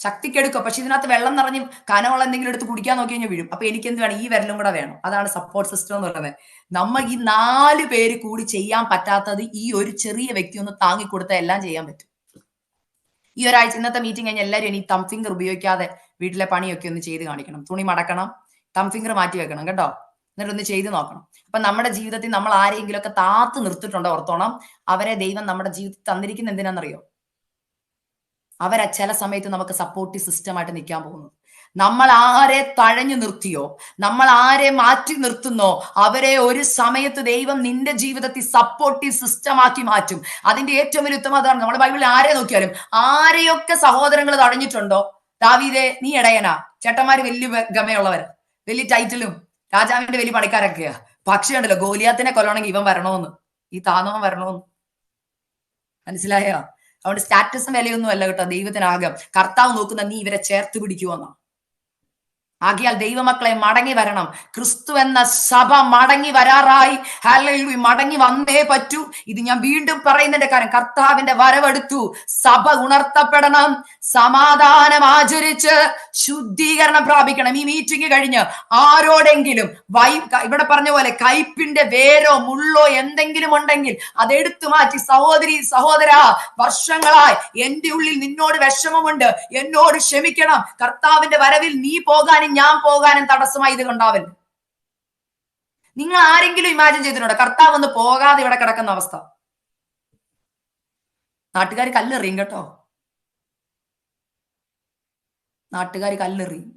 Speaker 1: ശക്തിക്ക് എടുക്കുക. പക്ഷെ ഇതിനകത്ത് വെള്ളം നിറഞ്ഞ് കനമുള്ള എന്തെങ്കിലും എടുത്ത് കുടിക്കാൻ നോക്കി കഴിഞ്ഞാൽ വീഴും. അപ്പൊ എനിക്ക് എന്ത് വേണം? ഈ വിരലും കൂടെ വേണം. അതാണ് സപ്പോർട്ട് സിസ്റ്റം എന്ന് പറയുന്നത്. നമ്മൾ ഈ 4 പേര് കൂടി ചെയ്യാൻ പറ്റാത്തത് ഈ ഒരു ചെറിയ വ്യക്തി ഒന്ന് താങ്ങിക്കൊടുത്താൽ എല്ലാം ചെയ്യാൻ പറ്റും. ഈ ഒരാഴ്ച ഇന്നത്തെ മീറ്റിംഗ് കഴിഞ്ഞാൽ എല്ലാവരും ഇനി തം ഫിംഗർ ഉപയോഗിക്കാതെ വീട്ടിലെ പണിയൊക്കെ ഒന്ന് ചെയ്ത് കാണിക്കണം. തുണി മടക്കണം, തം ഫിംഗർ മാറ്റി വെക്കണം കേട്ടോ. എന്നിട്ടൊന്ന് ചെയ്ത് നോക്കണം. അപ്പൊ നമ്മുടെ ജീവിതത്തിൽ നമ്മൾ ആരെങ്കിലും ഒക്കെ താത്ത് നിർത്തിട്ടുണ്ടോ ഓർത്തോണം. അവരെ ദൈവം നമ്മുടെ ജീവിതത്തിൽ തന്നിരിക്കുന്ന എന്തിനാണെന്നറിയോ? അവരെ ചില സമയത്ത് നമുക്ക് സപ്പോർട്ടീവ് സിസ്റ്റമായിട്ട് നിൽക്കാൻ പോകുന്നു. നമ്മൾ ആരെ തഴഞ്ഞു നിർത്തിയോ, നമ്മൾ ആരെ മാറ്റി നിർത്തുന്നോ, അവരെ ഒരു സമയത്ത് ദൈവം നിന്റെ ജീവിതത്തിൽ സപ്പോർട്ടീവ് സിസ്റ്റമാക്കി മാറ്റും. അതിന്റെ ഏറ്റവും വലിയ ഉത്തമം അതാണ്. നമ്മുടെ ബൈബിളിൽ ആരെ നോക്കിയാലും, ആരെയൊക്കെ സഹോദരങ്ങൾ തടഞ്ഞിട്ടുണ്ടോ, ദാവീദേ നീ ഇടയനാ, ചേട്ടന്മാര് വലിയ ഗമയുള്ളവര്, വലിയ ടൈറ്റിലും രാജാവിന്റെ വലിയ പണിക്കാരൊക്കെയാ. പക്ഷേ ഉണ്ടല്ലോ, ഗോലിയാത്തിനെ കൊല്ലണമെങ്കിൽ ഇവൻ വരണോന്ന്, ഈ താന്നവൻ വരണോന്ന്. മനസ്സിലായോ? അതുകൊണ്ട് സ്റ്റാറ്റസും വിലയൊന്നും അല്ല കേട്ടോ ദൈവത്തിനാകം. കർത്താവ് നോക്കുന്ന നീ ഇവരെ ചേർത്ത് പിടിക്കുവെന്നാ. ആകിയാൽ ദൈവമക്കളെ മടങ്ങി വരണം. ക്രിസ്തു എന്ന സഭ മടങ്ങി വരാറായി. ഹല്ലേലൂയ, മടങ്ങി വന്നേ പറ്റൂ. ഇത് ഞാൻ വീണ്ടും പറയുന്നതിന്റെ കാര്യം, കർത്താവിന്റെ വരവെടുത്തു. സഭ ഉണർത്തപ്പെടണം, സമാധാനം ആചരിച്ച് ശുദ്ധീകരണം പ്രാപിക്കണം. ഈ മീറ്റിംഗ് കഴിഞ്ഞ് ആരോടെങ്കിലും ഇവിടെ പറഞ്ഞ പോലെ കയ്പിന്റെ വേരോ മുള്ളോ എന്തെങ്കിലും ഉണ്ടെങ്കിൽ അതെടുത്തു മാറ്റി, സഹോദരി സഹോദര, വർഷങ്ങളായി എന്റെ ഉള്ളിൽ നിന്നോട് വിഷമമുണ്ട്, എന്നോട് ക്ഷമിക്കണം. കർത്താവിന്റെ വരവിൽ നീ പോകാനും ഞാൻ പോകാനും തടസ്സമായി ഇത് ഉണ്ടാവില്ല. നിങ്ങൾ ആരെങ്കിലും ഇമാജിൻ ചെയ്തിട്ടുണ്ടോ കർത്താവ് ഒന്ന് പോകാതെ ഇവിടെ കിടക്കുന്ന അവസ്ഥ? നാട്ടുകാർ കല്ലെറിയും കേട്ടോ, നാട്ടുകാർ കല്ലെറിയും.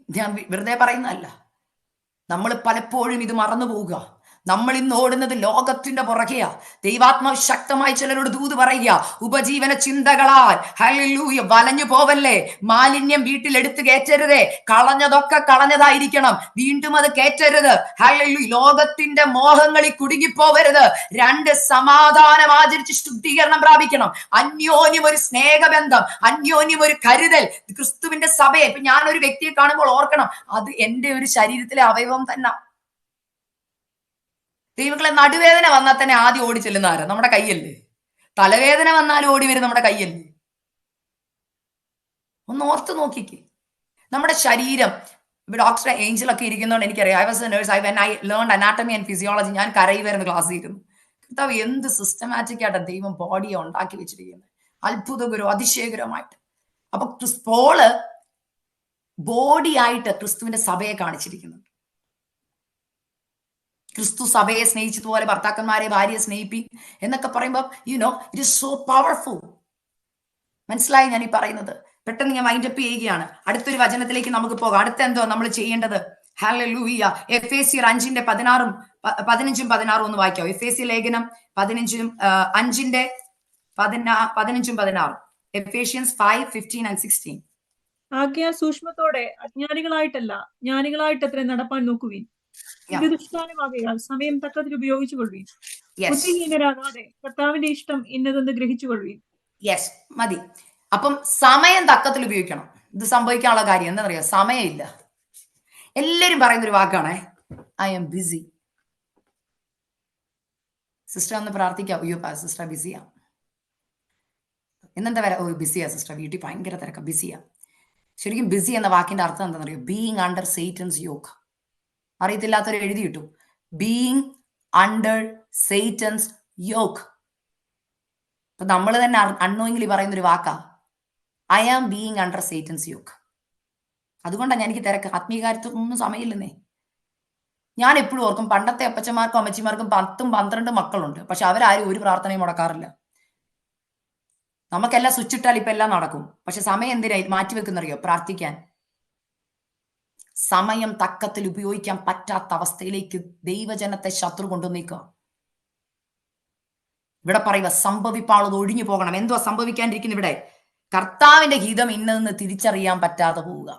Speaker 1: ഞാൻ വെറുതെ പറയുന്നതല്ല. നമ്മൾ പലപ്പോഴും ഇത് മറന്നു പോവുക. നമ്മൾ ഇന്ന് ഓടുന്നത് ലോകത്തിന്റെ പുറകെയാ. ദൈവാത്മാവ് ശക്തമായി ചിലരോട് ദൂത് പറയുക, ഉപജീവന ചിന്തകളാൽ ഹല്ലേലൂയ വലഞ്ഞു പോവല്ലേ. മാലിന്യം വീട്ടിൽ എടുത്തു കയറ്റരുതേ. കളഞ്ഞതൊക്കെ കളഞ്ഞതായിരിക്കണം, വീണ്ടും അത് കയറ്റരുത്. ഹല്ലേലൂയ, ലോകത്തിന്റെ മോഹങ്ങളിൽ കുടുങ്ങിപ്പോവരുത്. 2, സമാധാനം ആചരിച്ച് ശുദ്ധീകരണം പ്രാപിക്കണം. അന്യോന്യം ഒരു സ്നേഹബന്ധം, അന്യോന്യം ഒരു കരുതൽ. ക്രിസ്തുവിന്റെ സഭയെ ഇപ്പൊ ഞാനൊരു വ്യക്തിയെ കാണുമ്പോൾ ഓർക്കണം, അത് എന്റെ ഒരു ശരീരത്തിലെ അവയവം തന്നെ. ദൈവങ്ങളെ, നടുവേദന വന്നാൽ തന്നെ ആദ്യം ഓടി ചെല്ലുന്ന ആരാ? നമ്മുടെ കൈയല്ലേ. തലവേദന വന്നാലും ഓടി വരും നമ്മുടെ കൈയല്ലേ. ഒന്ന് ഓർത്ത് നോക്കിക്ക്. നമ്മുടെ ശരീരം, ഡോക്ടർ ഏഞ്ചൽ ഒക്കെ ഇരിക്കുന്നതുകൊണ്ട് എനിക്കറിയാം. I was A nurse, I learn anatomy and physiology. ഞാൻ കരയുമായിരുന്നു ക്ലാസ് ഇരുന്നു. കർത്താവ് എന്ത് സിസ്റ്റമാറ്റിക് ആയിട്ട് ദൈവം ബോഡിയെ ഉണ്ടാക്കി വെച്ചിരിക്കുന്നത്, അത്ഭുതകരോ അതിശയകരമായിട്ട്. അപ്പൊ പോള് ബോഡി ആയിട്ട് ക്രിസ്തുവിന്റെ സഭയെ കാണിച്ചിരിക്കുന്നുണ്ട്. ക്രിസ്തു സഭയെ സ്നേഹിച്ചതുപോലെ ഭർത്താക്കന്മാരെ ഭാര്യയെ സ്നേഹിപ്പി എന്നൊക്കെ പറയുമ്പോൾ ഇറ്റ് ഈസ് സോ പവർഫുൾ. മനസ്സിലായി ഞാൻ ഈ പറയുന്നത്? പെട്ടെന്ന് ഞാൻ വൈൻഡപ്പ് ചെയ്യുകയാണ്. അടുത്തൊരു വചനത്തിലേക്ക് നമുക്ക് പോകാം. അടുത്ത എന്തോ നമ്മൾ ചെയ്യേണ്ടത്? ഹല്ലേലൂയ. എഫേസ്യർ 5:16 15 16 ഒന്ന് വായിക്കാം. എഫേസ്യ ലേഖനം 5:15 16. Ephesians 5:15 and 16.
Speaker 2: ആകയാൽ സൂക്ഷ്മത്തോടെ അജ്ഞാനികളായിട്ടല്ല ജ്ഞാനികളായിട്ടത്രേ നടപ്പാൻ നോക്കുവിൻ. ഇത് ദുഷ്കാലമാകയാൽ സമയം തക്കത്തിൽ ഉപയോഗിച്ചു കൊള്ളുവിൻ. ബുദ്ധിഹീനരാകാതെ കർത്താവിന്റെ ഇഷ്ടം ഇന്നതെന്ന് ഗ്രഹിച്ചു കൊള്ളുവിൻ.
Speaker 1: യെസ്, മതി. അപ്പം സമയം തക്കത്തിൽ ഉപയോഗിക്കണം. ഇത് സംഭവിക്കാനുള്ള കാര്യം എന്താണെന്നറിയാം? സമയമില്ല. എല്ലാരും പറയുന്നൊരു വാക്കാണ് ഐ എം ബിസി. സിസ്റ്റർ ഒന്ന് പ്രാർത്ഥിക്കാം. അയ്യോ സിസ്റ്റർ ബിസിയാ. എന്നെന്താ വരാ? ഓ ബിസിയാ സിസ്റ്റർ, വീട്ടിൽ ഭയങ്കര തിരക്ക, ബിസിയാ. ശരിക്കും ബിസി എന്ന വാക്കിന്റെ അർത്ഥം എന്താണെന്നറിയോ? Being under Satan's yoke. അറിയത്തില്ലാത്തവർ എഴുതി കിട്ടും. Being under Satan's yoke. അപ്പൊ നമ്മൾ തന്നെ അൺനോയിങ്ലി പറയുന്നൊരു വാക്കാ I am being under Satan's yoke. അതുകൊണ്ടാണ് എനിക്ക് തിരക്ക്. ആത്മീയകാര്യത്തൊന്നും സമയമില്ലെന്നേ. ഞാൻ എപ്പോഴും ഓർക്കും, പണ്ടത്തെ അപ്പച്ചന്മാർക്കും അമ്മച്ചിമാർക്കും 10-12 മക്കളുണ്ട്, പക്ഷെ അവരാരും ഒരു പ്രാർത്ഥനയും മുടക്കാറില്ല. നമുക്കെല്ലാം സ്വിച്ച് ഇട്ടാൽ ഇപ്പൊ എല്ലാം നടക്കും. പക്ഷെ സമയം എന്തിനാ മാറ്റിവെക്കുന്നറിയോ? പ്രാർത്ഥിക്കാൻ. സമയം തക്കത്തിൽ ഉപയോഗിക്കാൻ പറ്റാത്ത അവസ്ഥയിലേക്ക് ദൈവജനത്തെ ശത്രു കൊണ്ടുവന്നേക്കുക. ഇവിടെ പറയുക സംഭവിപ്പാളത് ഒഴിഞ്ഞു പോകണം. എന്തുവാ സംഭവിക്കാണ്ടിരിക്കുന്ന? ഇവിടെ കർത്താവിന്റെ ഹിതം ഇന്നതെന്ന് തിരിച്ചറിയാൻ പറ്റാതെ പോവുക.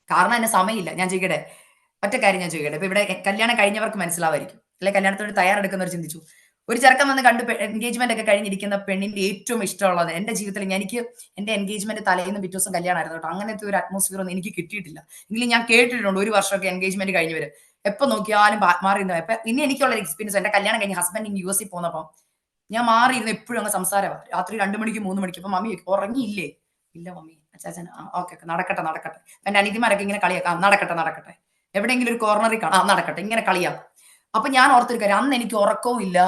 Speaker 1: കാരണം എന്നെ സമയമില്ല. ഞാൻ ചെയ്യട്ടെ, ഒറ്റ കാര്യം ഞാൻ ചെയ്യട്ടെ. ഇപ്പൊ ഇവിടെ കല്യാണം കഴിഞ്ഞവർക്ക് മനസ്സിലാവായിരിക്കും, അല്ലെ കല്യാണത്തോട് തയ്യാറെടുക്കുന്നവർ ചിന്തിച്ചു. ഒരു ചെറുക്കം വന്ന് കണ്ട് എൻഗേജ്മെന്റ് ഒക്കെ കഴിഞ്ഞിരിക്കുന്ന പെണ്ണിന്റെ ഏറ്റവും ഇഷ്ടമുള്ളത്, എന്റെ ജീവിതത്തിൽ എനിക്ക് എന്റെ എൻഗേജ്മെന്റ് തലേന്ന് പിറ്റേ ദിവസം കല്യാണമായിരുന്നു കേട്ടോ. അങ്ങനത്തെ ഒരു അറ്റ്മോസ്ഫിയർ ഒന്നും എനിക്ക് കിട്ടിയിട്ടില്ല. എങ്കിലും ഞാൻ കേട്ടിട്ടുണ്ട് 1 വർഷമൊക്കെ എൻഗേജ്മെന്റ് കഴിഞ്ഞവര് എപ്പൊ നോക്കിയാലും മാറിയിരുന്ന. ഇനി എനിക്കുള്ള എക്സ്പീരിയൻസ്, എന്റെ കല്യാണം കഴിഞ്ഞ് ഹസ്ബൻഡ് US പോന്നപ്പം ഞാൻ മാറിയിരുന്ന എപ്പോഴും അങ്ങ് സംസാരമാണ്. രാത്രി 2 മണിക്ക് 3 മണിക്ക്. അപ്പൊ മമ്മി ഉറങ്ങിയില്ലേ? ഇല്ല മമ്മി. അച്ചാച്ചൻ ഓക്കെ നടക്കട്ടെ. എന്റെ അനിയത്തിമാരൊക്കെ ഇങ്ങനെ കളിയാക്കാം, നടക്കട്ടെ. എവിടെയെങ്കിലും ഒരു കോർണറിൽ കാണാം, നടക്കട്ടെ, ഇങ്ങനെ കളിയാക്കും. അപ്പൊ ഞാൻ ഓർത്തൊരു കാര്യം, അന്ന് എനിക്ക് ഉറക്കവും ഇല്ല.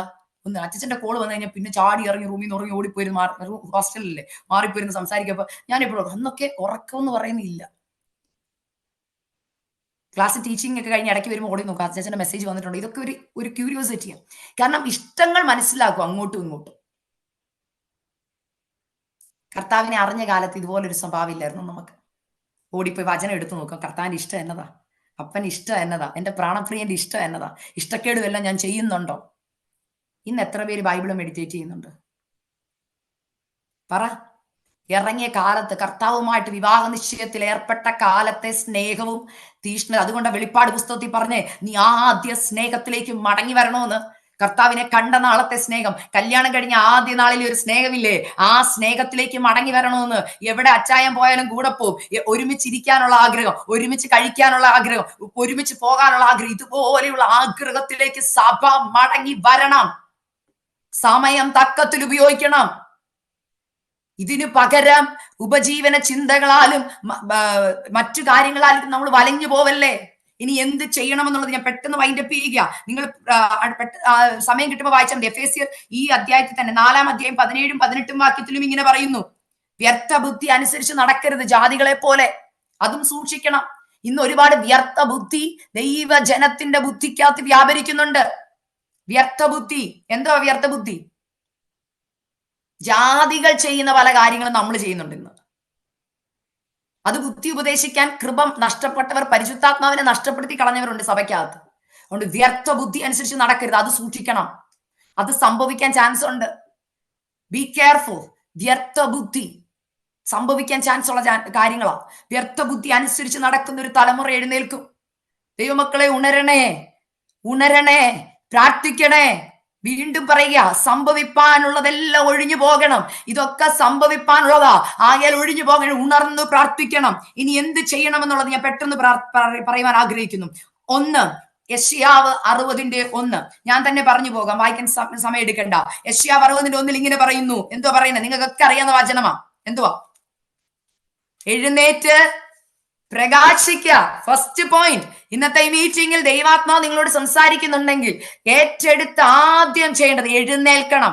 Speaker 1: ഒന്ന് അച്ഛന്റെ കോള് വന്നു കഴിഞ്ഞാൽ പിന്നെ ചാടി ഇറങ്ങി റൂമിൽ നിന്ന് ഓടിപ്പോയിരുന്നു. ഹോസ്റ്റലിലല്ലേ, മാറിപ്പോയിരുന്നു സംസാരിക്കപ്പോ ഞാൻ എപ്പോഴും അന്നൊക്കെ ഉറക്കം എന്ന് പറയുന്നില്ല. ക്ലാസ് ടീച്ചിങ് ഒക്കെ കഴിഞ്ഞ് ഇടയ്ക്ക് വരുമ്പോൾ ഓടി നോക്കാം, അച്ഛൻ്റെ മെസ്സേജ് വന്നിട്ടുണ്ട്. ഇതൊക്കെ ഒരു ക്യൂരിയോസിറ്റിയാണ്. കാരണം ഇഷ്ടങ്ങൾ മനസ്സിലാക്കും അങ്ങോട്ടും ഇങ്ങോട്ടും. കർത്താവിനെ അറിഞ്ഞ കാലത്ത് ഇതുപോലൊരു സ്വഭാവം ഇല്ലായിരുന്നു നമുക്ക്. ഓടിപ്പോയി വചനം എടുത്തു നോക്കാം, കർത്താവിന്റെ ഇഷ്ടം എന്നതാ, അപ്പൻ ഇഷ്ടം എന്നതാ, എന്റെ പ്രാണപ്രിയന്റെ ഇഷ്ടം എന്നതാ, ഇഷ്ടക്കേടും എല്ലാം ഞാൻ ചെയ്യുന്നുണ്ടോ? ഇന്ന് എത്ര പേര് ബൈബിള് മെഡിറ്റേറ്റ് ചെയ്യുന്നുണ്ട്? പറ. ഇറങ്ങിയ കാലത്ത്, കർത്താവുമായിട്ട് വിവാഹ നിശ്ചയത്തിൽ ഏർപ്പെട്ട കാലത്തെ സ്നേഹവും തീഷ്ണത, അതുകൊണ്ട് വെളിപ്പാട് പുസ്തകത്തിൽ പറഞ്ഞേ, നീ ആദ്യ സ്നേഹത്തിലേക്ക് മടങ്ങി വരണമെന്ന്. കർത്താവിനെ കണ്ട നാളത്തെ സ്നേഹം, കല്യാണം കഴിഞ്ഞ ആദ്യ നാളിലെ ഒരു സ്നേഹമില്ലേ, ആ സ്നേഹത്തിലേക്ക് മടങ്ങി വരണമെന്ന്. എവിടെ അച്ചായം പോയാലും കൂടെ പോകും. ഒരുമിച്ചിരിക്കാനുള്ള ആഗ്രഹം, ഒരുമിച്ച് കഴിക്കാനുള്ള ആഗ്രഹം, ഒരുമിച്ച് പോകാനുള്ള ആഗ്രഹം, ഇതുപോലെയുള്ള ആഗ്രഹത്തിലേക്ക് സഭ മടങ്ങി വരണം. സമയം തക്കത്തിൽ ഉപയോഗിക്കണം. ഇതിനു പകരം ഉപജീവന ചിന്തകളാലും മറ്റു കാര്യങ്ങളാലും നമ്മൾ വലഞ്ഞു പോവല്ലേ. ഇനി എന്ത് ചെയ്യണമെന്നുള്ളത് ഞാൻ പെട്ടെന്ന് വൈൻഡപ്പ് ചെയ്യുക. നിങ്ങൾ സമയം കിട്ടുമ്പോൾ വായിച്ചാൽ മതി. എഫേസ്യർ ഈ അധ്യായത്തിൽ തന്നെ 4-ാം അധ്യായം 17-ഉം 18-ഉം വാക്യത്തിലും ഇങ്ങനെ പറയുന്നു, വ്യർത്ഥ ബുദ്ധി അനുസരിച്ച് നടക്കരുത് ജാതികളെ പോലെ. അതും സൂക്ഷിക്കണം. ഇന്ന് ഒരുപാട് വ്യർത്ഥ ബുദ്ധി ദൈവജനത്തിന്റെ ബുദ്ധിക്കകത്ത് വ്യാപരിക്കുന്നുണ്ട്. വ്യർത്ഥ ബുദ്ധി. എന്തോ വ്യർത്ഥ ബുദ്ധി? ജാതികൾ ചെയ്യുന്ന പല കാര്യങ്ങളും നമ്മൾ ചെയ്യുന്നുണ്ട് ഇന്ന്. അത് ബുദ്ധി ഉപദേശിക്കാൻ കൃപ നഷ്ടപ്പെട്ടവർ, പരിശുദ്ധാത്മാവിനെ നഷ്ടപ്പെടുത്തി കളഞ്ഞവരുണ്ട് സഭയ്ക്കകത്ത്. അതുകൊണ്ട് വ്യർത്ഥ ബുദ്ധി അനുസരിച്ച് നടക്കരുത്. അത് സൂക്ഷിക്കണം. അത് സംഭവിക്കാൻ ചാൻസ് ഉണ്ട്. Be careful. വ്യർത്ഥ ബുദ്ധി സംഭവിക്കാൻ ചാൻസ് ഉള്ള കാര്യങ്ങളാണ്. വ്യർത്ഥ ബുദ്ധി അനുസരിച്ച് നടക്കുന്ന ഒരു തലമുറ എഴുന്നേൽക്കും. ദൈവമക്കളെ, ഉണരണേ, ഉണരണേ, പ്രാർത്ഥിക്കണേ. വീണ്ടും പറയുക, സംഭവിപ്പാനുള്ളതെല്ലാം ഒഴിഞ്ഞു പോകണം. ഇതൊക്കെ സംഭവിപ്പാനുള്ളതാ, ആകയാൽ ഒഴിഞ്ഞു പോകണം. ഉണർന്നു പ്രാർത്ഥിക്കണം. ഇനി എന്ത് ചെയ്യണമെന്നുള്ളത് ഞാൻ പെട്ടെന്ന് പറയുവാൻ ആഗ്രഹിക്കുന്നു. 1 യെശയ്യാവ് 60:1. ഞാൻ തന്നെ പറഞ്ഞു പോകാം, വായിക്കാൻ സമയം എടുക്കണ്ട. യെശയ്യാവ് 60:1 ഇങ്ങനെ പറയുന്നു. എന്തോ പറയുന്നത്? നിങ്ങൾക്കൊക്കെ അറിയാവുന്ന വചനമാ. എന്തുവാ? എഴുന്നേറ്റ് പ്രകാശിക്കുക. First point. ഇന്നത്തെ ഈ മീറ്റിംഗിൽ ദൈവാത്മാവ് നിങ്ങളോട് സംസാരിക്കുന്നുണ്ടെങ്കിൽ ഏറ്റെടുത്ത് ആദ്യം ചെയ്യേണ്ടത് എഴുന്നേൽക്കണം.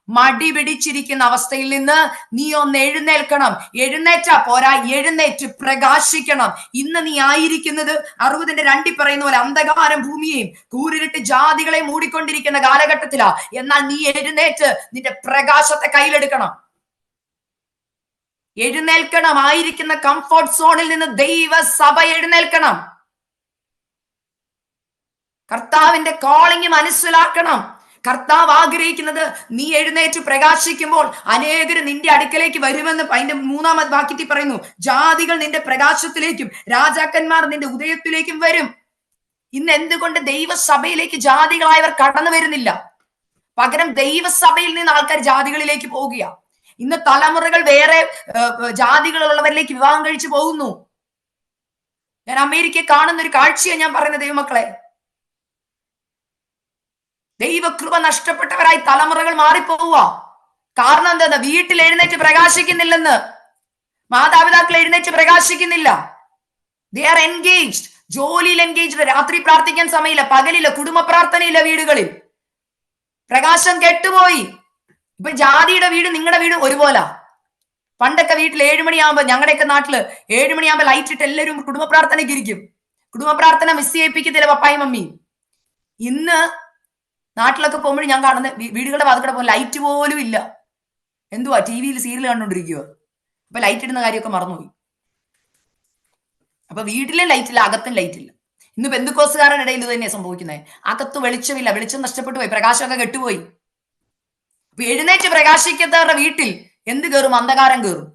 Speaker 1: മടി പിടിച്ചിരിക്കുന്ന അവസ്ഥയിൽ നിന്ന് നീ ഒന്ന് എഴുന്നേൽക്കണം. എഴുന്നേറ്റാ പോരാ, എഴുന്നേറ്റ് പ്രകാശിക്കണം. ഇന്ന് നീ ആയിരിക്കുന്നത് 60:2 പറയുന്ന പോലെ അന്ധകാരം ഭൂമിയെയും കൂരിരുട്ട് ജാതികളെ മൂടിക്കൊണ്ടിരിക്കുന്ന കാലഘട്ടത്തിലാ. എന്നാൽ നീ എഴുന്നേറ്റ് നിന്റെ പ്രകാശത്തെ കയ്യിലെടുക്കണം. എഴുന്നേൽക്കണം. ആയിരിക്കുന്ന കംഫോർട്ട് സോണിൽ നിന്ന് ദൈവസഭ എഴുന്നേൽക്കണം. കർത്താവിന്റെ കോളിംഗ് മനസ്സിലാക്കണം. കർത്താവ് ആഗ്രഹിക്കുന്നത് നീ എഴുന്നേറ്റ് പ്രകാശിക്കുമ്പോൾ അനേകര് നിന്റെ അടുക്കലേക്ക് വരുമെന്ന് അതിന്റെ 3-ാം വാക്യത്തിൽ പറയുന്നു. ജാതികൾ നിന്റെ പ്രകാശത്തിലേക്കും രാജാക്കന്മാർ നിന്റെ ഉദയത്തിലേക്കും വരും. ഇന്ന് എന്തുകൊണ്ട് ദൈവസഭയിലേക്ക് ജാതികളായവർ കടന്നു വരുന്നില്ല? പകരം ദൈവസഭയിൽ നിന്ന് ആൾക്കാർ ജാതികളിലേക്ക് പോവുകയാണ്. ഇന്ന് തലമുറകൾ വേറെ ജാതികളുള്ളവരിലേക്ക് വിവാഹം കഴിച്ചു പോകുന്നു. ഞാൻ അമേരിക്കയെ കാണുന്ന ഒരു കാഴ്ചയാണ് ഞാൻ പറയുന്നത്. ദൈവമക്കളെ, ദൈവകൃപ നഷ്ടപ്പെട്ടവരായി തലമുറകൾ മാറിപ്പോവുക. കാരണം എന്താ? വീട്ടിൽ എഴുന്നേറ്റ് പ്രകാശിക്കുന്നില്ലെന്ന്. മാതാപിതാക്കൾ എഴുന്നേറ്റ് പ്രകാശിക്കുന്നില്ല. They are engaged. ജോലിയിൽ എൻഗേജ്ഡ്. രാത്രി പ്രാർത്ഥിക്കാൻ സമയമില്ല, പകലില്ല, കുടുംബ പ്രാർത്ഥനയില്ല. വീടുകളിൽ പ്രകാശം കെട്ടുപോയി. ഇപ്പൊ ജാതിയുടെ വീട് നിങ്ങളുടെ വീട് ഒരുപോലെ. പണ്ടൊക്കെ വീട്ടിൽ 7 മണിയാകുമ്പോ, ഞങ്ങളുടെയൊക്കെ നാട്ടില് 7 മണിയാകുമ്പോ ലൈറ്റ് ഇട്ട് എല്ലാവരും കുടുംബ പ്രാർത്ഥനയ്ക്ക് ഇരിക്കും. കുടുംബ പ്രാർത്ഥന മിസ് ചെയ്യിപ്പിക്കത്തില്ല പപ്പായും മമ്മിയും. ഇന്ന് നാട്ടിലൊക്കെ പോകുമ്പോഴും ഞാൻ കാണുന്ന വീടുകളുടെ വാതിക്കടെ പോകുമ്പോൾ ലൈറ്റ് പോലും ഇല്ല. എന്തുവാ? TV-യിൽ സീരിയൽ കണ്ടോണ്ടിരിക്കുവോ? അപ്പൊ ലൈറ്റ് ഇടുന്ന കാര്യമൊക്കെ മറന്നുപോയി. അപ്പൊ വീട്ടിലെ ലൈറ്റ് ഇല്ല, അകത്തും ലൈറ്റ് ഇല്ല. ഇന്ന് പെന്തക്കോസ്തുകാരുടെ ഇടയിൽ ഇത് തന്നെയാണ് സംഭവിക്കുന്നത്. അകത്ത് വെളിച്ചമില്ല, വെളിച്ചം നഷ്ടപ്പെട്ടു പോയി, പ്രകാശമൊക്കെ കെട്ടുപോയി. എഴുന്നേറ്റ് പ്രകാശിക്കാത്തവരുടെ വീട്ടിൽ എന്ത് കയറും? അന്ധകാരം കയറും.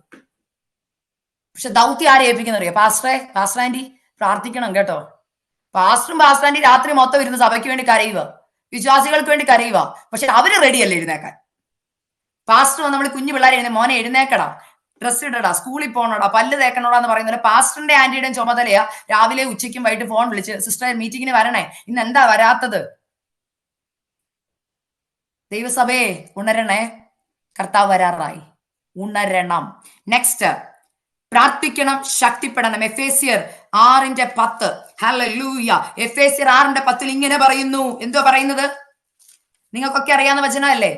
Speaker 1: പക്ഷെ ദൗത്യം ആരെ ഏൽപ്പിക്കുന്നറിയോ? പാസ്റ്റർ ആന്റി പ്രാർത്ഥിക്കണം കേട്ടോ. പാസ്റ്ററും പാസ്റ്റർ ആന്റി രാത്രി മൊത്തം ഇരുന്ന് സഭയ്ക്ക് വേണ്ടി കരയുക, വിശ്വാസികൾക്ക് വേണ്ടി കരയുക. പക്ഷെ അവര് റെഡിയല്ലേ എഴുന്നേക്കാൻ. പാസ്റ്റർ നമ്മൾ കുഞ്ഞു പിള്ളേരെ മോനെ എഴുന്നേക്കടാ, ഡ്രസ് ഇടടാ, സ്കൂളിൽ പോകണോടാ, പല്ല് തേക്കണോടാ എന്ന് പറയുന്നത് പാസ്റ്ററിന്റെ ആന്റിയുടെയും ചുമതലയാ. രാവിലെ ഉച്ചയ്ക്കും വൈകിട്ട് ഫോൺ വിളിച്ച്, സിസ്റ്റർ മീറ്റിങ്ങിന് വരണേ, ഇന്ന് എന്താ വരാത്തത്? ദൈവസഭയെ ഉണരണേ, കർത്താവ് വരാറായി. ഉണരണം. നെക്സ്റ്റ്, പ്രാർത്ഥിക്കണം, ശക്തിപ്പെടണം. എഫേസ്യർ 6:10. ഹല്ലേലൂയ. എഫേസ്യർ 6:10 ഇങ്ങനെ പറയുന്നു. എന്തോ പറയുന്നത്? നിങ്ങൾക്കൊക്കെ അറിയാവുന്ന വചനമല്ലേ?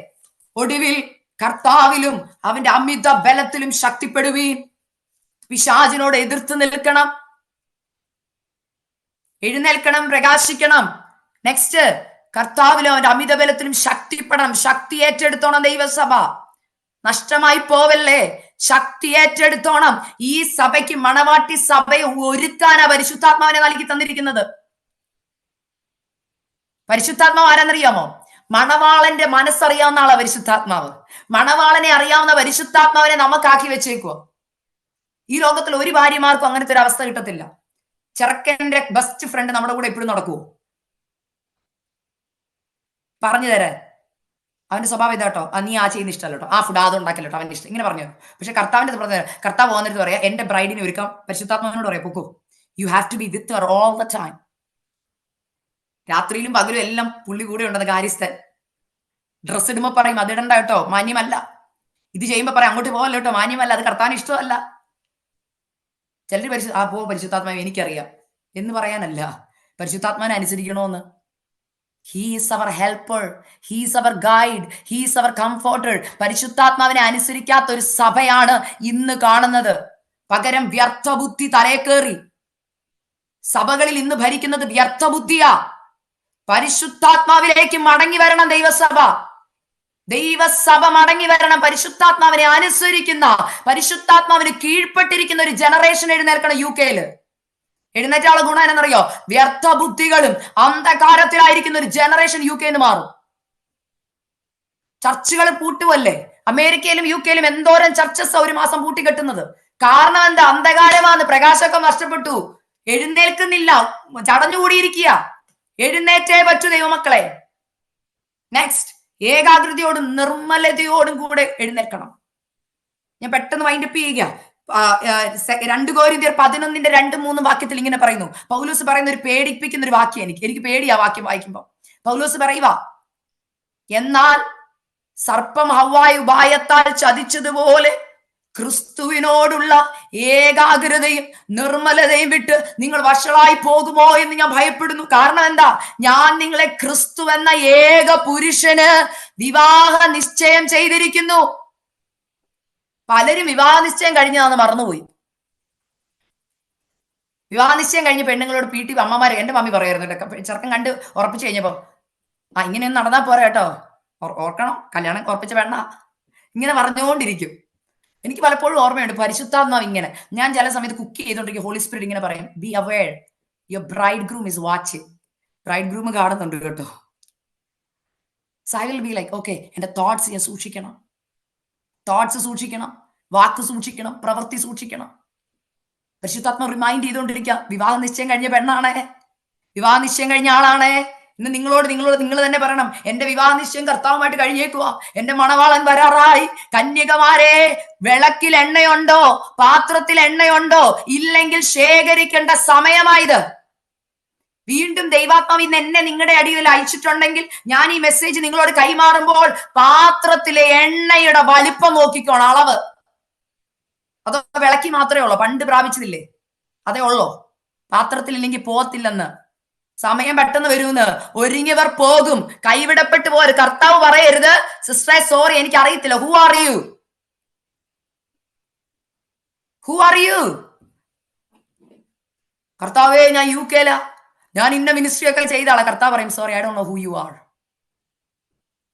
Speaker 1: ഒടുവിൽ കർത്താവിലും അവന്റെ അമിത ബലത്തിലും ശക്തിപ്പെടുവീൻ. പിശാചിനോട് എതിർത്ത് നിൽക്കണം, എഴുന്നേൽക്കണം, പ്രകാശിക്കണം. നെക്സ്റ്റ്, കർത്താവിലും അവന്റെ അമിത ബലത്തിലും ശക്തിപ്പെടണം. ശക്തി ഏറ്റെടുത്തോണം. ദൈവസഭ നഷ്ടമായി പോവല്ലേ. ശക്തി ഏറ്റെടുത്തോണം. ഈ സഭയ്ക്ക്, മണവാട്ടി സഭയെ ഒരുക്കാനാ പരിശുദ്ധാത്മാവിനെ നൽകി തന്നിരിക്കുന്നത്. പരിശുദ്ധാത്മാവ് ആരാന്നറിയാമോ? മണവാളന്റെ മനസ്സറിയാവുന്ന ആളാ പരിശുദ്ധാത്മാവ്. മണവാളനെ അറിയാവുന്ന പരിശുദ്ധാത്മാവിനെ നമുക്കാക്കി വെച്ചേക്കുവോ. ഈ ലോകത്തിൽ ഒരു ഭാര്യമാർക്കും അങ്ങനത്തെ ഒരു അവസ്ഥ കിട്ടത്തില്ല. ചെറുക്കന്റെ ബെസ്റ്റ് ഫ്രണ്ട് നമ്മുടെ കൂടെ എപ്പോഴും നടക്കുവോ? പറഞ്ഞു തരാൻ അവന്റെ സ്വഭാവം ഇതാട്ടോ, നീ ആ ചെയ്യുന്ന ഇഷ്ടമല്ലോ, ആ ഫുഡ് അത് ഉണ്ടാക്കില്ലോ, അവന്റെ ഇഷ്ടം, ഇങ്ങനെ പറഞ്ഞു. പക്ഷെ കർത്താവിന്റെ പറഞ്ഞു, കർത്താവ് വന്നിട്ട് പറയാം, എന്റെ ബ്രൈഡിനെ ഒരുക്കാം. പരിശുദ്ധാത്മാവിനോട് പറയാം, പൊക്കോ, you have to be with her all the time. രാത്രിയിലും പകലും എല്ലാം പുള്ളി കൂടെ ഉണ്ടെന്ന് കാര്യസ്ഥൻ. ഡ്രസ് ഇടുമ്പോ പറയും അതിടണ്ട കേട്ടോ, മാന്യമല്ല. ഇത് ചെയ്യുമ്പോ പറയാം അങ്ങോട്ട് പോകല്ലോ കേട്ടോ, മാന്യമല്ല, അത് കർത്താവിന് ഇഷ്ടമല്ല. ചിലര് പരിശുദ്ധാത്മാവ് എനിക്കറിയാം എന്ന് പറയാനല്ല, പരിശുദ്ധാത്മാവിനെ അനുസരിക്കണോന്ന്. He is our helper, he is our guide, he is our comforter. പരിശുദ്ധാത്മാവിനെ അനുസരിക്കാത്ത ഒരു സഭയാണ് ഇന്ന് കാണുന്നത്. പകരം വ്യർത്ഥ ബുദ്ധി തലയേക്കേറി സഭകളിൽ ഇന്ന് ഭരിക്കുന്നത് വ്യർത്ഥ ബുദ്ധിയാ. പരിശുദ്ധാത്മാവിലേക്ക് മടങ്ങി വരണം ദൈവസഭ. ദൈവസഭ മടങ്ങി വരണം. പരിശുദ്ധാത്മാവിനെ അനുസരിക്കുന്ന, പരിശുദ്ധാത്മാവിന് കീഴ്പ്പെട്ടിരിക്കുന്ന ഒരു ജനറേഷൻ എഴുന്നേൽക്കണം. UK-ല് എഴുന്നേറ്റാളെ ഗുണം എന്നറിയോ? വ്യർത്ഥ ബുദ്ധികളും അന്ധകാരത്തിലായിരിക്കുന്ന ഒരു ജനറേഷൻ UK-ന്ന് മാറും. ചർച്ചുകൾ പൂട്ടുവല്ലേ? അമേരിക്കയിലും UK-ലും എന്തോരം ചർച്ചസ് ഒരു മാസം പൂട്ടിക്കെട്ടുന്നത്. കാരണം എന്താ? അന്ധകാരമാണ്, പ്രകാശമൊക്കെ നഷ്ടപ്പെട്ടു, എഴുന്നേൽക്കുന്നില്ല, ചടഞ്ഞുകൂടിയിരിക്കുക. എഴുന്നേറ്റേ പറ്റൂ ദൈവമക്കളെ. നെക്സ്റ്റ്, ഏകാഗ്രതയോടും നിർമ്മലതയോടും കൂടെ എഴുന്നേൽക്കണം. ഞാൻ പെട്ടെന്ന് വൈൻഡപ്പ് ചെയ്യുക. 2 കൊരിന്ത്യർ 11:2-3 വാക്യത്തിൽ ഇങ്ങനെ പറയുന്നു. പൗലോസ് പറയുന്ന ഒരു പേടിപ്പിക്കുന്ന ഒരു വാക്യം, എനിക്ക് പേടിയാ വാക്യം വായിക്കുമ്പോ. പൗലോസ് പറയുക, എന്നാൽ സർപ്പം ഹവ്വായെ ഉപായത്താൽ ചതിച്ചതുപോലെ ക്രിസ്തുവിനോടുള്ള ഏകാഗ്രതയും നിർമ്മലതയും വിട്ട് നിങ്ങൾ വഷളായി പോകുമോ എന്ന് ഞാൻ ഭയപ്പെടുന്നു. കാരണം എന്താ? ഞാൻ നിങ്ങളെ ക്രിസ്തു എന്ന ഏക പുരുഷന് വിവാഹ നിശ്ചയം ചെയ്തിരിക്കുന്നു. പലരും വിവാഹ നിശ്ചയം കഴിഞ്ഞതാന്ന് മറന്നുപോയി. വിവാഹ നിശ്ചയം കഴിഞ്ഞ് പെണ്ണുങ്ങളോട് PT അമ്മമാര്, എന്റെ മമ്മി പറയായിരുന്നു കേട്ടോ, ചെറുക്കം കണ്ട് ഉറപ്പിച്ചു കഴിഞ്ഞപ്പോ, ഇങ്ങനെയൊന്നും നടന്നാ പോരാ കേട്ടോ, ഓർക്കണം, കല്യാണം ഉറപ്പിച്ച പെണ്ണ, ഇങ്ങനെ പറഞ്ഞുകൊണ്ടിരിക്കും. എനിക്ക് പലപ്പോഴും ഓർമ്മയുണ്ട് പരിശുദ്ധാത്മാവ് ഇങ്ങനെ. ഞാൻ ചില സമയത്ത് കുക്ക് ചെയ്തോണ്ടിരിക്കും, ഹോളി സ്പിരിറ്റ് ഇങ്ങനെ പറയും, be aware your bride groom is watching. Bride groom കാണുന്നുണ്ട് കേട്ടോ. So I will be like, okay, എന്റെ തോട്ട്സ് ഞാൻ സൂക്ഷിക്കണം, തോട്ട്സ് സൂക്ഷിക്കണം, വാക്ക് സൂക്ഷിക്കണം, പ്രവൃത്തി സൂക്ഷിക്കണം. പരിശുദ്ധാത്മ റിമൈൻഡ് ചെയ്തുകൊണ്ടിരിക്കുക, വിവാഹ നിശ്ചയം കഴിഞ്ഞ പെണ്ണാണേ, വിവാഹ നിശ്ചയം കഴിഞ്ഞ ആളാണേ. ഇന്ന് നിങ്ങൾ തന്നെ പറയണം, എന്റെ വിവാഹ നിശ്ചയം കർത്താവുമായിട്ട് കഴിഞ്ഞേക്കുക, എന്റെ മണവാളൻ വരാറായി. കന്യകമാരെ, വിളക്കിൽ എണ്ണയുണ്ടോ? പാത്രത്തിൽ എണ്ണയുണ്ടോ? ഇല്ലെങ്കിൽ ശേഖരിക്കേണ്ട സമയമായത്. വീണ്ടും ദൈവാത്മാവ് ഇന്ന് എന്നെ നിങ്ങളുടെ അടിയിൽ അയച്ചിട്ടുണ്ടെങ്കിൽ ഞാൻ ഈ മെസ്സേജ് നിങ്ങളോട് കൈമാറുമ്പോൾ പാത്രത്തിലെ എണ്ണയുടെ വലിപ്പം നോക്കിക്കോണം, അളവ്. അതൊക്കെ വിളക്കി മാത്രമേ ഉള്ളൂ, പണ്ട് പ്രാപിച്ചതില്ലേ, അതേ ഉള്ളോ. പാത്രത്തിൽ ഇല്ലെങ്കിൽ പോകത്തില്ലെന്ന്, സമയം പെട്ടെന്ന് വരുമെന്ന്. ഒരുങ്ങിയവർ പോകും, കൈവിടപ്പെട്ടു പോകരുത്. കർത്താവ് പറയരുത്, സിസ്റ്ററെ സോറി എനിക്ക് അറിയത്തില്ല, who are you, who are you? കർത്താവേ ഞാൻ UK-ലാ, ഞാൻ ഇന്ന മിനിസ്ട്രി ഒക്കെ ചെയ്ത ആളാ. കർത്താവ് പറയും, sorry I don't know who you are.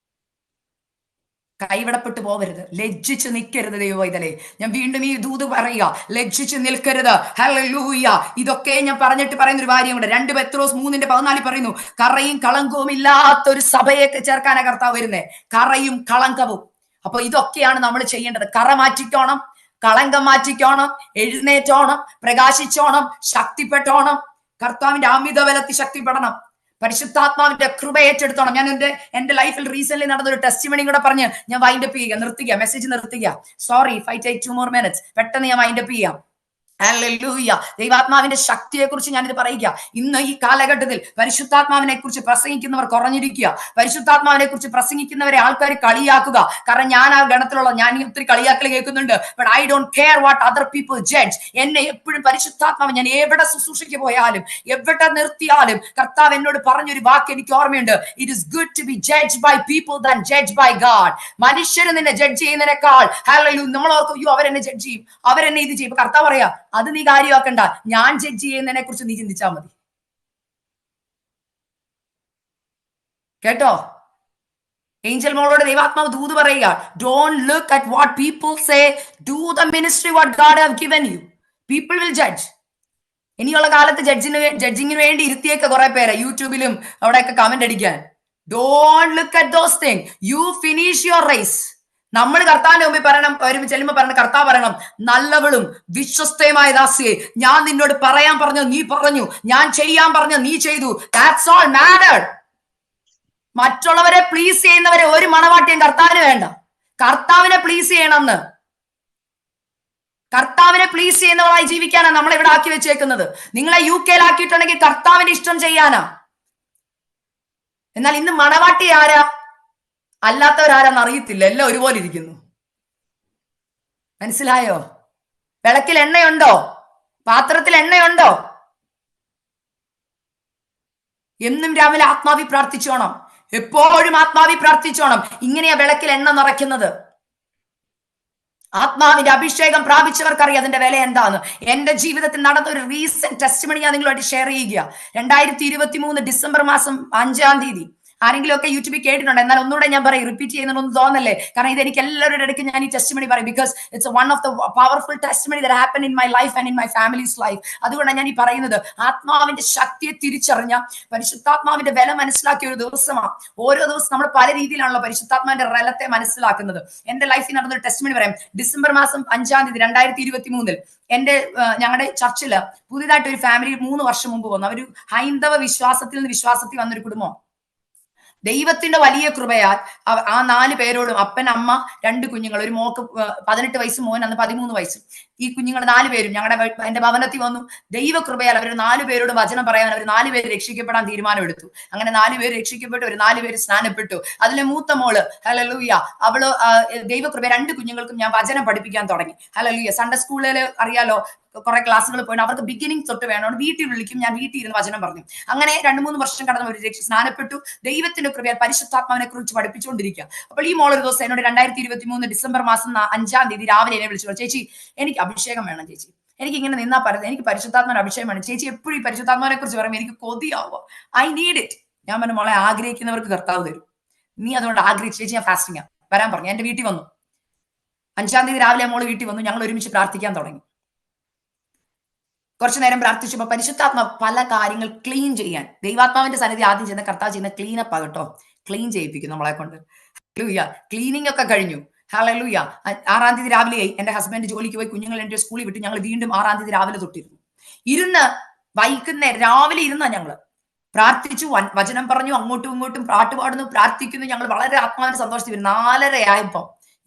Speaker 1: കൈവിടപ്പെട്ടു പോകരുത്, ലജ്ജിച്ച് നിൽക്കരുത് ദൈവവൈതലേ. ഞാൻ വീണ്ടും ഈ ദൂത് പറയുക, ലജ്ജിച്ച് നിൽക്കരുത്. ഹല്ലേലൂയ. ഇതൊക്കെ ഞാൻ പറഞ്ഞിട്ട് പറയുന്ന ഒരു കാര്യമുണ്ട്. 2 പെത്രോസ് 3:14 പറയുന്നു, കറയും കളങ്കവും ഇല്ലാത്തൊരു സഭയെ ചേർക്കാനാ കർത്താവ് വരുന്നേ, കറയും കളങ്കവും. അപ്പൊ ഇതൊക്കെയാണ് നമ്മൾ ചെയ്യേണ്ടത്. കറ മാറ്റിക്കോണം, കളങ്കം മാറ്റിക്കോണം, എഴുന്നേറ്റോണം, പ്രകാശിച്ചോണം, ശക്തിപ്പെട്ടോണം. കർത്താവിന്റെ അമിത ബലത്തിൽ ശക്തിപ്പെടണം. പരിശുദ്ധാത്മാവിന്റെ കൃപ ഏറ്റെടുത്തോണം. ഞാൻ എന്റെ ലൈഫിൽ റീസെന്റ് നടന്ന ഒരു ടെസ്റ്റിമണി കൂടെ പറഞ്ഞ് ഞാൻ വൈൻഡപ്പ് ചെയ്യുക, നിർത്തുക, മെസ്സേജ് നിർത്തുക. Sorry if I take 2 more minutes. പെട്ടെന്ന് ഞാൻ വൈൻഡപ്പ് ചെയ്യാം. ഹല്ലേലൂയ. ദൈവാത്മാവിന്റെ ശക്തിയെ കുറിച്ച് ഞാനിത് പറയുക. ഇന്ന് ഈ കാലഘട്ടത്തിൽ പരിശുദ്ധാത്മാവിനെ കുറിച്ച് പ്രസംഗിക്കുന്നവർ കുറഞ്ഞിരിക്കുക. പരിശുദ്ധാത്മാവിനെ കുറിച്ച് പ്രസംഗിക്കുന്നവരെ ആൾക്കാർ കളിയാക്കുക. കാരണം ഞാൻ ആ ഗണത്തിലുള്ള, ഞാൻ ഒത്തിരി കളിയാക്കൽ കേൾക്കുന്നുണ്ട്. But I don't care what other people judge. എന്നെ എപ്പോഴും പരിശുദ്ധാത്മാവ്, ഞാൻ എവിടെ ശുശ്രൂഷയ്ക്ക് പോയാലും എവിടെ നിർത്തിയാലും കർത്താവ് എന്നോട് പറഞ്ഞൊരു വാക്ക് എനിക്ക് ഓർമ്മയുണ്ട്. It is good to be judge by people than judge by God. മനുഷ്യർ നിന്നെ ജഡ്ജ് ചെയ്യുന്നതിനേക്കാൾ ഹല്ലേലൂയ നമ്മൾ ഓർക്കും, യോ അവരെന്നെ ജഡ്ജ് ചെയ്യും, അവരെന്നെ ഇത് ചെയ്യും. കർത്താവ് പറയാ, അത് നീ കാര്യമാക്കണ്ട, ഞാൻ ജഡ്ജ് ചെയ്യുന്നതിനെ കുറിച്ച് നീ ചിന്തിച്ചാൽ മതി. കേട്ടോ? ഏഞ്ചൽ മോളോട് ദൈവാത്മാവ് ദൂത് പറയുക, don't look at what people say, do the ministry what God have given U. People will judge. ഇനിയുള്ള കാലത്ത് ജഡ്ജിങ്ങിന് വേണ്ടി ഇരുത്തിയേക്ക് കുറെ പേരെ യൂട്യൂബിലും അവിടെയൊക്കെ കമന്റ് അടിക്കാൻ. Don't look at those thing. You finish your race. നമ്മൾ കർത്താവിന്റെ മുമ്പിൽ പറയണം, ചെല്ലുമ്പോ പറയണം, കർത്താവ് പറയണം, നല്ലവളും വിശ്വസ്തയുമായ ദാസിയെ, ഞാൻ നിന്നോട് പറയാൻ പറഞ്ഞു നീ പറഞ്ഞു, ഞാൻ ചെയ്യാൻ പറഞ്ഞു നീ ചെയ്തു. That's all mattered. മറ്റുള്ളവരെ പ്ലീസ് ചെയ്യുന്നവരെ ഒരു മണവാട്ടിയും കർത്താവിന് വേണ്ട. കർത്താവിനെ പ്ലീസ് ചെയ്യണമെന്ന്, കർത്താവിനെ പ്ലീസ് ചെയ്യുന്നവരായി ജീവിക്കാനാ നമ്മളെ ഇവിടെ ആക്കി വെച്ചേക്കുന്നത്. നിങ്ങളെ UK-ലാക്കിയിട്ടുണ്ടെങ്കിൽ കർത്താവിന്റെ ഇഷ്ടം ചെയ്യാനാ. എന്നാൽ ഇന്ന് മണവാട്ടി ആരാ അല്ലാത്തവരാരാന്ന് അറിയത്തില്ല. എല്ലാം ഒരുപോലെ ഇരിക്കുന്നു. മനസ്സിലായോ? വിളക്കിൽ എണ്ണയുണ്ടോ? പാത്രത്തിൽ എണ്ണയുണ്ടോ? എന്നും രാവിലെ ആത്മാവി പ്രാർത്ഥിച്ചോണം. എപ്പോഴും ആത്മാവി പ്രാർത്ഥിച്ചോണം. ഇങ്ങനെയാ വിളക്കിൽ എണ്ണ നിറയ്ക്കുന്നത്. ആത്മാവിന്റെ അഭിഷേകം പ്രാപിച്ചവർക്കറിയാം അതിന്റെ വില എന്താന്ന്. എന്റെ ജീവിതത്തിൽ നടന്ന ഒരു റീസെന്റ് ടെസ്റ്റിമണി ഞാൻ നിങ്ങളുമായിട്ട് ഷെയർ ചെയ്യുക. 2023 ഡിസംബർ മാസം 5-ാം തീയതി. ആരെങ്കിലും ഒക്കെ യൂട്യൂബിൽ കേട്ടിട്ടുണ്ട്, എന്നാൽ ഒന്നുകൂടെ ഞാൻ പറയും, റിപ്പീറ്റ് ചെയ്യുന്നൊന്നും തോന്നല്ലേ. കാരണം ഇത് എനിക്ക് എല്ലാവരുടെ ഇടയ്ക്ക് ഞാൻ ഈ ടെസ്റ്റിമണി പറയും. Because it's one of the powerful testimony that happen in my life and in my families life. അതുകൊണ്ടാണ് ഞാൻ ഈ പറയുന്നത്. ആത്മാവിന്റെ ശക്തിയെ തിരിച്ചറിഞ്ഞ, പരിശുദ്ധാത്മാവിന്റെ വില മനസ്സിലാക്കിയ ഒരു ദിവസമാണ്. ഓരോ ദിവസം നമ്മൾ പല രീതിയിലാണല്ലോ പരിശുദ്ധാത്മാവിന്റെ ബലത്തെ മനസ്സിലാക്കുന്നത്. എന്റെ ലൈഫിൽ നടന്നൊരു ടെസ്റ്റിമണി പറയാം. ഡിസംബർ മാസം 5-ാം തീയതി 2023 ഞങ്ങളുടെ ചർച്ചില് പുതിയതായിട്ട് ഒരു ഫാമിലി 3 വർഷം മുമ്പ് വന്നു. അവർ ഹൈന്ദവ വിശ്വാസത്തിൽ നിന്ന് വിശ്വാസത്തിൽ വന്നൊരു കുടുംബം. ദൈവത്തിന്റെ വലിയ കൃപയാൽ ആ 4 പേരോടും, അപ്പൻ, അമ്മ, 2 കുഞ്ഞുങ്ങൾ, ഒരു മോക്ക് 18 വയസ്സ്, മോൻ അന്ന് 13 വയസ്സും. ഈ കുഞ്ഞുങ്ങൾ 4 പേരും എന്റെ ഭവനത്തിൽ വന്നു. ദൈവ കൃപയാൽ അവർ 4 പേരോടും വചനം പറയാൻ അവർ 4 പേര് രക്ഷിക്കപ്പെടാൻ തീരുമാനമെടുത്തു. അങ്ങനെ 4 പേര് രക്ഷിക്കപ്പെട്ടു. ഒരു 4 പേര് സ്നാനപ്പെട്ടു. അതിലെ മൂത്ത മോള് ഹല്ലേലൂയ, അവള് ദൈവകൃപ 2 കുഞ്ഞുങ്ങൾക്കും ഞാൻ വചനം പഠിപ്പിക്കാൻ തുടങ്ങി. ഹല്ലേലൂയ. സൺഡേ സ്കൂളിൽ അറിയാലോ, കുറെ ക്ലാസ്സുകൾ പോയിട്ട് അവർക്ക് ബിഗിനിങ് തൊട്ട് വേണം. വീട്ടിൽ വിളിക്കും, ഞാൻ വീട്ടിൽ ഇരുന്ന് വചനം പറഞ്ഞു. അങ്ങനെ 2-3 വർഷം കടന്നു ഒരു സ്നാനപ്പെട്ടു. ദൈവത്തിന്റെ കൃപയാൽ പരിശുദ്ധാത്മാവിനെ കുറിച്ച് പഠിപ്പിച്ചുകൊണ്ടിരിക്കുക. അപ്പോൾ ഈ മോൾ ഒരു ദിവസം എന്നോട് 2023 ഡിസംബർ മാസം 5-ാം തീയതി രാവിലെ എന്നെ വിളിച്ചു, ചേച്ചി എനിക്ക് അഭിഷേകം വേണം ചേച്ചി, എനിക്ക് ഇങ്ങനെ നിന്നാ പറയുന്നത്, എനിക്ക് പരിശുദ്ധാത്മാവിന്റെ അഭിഷേകം വേണം ചേച്ചി. എപ്പോഴും ഈ പരിശുദ്ധാത്മാവിനെ കുറിച്ച് പറയുമ്പോൾ എനിക്ക് കൊതിയാവുക. I need it. ഞാൻ പറഞ്ഞു, മോളെ ആഗ്രഹിക്കുന്നവർക്ക് കർത്താവ് തരും, നീ അതുകൊണ്ട് ആഗ്രഹിച്ചു. ചേച്ചി ഞാൻ ഫാസ്റ്റിംഗ് വരാൻ പറഞ്ഞു. എന്റെ വീട്ടിൽ വന്നു. 5-ാം തീയതി രാവിലെ മോള് വീട്ടിൽ വന്നു. ഞങ്ങൾ ഒരുമിച്ച് പ്രാർത്ഥിക്കാൻ തുടങ്ങി. കുറച്ചു നേരം പ്രാർത്ഥിച്ചപ്പോൾ പരിശുദ്ധാത്മ പല കാര്യങ്ങൾ ക്ലീൻ ചെയ്യാൻ, ദൈവാത്മാവിന്റെ സന്നിധി ആദ്യം ചെയ്യുന്ന കർത്താവ് ചെയ്യുന്ന ക്ലീനപ്പ് ആകട്ടോ, ക്ലീൻ ചെയ്യിപ്പിക്കും നമ്മളെ കൊണ്ട്. ഹല്ലേലൂയ. ക്ലീനിങ് ഒക്കെ കഴിഞ്ഞു. ഹല്ലേലൂയ. 6-ാം തീയതി രാവിലെ എന്റെ ഹസ്ബൻഡ് ജോലിക്ക് പോയി, കുഞ്ഞുങ്ങൾ എന്റെ സ്കൂളിൽ വിട്ട് ഞങ്ങൾ വീണ്ടും 6-ാം തീയതി രാവിലെ തൊട്ടിരുന്നു. വൈകുന്നേരം രാവിലെ ഇരുന്നാ ഞങ്ങള് പ്രാർത്ഥിച്ചു, വചനം പറഞ്ഞു, അങ്ങോട്ടും ഇങ്ങോട്ടും പാട്ട് പാടുന്നു, പ്രാർത്ഥിക്കുന്നു. ഞങ്ങൾ വളരെ ആത്മാവിന്റെ സന്തോഷത്തിൽ 4:30 ആയപ്പോ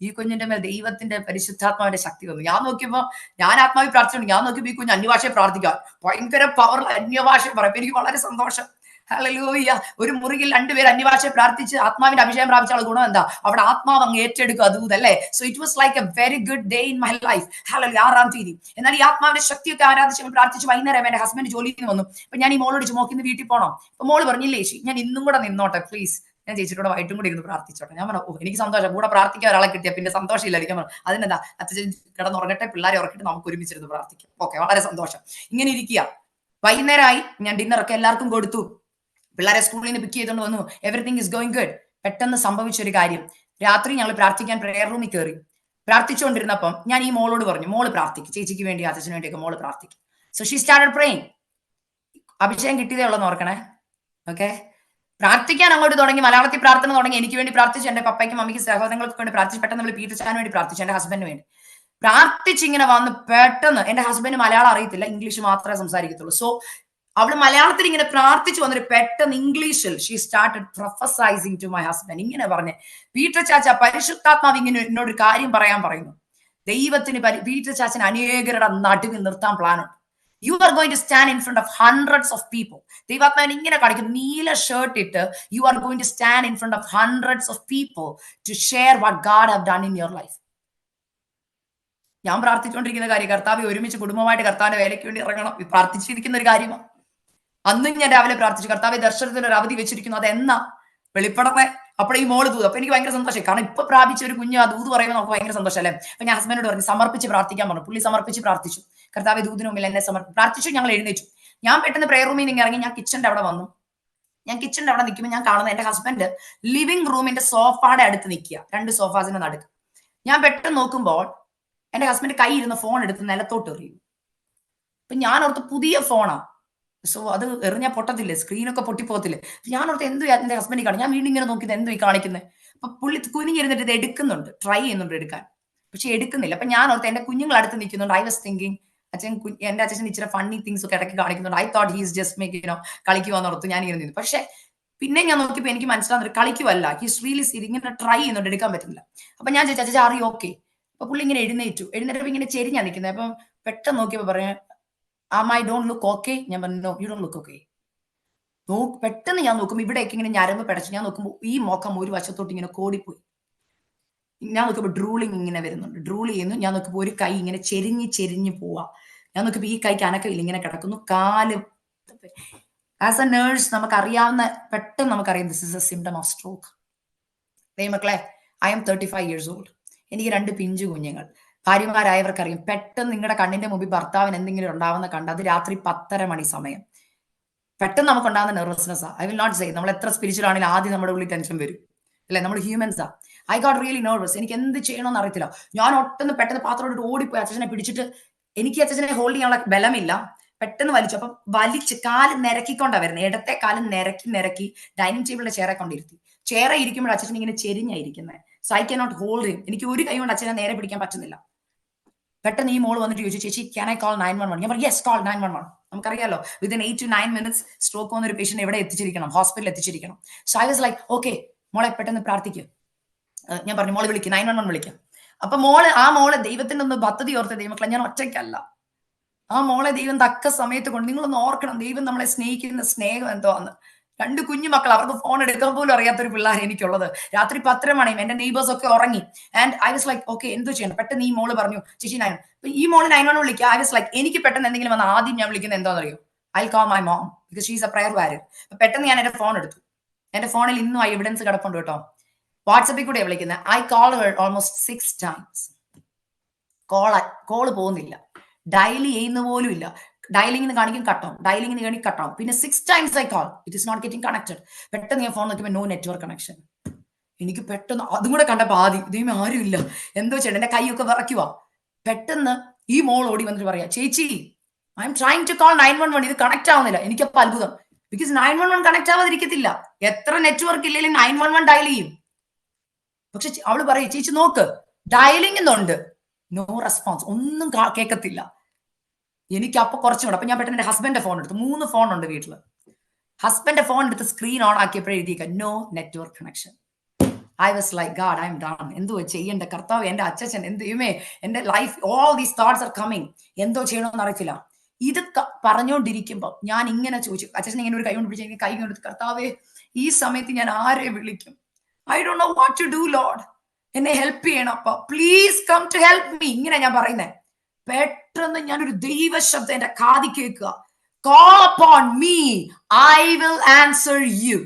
Speaker 1: ഈ കുഞ്ഞിന്റെ മേൽ ദൈവത്തിന്റെ പരിശുദ്ധാത്മാവിന്റെ ശക്തി വന്നു. ഞാൻ നോക്കിയപ്പോ, ഞാൻ ആത്മാവിൽ പ്രാർത്ഥിച്ചു, ഞാൻ നോക്കിയപ്പോ ഈ കുഞ്ഞ് അന്യഭാഷയെ പ്രാർത്ഥിക്കാൻ ഭയങ്കര പവർ, അന്യഭാഷ പറയും. എനിക്ക് വളരെ സന്തോഷം. ഹല്ലേലൂയ. ഒരു മുറിയിൽ 2 പേര് അന്യഭാഷയെ പ്രാർത്ഥിച്ച് ആത്മാവിന്റെ അഭിഷേകം പ്രാപിച്ചാൽ ഗുണം എന്താ? അവിടെ ആത്മാവ് അങ്ങ് ഏറ്റെടുക്കുക, അതല്ലേ. So it was like A very good day in my life. Hallelujah. 6-ാം തീയതി. എന്നാൽ ഈ ആത്മാവിന്റെ ശക്തിയൊക്കെ ആരാധിച്ച് പ്രാർത്ഥിച്ച് വൈകുന്നേരം എന്റെ ഹസ്ബൻഡ് ജോലിയിൽ നിന്ന് വന്നു. അപ്പൊ ഞാൻ ഈ മോളോട് മോക്കിന്ന് വീട്ടിൽ പോകണം. അപ്പൊ മോള് പറഞ്ഞില്ലേ, ഞാൻ ഇന്നും കൂടെ നിന്നോട്ടെ പ്ലീസ്, ഞാൻ ചേച്ചിയോടെ വൈകിട്ടും കൂടി ഇരുന്ന് പ്രാർത്ഥിച്ചോട്ടെ. ഞാൻ പറഞ്ഞു, എനിക്ക് സന്തോഷം, കൂടെ പ്രാർത്ഥിക്കാൻ ഒരാളെ കിട്ടിയ പിന്നെ സന്തോഷം ഇല്ലായിരിക്കും. അതിനെന്താ, അച്ഛൻ കിടന്നുറങ്ങട്ടെ, പിള്ളേരെ ഉറക്കിട്ട് നമുക്ക് ഒരുമിച്ചിരുന്ന് പ്രാർത്ഥിക്കാം. ഓക്കെ, വളരെ സന്തോഷം. ഇങ്ങനെ ഇരിക്കുക. വൈകുന്നേരമായി. ഞാൻ ഡിന്നറൊക്കെ എല്ലാവർക്കും കൊടുത്തു. പിള്ളേരെ സ്കൂളിൽ നിന്ന് പിക്ക് ചെയ്തുകൊണ്ട് വന്നു. Everything is going good. പെട്ടെന്ന് സംഭവിച്ചൊരു കാര്യം, രാത്രി ഞങ്ങൾ പ്രാർത്ഥിക്കാൻ പ്രെയർ റൂമിൽ കയറി. പ്രാർത്ഥിച്ചുകൊണ്ടിരുന്നപ്പം ഞാൻ ഈ മോളോട് പറഞ്ഞു, മോള് പ്രാർത്ഥിക്കും, ചേച്ചിക്ക് വേണ്ടി അച്ഛന് വേണ്ടിയൊക്കെ മോള് പ്രാർത്ഥിക്കും. So she started praying. അഭിഷേകം കിട്ടിയതേ ഉള്ളെന്ന് ഓർക്കണേ. ഓക്കെ, പ്രാർത്ഥിക്കാൻ അങ്ങോട്ട് തുടങ്ങി. മലയാളത്തിൽ പ്രാർത്ഥന തുടങ്ങി. എനിക്ക് വേണ്ടി പ്രാർത്ഥിച്ചു, എന്റെ പപ്പയ്ക്കും മമ്മിക്കും സഹോദരങ്ങൾക്ക് വേണ്ടി പ്രാർത്ഥിച്ചു. പെട്ടെന്ന് നമ്മൾ പീറ്റർ ചാന് വേണ്ടി പ്രാർത്ഥിച്ചു, എന്റെ ഹസ്ബൻഡിന് വേണ്ടി പ്രാർത്ഥിച്ചിങ്ങനെ വന്ന് പെട്ടെന്ന്, എന്റെ ഹസ്ബൻഡ് മലയാളം അറിയത്തില്ല, ഇംഗ്ലീഷ് മാത്രമേ സംസാരിക്കത്തുള്ളൂ. സോ അവള് മലയാളത്തിൽ ഇങ്ങനെ പ്രാർത്ഥിച്ചു വന്നിട്ട് പെട്ടെന്ന് ഇംഗ്ലീഷിൽ she started prophesying to my husband. ഇങ്ങനെ പറഞ്ഞ്, പീറ്റർ ചാച്ച, പരിശുദ്ധാത്മാവ് ഇങ്ങനെ എന്നോട് കാര്യം പറയാൻ പറയുന്നു. ദൈവത്തിന് പീറ്റർ ചാച്ചന് അനേകരുടെ നടുവിൽ നിർത്താൻ പ്ലാനുണ്ട്. You are going to stand in front of hundreds of people. ദൈവാത്മാവിനെ ഇങ്ങനെ കാണിക്കും. നീല ഷർട്ട് ഇട്ട് you are going to stand in front of hundreds of people to share what God have done in your life. ഞാൻ പ്രാർത്ഥിച്ചുകൊണ്ടിരിക്കുന്ന കാര്യം, കർത്താവ് ഒരുമിച്ച് കുടുംബമായിട്ട് കർത്താവിന്റെ വേലയ്ക്ക് വേണ്ടി ഇറങ്ങണം, പ്രാർത്ഥിച്ചിരിക്കുന്ന ഒരു കാര്യമാണ്. അന്നും ഞാൻ രാവിലെ പ്രാർത്ഥിച്ചു, കർത്താവ് ദർശനത്തിന് ഒരു അവധി വെച്ചിരിക്കുന്നു, അതെന്നാ വെളിപ്പെടണേ. അപ്പോൾ ഈ മോള് ദൂത്. അപ്പൊ എനിക്ക് ഭയങ്കര സന്തോഷം, കാരണം ഇപ്പൊ പ്രാപിച്ച ഒരു കുഞ്ഞ് ആ ദൂത് പറയുമ്പോൾ നമുക്ക് ഭയങ്കര സന്തോഷം അല്ലേ. അപ്പൊ ഞാൻ ഹസ്ബൻഡോട് പറഞ്ഞു, സമർപ്പിച്ച് പ്രാർത്ഥിക്കാൻ പറഞ്ഞു. പുള്ളി സമർപ്പിച്ച് പ്രാർത്ഥിച്ചു. കർത്താവ് ദൂതിന് മുമ്പിൽ എന്നെ പ്രാർത്ഥിച്ചു. ഞങ്ങൾ എഴുന്നേറ്റു. ഞാൻ പെട്ടെന്ന് പ്രെയർ റൂമിൽ നിന്ന് ഇറങ്ങി. ഞാൻ കിച്ചന്റെ അവിടെ വന്നു. ഞാൻ കിച്ചന്റെ അവിടെ നിൽക്കുമ്പോൾ ഞാൻ കാണുന്നത് എന്റെ ഹസ്ബൻഡ് ലിവിംഗ് റൂമിന്റെ സോഫാടെ അടുത്ത് നിൽക്കുക, 2 സോഫാസിന്റെ നടുക്ക്. ഞാൻ പെട്ടെന്ന് നോക്കുമ്പോൾ എന്റെ ഹസ്ബൻഡ് കൈ ഇരുന്ന ഫോൺ എടുത്ത് നിലത്തോട്ട് എറിയും. അപ്പൊ ഞാൻ ഓർത്ത് പുതിയ ഫോണാ, സോ അത് എറിഞ്ഞാൽ പൊട്ടത്തില്ലേ, സ്ക്രീനൊക്കെ പൊട്ടിപ്പോകത്തില്ലേ. ഞാൻ ഓർത്ത് എന്തു എന്റെ ഹസ്ബൻഡ് കാണും. ഞാൻ വീണ്ടും ഇങ്ങനെ നോക്കിയത് എന്തോ ഈ കാണിക്കുന്നത്. അപ്പൊ പുള്ളി കുനിഞ്ഞിരുന്നിട്ട് ഇത് എടുക്കുന്നുണ്ട്, ട്രൈ ചെയ്യുന്നുണ്ട് എടുക്കാൻ, പക്ഷെ എടുക്കുന്നില്ല. അപ്പൊ ഞാൻ ഓർത്ത് എന്റെ കുഞ്ഞുങ്ങൾ അടുത്ത് നിൽക്കുന്നുണ്ട്. ഐ വാസ് തിങ്കിങ് അച്ഛൻ എന്റെ അച്ഛൻ ഇച്ചിരി ഫണ്ണി തിങ്സ് ഒക്കെ ഇടയ്ക്ക് കാണിക്കുന്നുണ്ട്. I thought he's just make കളിക്കുവാന്ന് ഓർത്ത് ഞാൻ ഇങ്ങനെ നിന്നു. പക്ഷെ പിന്നെ ഞാൻ നോക്കിയപ്പോൾ എനിക്ക് മനസ്സിലാവുന്നത് കളിക്കുവല്ല, ഹീസ് റിയലി സീരിയസ്, ഇങ്ങനെ ട്രൈ ചെയ്യുന്നുണ്ട്, എടുക്കാൻ പറ്റുന്നില്ല. അപ്പൊ ഞാൻ ചോദിച്ചു അച്ഛാ ആറി ഓക്കെ. അപ്പൊ പുള്ളി ഇങ്ങനെ എഴുന്നേറ്റപ്പോൾ ഇങ്ങനെ ചെരിഞ്ഞാ നിൽക്കുന്നത്. അപ്പം പെട്ടെന്ന് നോക്കിയപ്പോൾ പറയാ ഐ ഡോണ്ട് ലുക്ക് ഓക്കെ. ഞാൻ പറഞ്ഞു no you don't look okay. പെട്ടെന്ന് ഞാൻ നോക്കുമ്പോൾ ഇവിടേക്ക് ഇങ്ങനെ ഞരമ്പ് പിടച്ചു. ഞാൻ നോക്കുമ്പോൾ ഈ മുഖം ഒരു വശത്തോട്ട് ഇങ്ങനെ കോടിപ്പോയി. ഞാൻ നോക്കുമ്പോൾ ഡ്രൂളിങ് ഇങ്ങനെ വരുന്നുണ്ട്, ഡ്രൂൾ ചെയ്യുന്നു. ഞാൻ നോക്കുമ്പോൾ ഒരു കൈ ഇങ്ങനെ ചെരിഞ്ഞ് പോവാ. ഞാൻ നോക്കുമ്പോൾ ഈ കൈക്ക് അനക്കമില്ല, ഇങ്ങനെ കിടക്കുന്നു. കാല് ആസ് എ നേഴ്സ് നമുക്കറിയാവുന്ന, പെട്ടെന്ന് നമുക്കറിയാം this is A symptom of stroke. മക്കളെ, ഐ എം 35 years old. എനിക്ക് 2 പിഞ്ചു കുഞ്ഞുങ്ങൾ. ഭാര്യമാരായവർക്കറിയാം, പെട്ടെന്ന് നിങ്ങളുടെ കണ്ണിന്റെ മുമ്പിൽ ഭർത്താവിന് എന്തെങ്കിലും ഉണ്ടാവുന്ന കണ്ട്, അത് രാത്രി 10:30 മണി സമയം, പെട്ടെന്ന് നമുക്ക് ഉണ്ടാകുന്ന നെർവസ്നെസ്സാ. ഐ വിൽ നോട്ട് സേ നമ്മൾ എത്ര സ്പിരിച്വൽ ആണെങ്കിലും ആദ്യം നമ്മുടെ ഉള്ളിൽ ടെൻഷൻ വരും അല്ലെ, നമ്മൾ ഹ്യൂമൻസാ. I got really nervous. എനിക്ക് എന്ത് ചെയ്യണമെന്ന് അറിയത്തില്ല. ഞാൻ ഒട്ടൊന്ന് പെട്ടെന്ന് പാത്രം ഓടിപ്പോയി അച്ഛനെ പിടിച്ചിട്ട്, എനിക്ക് അച്ഛനെ ഹോൾഡ് ചെയ്യാനുള്ള ബലമില്ല, പെട്ടെന്ന് വലിച്ചു. അപ്പം വലിച്ച് കാല് നിരക്കിക്കൊണ്ടാ വരുന്നത്. ഇടത്തെ കാലം നിരക്കി ഡൈനിങ് ടേബിളിന്റെ ചെയറെ കൊണ്ടിരുത്തി. ചെയറെ ഇരിക്കുമ്പോൾ അച്ഛൻ ഇങ്ങനെ ചെരിഞ്ഞായിരിക്കുന്നത്. So I can not hold him. എനിക്ക് ഒരു കൈ കൊണ്ട് അച്ഛനെ നേരെ പിടിക്കാൻ പറ്റുന്നില്ല. പെട്ടെന്ന് ഈ മോള് വന്നിട്ട് ചോദിച്ചു, ചേച്ചി ക്യാൻ ഐ കോൾ 911? ഞാൻ പറഞ്ഞു യെസ്, കോൾ 911. നമുക്കറിയാലോ വിത്തിൻ 8 to 9 minutes സ്ട്രോക്ക് വന്ന ഒരു പേഷ്യന്റ് എവിടെ എത്തിച്ചിരിക്കണം, ഹോസ്പിറ്റലിൽ എത്തിച്ചിരിക്കണം. So I was like okay മോളെ പെട്ടെന്ന് പ്രാർത്ഥിക്കുക. ഞാൻ പറഞ്ഞു മോളെ വിളിക്കും, 911 വിളിക്കാം. അപ്പൊ ആ മോളെ ദൈവത്തിന്റെ ഒന്ന് പദ്ധതി ഓർത്ത് ദൈവമക്കളെ, ഞാൻ ഒറ്റയ്ക്കല്ല. ആ മോളെ ദൈവം തക്ക സമയത്ത് കൊണ്ട്, നിങ്ങളൊന്ന് ഓർക്കണം ദൈവം നമ്മളെ സ്നേഹിക്കുന്ന സ്നേഹം എന്തോന്ന്. 2 കുഞ്ഞു മക്കൾ, അവർക്ക് ഫോൺ എടുക്കാൻ പോലും അറിയാത്തൊരു പിള്ളേർ എനിക്കുള്ളത്. രാത്രി 10:30 മണിയും എന്റെ നെയ്ബേഴ്സ് ഒക്കെ ഉറങ്ങി. And I was like okay എന്ത് ചെയ്യണം. പെട്ടെന്ന് ഈ മോള് പറഞ്ഞു ചേച്ചി 9. ഈ മോള് 911 വിളിക്കുക. ഐ വാസ് ലൈക്ക് എനിക്ക് പെട്ടെന്ന് എന്തെങ്കിലും വന്ന് ആദ്യം ഞാൻ വിളിക്കുന്നത് എന്താണെന്ന് അറിയോ, I call my mom because she is a prayer warrior. പെട്ടെന്ന് ഞാൻ എന്റെ ഫോൺ എടുത്തു. എന്റെ ഫോണിൽ ഇന്നും ആ എവിഡൻസ് കിടപ്പുണ്ട് കേട്ടോ. വാട്സപ്പിൽ കൂടെ വിളിക്കുന്നത്. I call Har almost 6 times. Call പോകുന്നില്ല, ഡയൽ ചെയ്യുന്ന പോലും ഇല്ല. ഡയലിംഗ് കാണിക്കും കട്ടാവും, ഡയലിംഗ് കാണിക്കും കട്ടാവും. പിന്നെ 6 times I call, it is not getting connected. പെട്ടെന്ന് ഞാൻ ഫോൺ നോക്കിയപ്പോൾ നോ നെറ്റ്വർക്ക് കണക്ഷൻ. എനിക്ക് പെട്ടെന്ന് അതും കൂടെ കണ്ടപ്പോൾ ആദ്യം ദൈവം ആരും ഇല്ല, എന്തോ ചെയ്യണം, എന്റെ കൈയൊക്കെ വിറയ്ക്കുക. പെട്ടെന്ന് ഈ മോൾ ഓടി വന്നിട്ട് പറയാ ചേച്ചി I am trying to call 911, ഇത് കണക്ട് ആവുന്നില്ല. എനിക്കപ്പോൾ അത്ഭുതം, ബിക്കോസ് 911 കണക്ട് ആവാതിരിക്കത്തില്ല. എത്ര നെറ്റ്വർക്ക് ഇല്ലെങ്കിലും 911 ഡയൽ ചെയ്യും. പക്ഷെ അവള് പറയും ചേച്ചി നോക്ക് ഡയലിംഗ് എന്നുണ്ട്, നോ റെസ്പോൺസ്, ഒന്നും കേൾക്കത്തില്ല. എനിക്ക് അപ്പൊ കുറച്ചും കൂടെ. അപ്പൊ ഞാൻ പെട്ടെന്ന് എന്റെ ഹസ്ബൻഡിന്റെ ഫോൺ എടുത്തു. 3 ഫോണുണ്ട് വീട്ടില്. ഹസ്ബൻഡിന്റെ ഫോൺ എടുത്ത് സ്ക്രീൻ ഓൺ ആക്കിയപ്പോഴേ എഴുതിയേക്ക no network connection. I was like God I'm done. എന്തോ ചെയ്യേണ്ട കർത്താവ്, എന്റെ അച്ഛൻ എന്തുമേ, എന്റെ life all these thoughts are coming, എന്തോ ചെയ്യണമെന്ന് അറിയത്തില്ല. ഇത് പറഞ്ഞുകൊണ്ടിരിക്കുമ്പോ ഞാൻ ഇങ്ങനെ ചോദിച്ചു, അച്ഛൻ ഇങ്ങനെ ഒരു കൈ കൊണ്ട് പിടിച്ച് കൈ കൊണ്ടെടുത്ത്, കർത്താവേ ഈ സമയത്ത് ഞാൻ ആരെ വിളിക്കും? I don't know what to do lord, എന്നെ ഹെൽപ്പ് ചെയ്യണം അപ്പ, please come to help me. ഇങ്ങനെ ഞാൻ പറയുന്നേ. പെട്ടെന്ന് ഞാനൊരു ദൈവശബ്ദം എന്റെ കാതി കേൾക്കുക, call upon me I will answer you.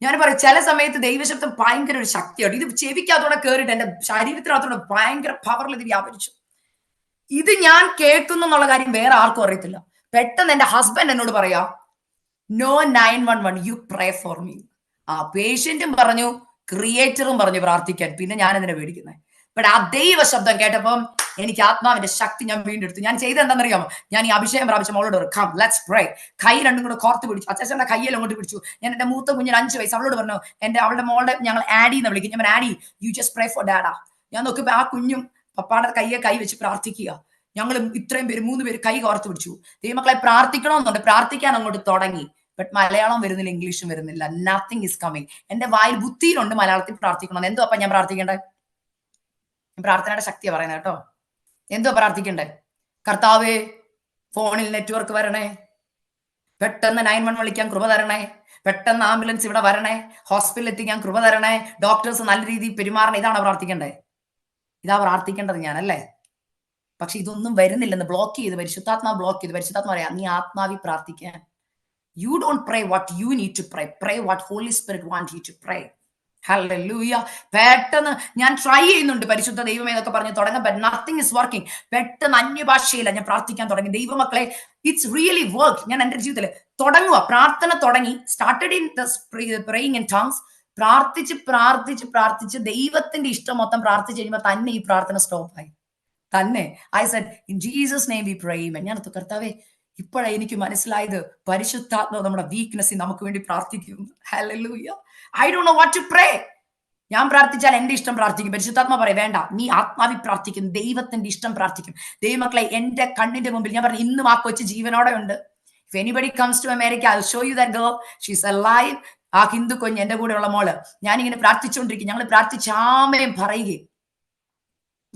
Speaker 1: ഞാൻ പറയും ചില സമയത്ത് ദൈവശബ്ദം ഭയങ്കര ഒരു ശക്തിയാണ്. ഇത് ചെവിക്കകത്തോടെ കയറിയിട്ട് എന്റെ ശരീരത്തിനകത്തോടെ ഭയങ്കര പവറിൽ ഇത് വ്യാപരിച്ചു. ഇത് ഞാൻ കേൾക്കുന്നു എന്നുള്ള കാര്യം വേറെ ആർക്കും അറിയത്തില്ല. പെട്ടെന്ന് എന്റെ ഹസ്ബൻഡ് എന്നോട് പറയാ no 911 you pray for me. ആ പേഷ്യന്റും പറഞ്ഞു, ക്രിയേറ്ററും പറഞ്ഞു പ്രാർത്ഥിക്കാൻ. പിന്നെ ഞാൻ അതിനെ പേടിക്കുന്നത്. ബട്ട് ആ ദൈവ ശബ്ദം കേട്ടപ്പം എനിക്ക് ആത്മാവിന്റെ ശക്തി ഞാൻ വീണ്ടെടുത്തു. ഞാൻ ചെയ്ത് എന്താണെന്നറിയാമോ, ഞാൻ ഈ അഭിഷേകം പ്രാപിച്ച മോളോട് കം ലെറ്റ്സ് പ്രേ. കൈ രണ്ടും കൂടെ കോർത്ത് പിടിച്ചു. അച്ഛൻ്റെ കയ്യിൽ അങ്ങോട്ട് പിടിച്ചു. ഞാൻ എന്റെ മൂത്ത കുഞ്ഞിന് 5 വയസ്സ്, അവളോട് പറഞ്ഞു, അവളുടെ മോളുടെ ഞങ്ങൾ ആഡി എന്ന് വിളിക്കും. ഞാൻ Addy you just pray for dada. ഞാൻ നോക്കിയപ്പോ ആ കുഞ്ഞും പപ്പാടെ കൈ വെച്ച് പ്രാർത്ഥിക്കുക. ഞങ്ങൾ ഇത്രയും പേര് 3 പേര് കൈ കോർത്ത് പിടിച്ചു. ദൈവമക്കളെ പ്രാർത്ഥിക്കണമെന്നുണ്ട്, പ്രാർത്ഥിക്കാൻ അങ്ങോട്ട് തുടങ്ങി. ബട്ട് മലയാളം വരുന്നില്ല, ഇംഗ്ലീഷും വരുന്നില്ല. Nothing is coming. എന്റെ വായിൽ ബുദ്ധിയിലുണ്ട് മലയാളത്തിൽ പ്രാർത്ഥിക്കണം. എന്തോ അപ്പൊ ഞാൻ പ്രാർത്ഥിക്കേണ്ടേ? പ്രാർത്ഥനയുടെ ശക്തിയാ പറയുന്നത് കേട്ടോ. എന്തോ പ്രാർത്ഥിക്കണ്ടേ? കർത്താവേ ഫോണിൽ നെറ്റ്വർക്ക് വരണേ, പെട്ടെന്ന് 911 വിളിക്കാൻ കൃപ തരണേ, പെട്ടെന്ന് ആംബുലൻസ് ഇവിടെ വരണേ, ഹോസ്പിറ്റലിൽ എത്തിക്കാൻ കൃപ തരണേ, ഡോക്ടേഴ്സ് നല്ല രീതിയിൽ പെരുമാറണേ. ഇതാണോ പ്രാർത്ഥിക്കണ്ടേ? ഇതാ പ്രാർത്ഥിക്കേണ്ടത് ഞാനല്ലേ? പക്ഷെ ഇതൊന്നും വരുന്നില്ലെന്ന് ബ്ലോക്ക് ചെയ്ത് പരിശുദ്ധാത്മാവ് ബ്ലോക്ക് ചെയ്ത്. പരിശുദ്ധാത്മാ പറയാ നീ ആത്മാവി പ്രാർത്ഥിക്കാൻ. You don't pray what you need to pray. Pray what Holy Spirit wants you to pray. Hallelujah. പെട്ടെന്ന് ഞാൻ ട്രൈ ചെയ്യുന്നുണ്ട് പരിശുദ്ധ ദൈവമേ എന്നൊക്കെ പറഞ്ഞ് തുടങ്ങാൻ, ബട്ട് നത്തിങ് ഇസ് വർക്കിംഗ്. പെട്ടെന്ന് അന്യഭാഷയില്ല ഞാൻ പ്രാർത്ഥിക്കാൻ തുടങ്ങി. ദൈവമക്കളെ ഇറ്റ്സ് റിയലി വർക്ക്. ഞാൻ എന്റെ ജീവിതത്തിൽ തുടങ്ങുക, പ്രാർത്ഥന തുടങ്ങി. Started in praying in tongues. പ്രാർത്ഥിച്ച് ദൈവത്തിന്റെ ഇഷ്ടം മൊത്തം പ്രാർത്ഥിച്ച് കഴിയുമ്പോൾ തന്നെ ഈ പ്രാർത്ഥന സ്റ്റോപ്പ് ആയി തന്നെ. I said in Jesus name we pray. ഞാൻ കർത്താവേ ഇപ്പോഴാണ് എനിക്ക് മനസ്സിലായത് പരിശുദ്ധാത്മാവ് നമ്മുടെ വീക്ക്നെസ്സിൽ നമുക്ക് വേണ്ടി പ്രാർത്ഥിക്കുന്നു. Hallelujah. I don't know what to pray. ഞാൻ പ്രാർത്ഥിച്ചാൽ എന്റെ ഇഷ്ടം പ്രാർത്ഥിക്കും. പരിശുദ്ധാത്മാ പറയും വേണ്ട, നീ ആത്മാവി പ്രാർത്ഥിക്കും, ദൈവത്തിന്റെ ഇഷ്ടം പ്രാർത്ഥിക്കും. ദൈവമക്കളെ, എന്റെ കണ്ണിന്റെ മുമ്പിൽ ഞാൻ പറഞ്ഞു ഇന്നും ആ കൊച്ചു ജീവനോടെ ഉണ്ട്. If anybody comes to America, I'll show you that girl. She's alive. ആ ഹിന്ദു കുഞ്ഞ് എന്റെ കൂടെ ഉള്ള മോള്. ഞാനിങ്ങനെ പ്രാർത്ഥിച്ചുകൊണ്ടിരിക്കും. ഞങ്ങൾ പ്രാർത്ഥിച്ച് ആമേൻ പറയുകയും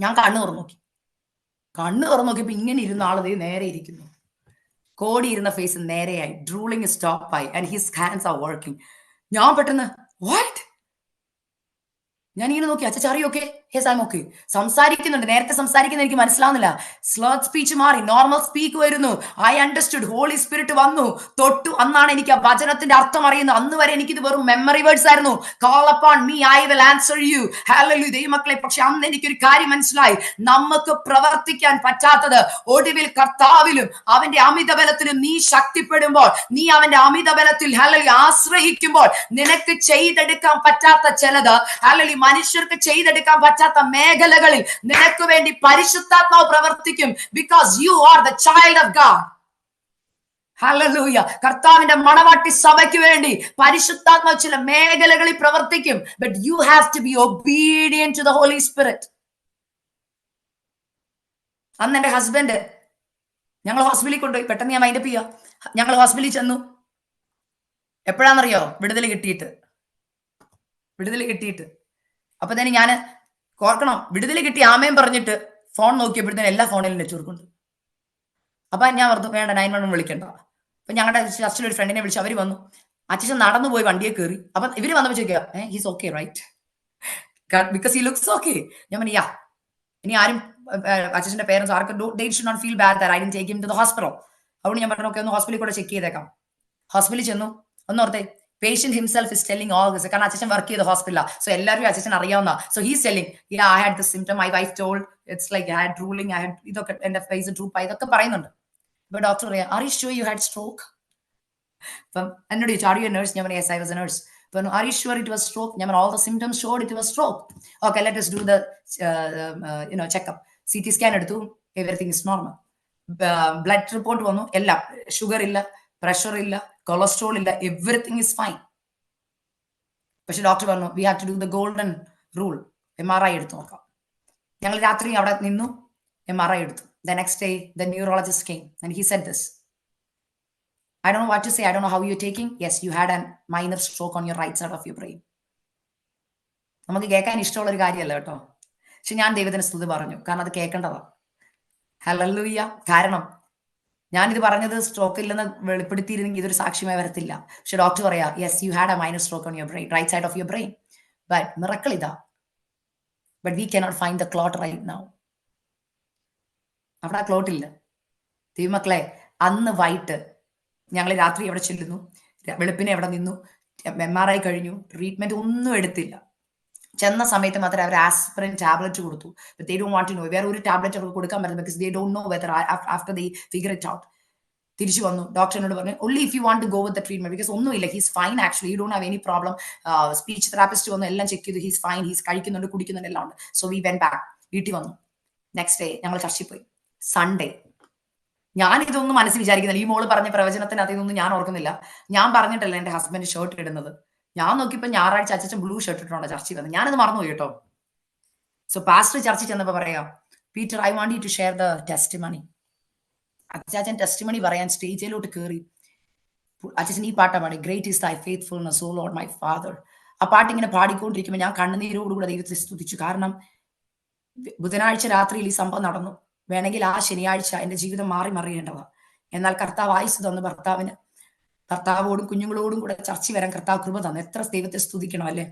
Speaker 1: ഞാൻ കണ്ണു തുറന്നു നോക്കിയപ്പോ ഇങ്ങനെ ഇരുന്ന ആള് നേരെ ഇരിക്കുന്നു. കോടി ഇരുന്ന ഫേസ് നേരെയായി, ഡ്രൂളിംഗ് സ്റ്റോപ്പായി, and his hands are working. ഞാൻ പെട്ടെന്ന് വാട്ട്, ഞാനിങ്ങനെ നോക്കി, അച്ഛാ okay, yes I'm okay. സംസാരിക്കുന്നുണ്ട്, നേരത്തെ സംസാരിക്കുന്ന എനിക്ക് മനസ്സിലാവുന്നില്ല. സ്ലോത്ത് സ്പീച്ച് മാറി, നോർമൽ സ്പീക്ക് വരുന്നു. ഐ അണ്ടർസ്റ്റുഡ്, ഹോളി സ്പിരിറ്റ് വന്നു, തൊട്ടു. അന്നാണ് എനിക്ക് ആ വചനത്തിന്റെ അർത്ഥം അറിയുന്നത്. അന്ന് വരെ എനിക്കിത് വെറും മെമ്മറി വേർഡ്സ് ആയിരുന്നു. Call upon me, I will answer you. Hallelujah ദൈവമക്കളെ. പക്ഷെ അന്ന് എനിക്കൊരു കാര്യം മനസ്സിലായി, നമുക്ക് പ്രവർത്തിക്കാൻ പറ്റാത്തത് ഒടുവിൽ കർത്താവിലും അവന്റെ അമിത ബലത്തിലും നീ ശക്തിപ്പെടുമ്പോൾ, നീ അവന്റെ അമിത ബലത്തിൽ ഹല്ലേലൂയ ആശ്രയിക്കുമ്പോൾ നിനക്ക് ചെയ്തെടുക്കാൻ പറ്റാത്ത ചിലത്, ഹല്ലേലൂയ മനുഷ്യർക്ക് ചെയ്തെടുക്കാൻ പറ്റാത്ത മേഖലകളിൽ നിനക്ക് വേണ്ടി പരിശുദ്ധാത്മാവ് പ്രവർത്തിക്കും. Because you are the child of God. Hallelujah. കർത്താവിന്റെ മണവാട്ടി സഭയ്ക്ക് വേണ്ടി പരിശുദ്ധാത്മാവ് ചില മേഖലകളിൽ പ്രവർത്തിക്കും. But you have to be obedient to the Holy Spirit. അന്ന് എന്റെ ഹസ്ബൻഡ്, ഞങ്ങൾ ഹോസ്പിറ്റലിൽ കൊണ്ടുപോയി. പെട്ടെന്ന് ഞാൻ മൈൻഡപ്പ് ചെയ്യാം. ഞങ്ങൾ ഹോസ്പിറ്റലിൽ ചെന്നു. എപ്പോഴാണെന്നറിയോ? വിടുതൽ കിട്ടിയിട്ട്. അപ്പൊ തന്നെ ഞാൻ ഓർക്കണം, വിടുതൽ കിട്ടി ആമയും പറഞ്ഞിട്ട് ഫോൺ നോക്കിയപ്പോഴത്തേന് എല്ലാ ഫോണിലും നെറ്റ്വർക്കുണ്ട്. അപ്പൊ ഞാൻ ഓർത്തു വേണ്ട, 911 വിളിക്കണ്ട. അപ്പൊ ഞങ്ങളുടെ ചർച്ചിൽ ഒരു ഫ്രണ്ടിനെ വിളിച്ചു. അവര് വന്നു. അച്ഛൻ നടന്നു പോയി വണ്ടിയെ കയറി. അപ്പൊ ഇവര് വന്നപ്പോ ചോദിക്കുക, he's okay right, because he looks okay. ഞാൻ പറഞ്ഞു യാ. ഇനി ആരും അച്ഛന്റെ പേരൻസ് ആർക്കും they should not feel bad that I didn't take him to the hospital. അതുകൊണ്ട് ഞാൻ പറഞ്ഞു ഓക്കെ, ഒന്ന് ഹോസ്പിറ്റലിൽ കൂടെ ചെക്ക് ചെയ്തേക്കാം. ഹോസ്പിറ്റലിൽ ചെന്നു. ഒന്നോർത്തേ, patient himself is telling all this. കാരണം അച്ഛൻ വർക്ക് ചെയ്ത ഹോസ്പിറ്റലാ, സോ എല്ലാവരും അച്ഛൻ അറിയാവുന്ന. So he's telling, yeah, I had the symptom, my wife told, it's like I had drooling, I had ഇതൊക്കെ എന്റെ ഫേസ് ഡ്രൂപ്പ് ആയി, ഇതൊക്കെ പറയുന്നുണ്ട്. അപ്പൊ ഡോക്ടർ പറയാ, are you sure you had stroke? അപ്പം എന്നോട് ചോദിച്ചു, are you a nurse? ഞാൻ പറഞ്ഞു yes, I was a nurse. അപ്പം are you sure it was stroke? ഞാൻ പറഞ്ഞു all the symptoms showed it was stroke. Okay, let us do the checkup. CT scan എടുത്തു, everything is normal. Blood report വന്നു, എല്ലാം, ഷുഗർ ഇല്ല, പ്രഷർ ഇല്ല, കൊളസ്ട്രോൾ ഇല്ല, എവറിത്തിങ് ഇസ് ഫൈൻ. പക്ഷെ ഡോക്ടർ പറഞ്ഞു we have to do the golden rule, MRI എടുത്തു നോക്കാം. ഞങ്ങൾ രാത്രി അവിടെ നിന്നു, MRI എടുത്തു. The next day the neurologist came and he said this, I don't know what to say, I don't know how you're taking. Yes, you had a minor stroke on your right side of your brain. നമുക്ക് കേൾക്കാൻ ഇഷ്ടമുള്ള ഒരു കാര്യമല്ല കേട്ടോ, പക്ഷെ ഞാൻ ദൈവത്തിന് സ്തുതി പറഞ്ഞു, കാരണം അത് കേൾക്കേണ്ടതാ. ഹല്ലേലൂയ. കാരണം ഞാനിത് പറഞ്ഞത് സ്ട്രോക്ക് ഇല്ലെന്ന് വെളിപ്പെടുത്തിയിരുന്നെങ്കിൽ ഇതൊരു സാക്ഷ്യമായി വരത്തില്ല. പക്ഷെ ഡോക്ടർ പറയാ, yes you had a minor stroke on your brain, right side of your brain, but miracle ഇതാ, but we cannot find the clot right now. അവിടെ ആ ക്ലോട്ട് ഇല്ല. ദൈവമക്കളെ, അന്ന് വൈകിട്ട് ഞങ്ങൾ രാത്രി എവിടെ ചെല്ലുന്നു, വെളുപ്പിനെ എവിടെ നിന്നു, MRI കഴിഞ്ഞു, ട്രീറ്റ്മെന്റ് ഒന്നും എടുത്തില്ല. ചെന്ന സമയത്ത് മാത്രമേ അവർ ആസ്പിരിൻ ടാബ്ലറ്റ് കൊടുത്തു. But they don't want to know. വേറെ ഒരു ടാബ്ലറ്റ് അവർക്ക് കൊടുക്കാൻ പറ്റില്ല, because they don't know whether after they figure it out. തിരിച്ചു വന്നു. ഡോക്ടറിനോട് പറഞ്ഞു only if you want to go with the treatment, because ഒന്നുമില്ല, he's fine actually, you don't have any problem. Speech therapist വന്നു, എല്ലാം ചെക്ക് ചെയ്തു, he's fine, he's കഴിക്കുന്നുണ്ട്, കുടിക്കുന്നുണ്ട്, എല്ലാം ഉണ്ട്. So we went back. വീട്ടിൽ വന്നു. നെക്സ്റ്റ് ഡേ ഞങ്ങൾ ചർച്ചിൽ പോയി. സൺഡേ ഞാൻ ഇതൊന്നും മനസ്സിൽ വിചാരിക്കുന്നില്ല. ഈ മോള് പറഞ്ഞ പ്രവചനത്തിന് അതൊന്നും ഞാൻ ഓർക്കുന്നില്ല. ഞാൻ പറഞ്ഞിട്ടല്ല എന്റെ ഹസ്ബൻഡ് ഷർട്ട് ഇടുന്നത്. ഞാൻ നോക്കിയപ്പോ ഞായറാഴ്ച അച്ഛൻ ബ്ലൂ ഷർട്ട് ഇട്ടുണ്ടോ ചർച്ചിൽ വന്നത്. ഞാനത് മറന്നുപോയി കേട്ടോ. സോ പാസ്റ്റർ ചർച്ചിൽ ചെന്നപ്പോ പറയാം, Peter I want you to share the testimony. അച്ഛൻ ടെസ്റ്റിമണി പറയാൻ സ്റ്റേജിലോട്ട് കയറി. അച്ഛൻ ഈ പാട്ടാ പാടി, great is thy faithfulness O lord my father. ആ പാട്ട് ഇങ്ങനെ പാടിക്കൊണ്ടിരിക്കുമ്പോൾ ഞാൻ കണ്ണുനീരോടുകൂടെ ദൈവത്തെ സ്തുതിച്ചു. കാരണം ബുധനാഴ്ച രാത്രിയിൽ ഈ സംഭവം നടന്നു. വേണമെങ്കിൽ ആ ശനിയാഴ്ച എന്റെ ജീവിതം മാറി മറിയേണ്ടതാണ്. എന്നാൽ കർത്താവ് ആയുസ് തന്നു. ഭർത്താവോടും കുഞ്ഞുങ്ങളോടും കൂടെ ചർച്ച വരാൻ കർത്താവ് കൃപ തന്നു. എത്ര ദൈവത്തെ സ്തുതിക്കണം അല്ലെ.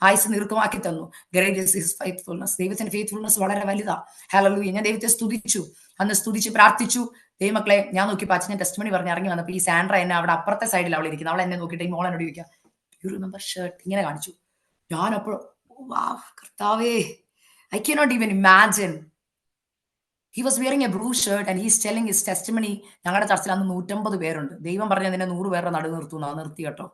Speaker 1: ആയുസ് നീർക്കമാക്കി തന്നു. Great is his faithfulness. ദൈവത്തിന്റെ ഫെയ്ത്ത്ഫുൾനെസ് വളരെ വലുതാ. ഹല്ലേലൂയ. ഞാൻ ദൈവത്തെ സ്തുതിച്ചു, അന്ന് സ്തുതിച്ച് പ്രാർത്ഥിച്ചു. ദൈവമക്കളെ, ഞാൻ നോക്കിയപ്പോൾ അച്ഛൻ ടെസ്റ്റിമണി പറഞ്ഞ് ഇറങ്ങി വന്നപ്പോൾ ഈ സാൻഡ്ര എന്നെ അവിടെ അപ്പുറത്തെ സൈഡിൽ അവൾ ഇരിക്കുന്നത്. അവൾ എന്നെ നോക്കിയിട്ട് ഈ മോളെന്നോട് ചോദിക്കുക, യു റിമെമ്പർ ഷർട്ട്, ഇങ്ങനെ കാണിച്ചു. ഞാനപ്പോൾ കർത്താവേ, I cannot even imagine. He was wearing a blue shirt and he's telling his testimony. ഞങ്ങളുടെ ചർച്ചിൽ അന്ന് 150 പേരുണ്ട്. ദൈവം പറഞ്ഞ നിന്നെ 100 പേരുടെ നടുവ് നിർത്തുന്നു. നിർത്തി കേട്ടോ.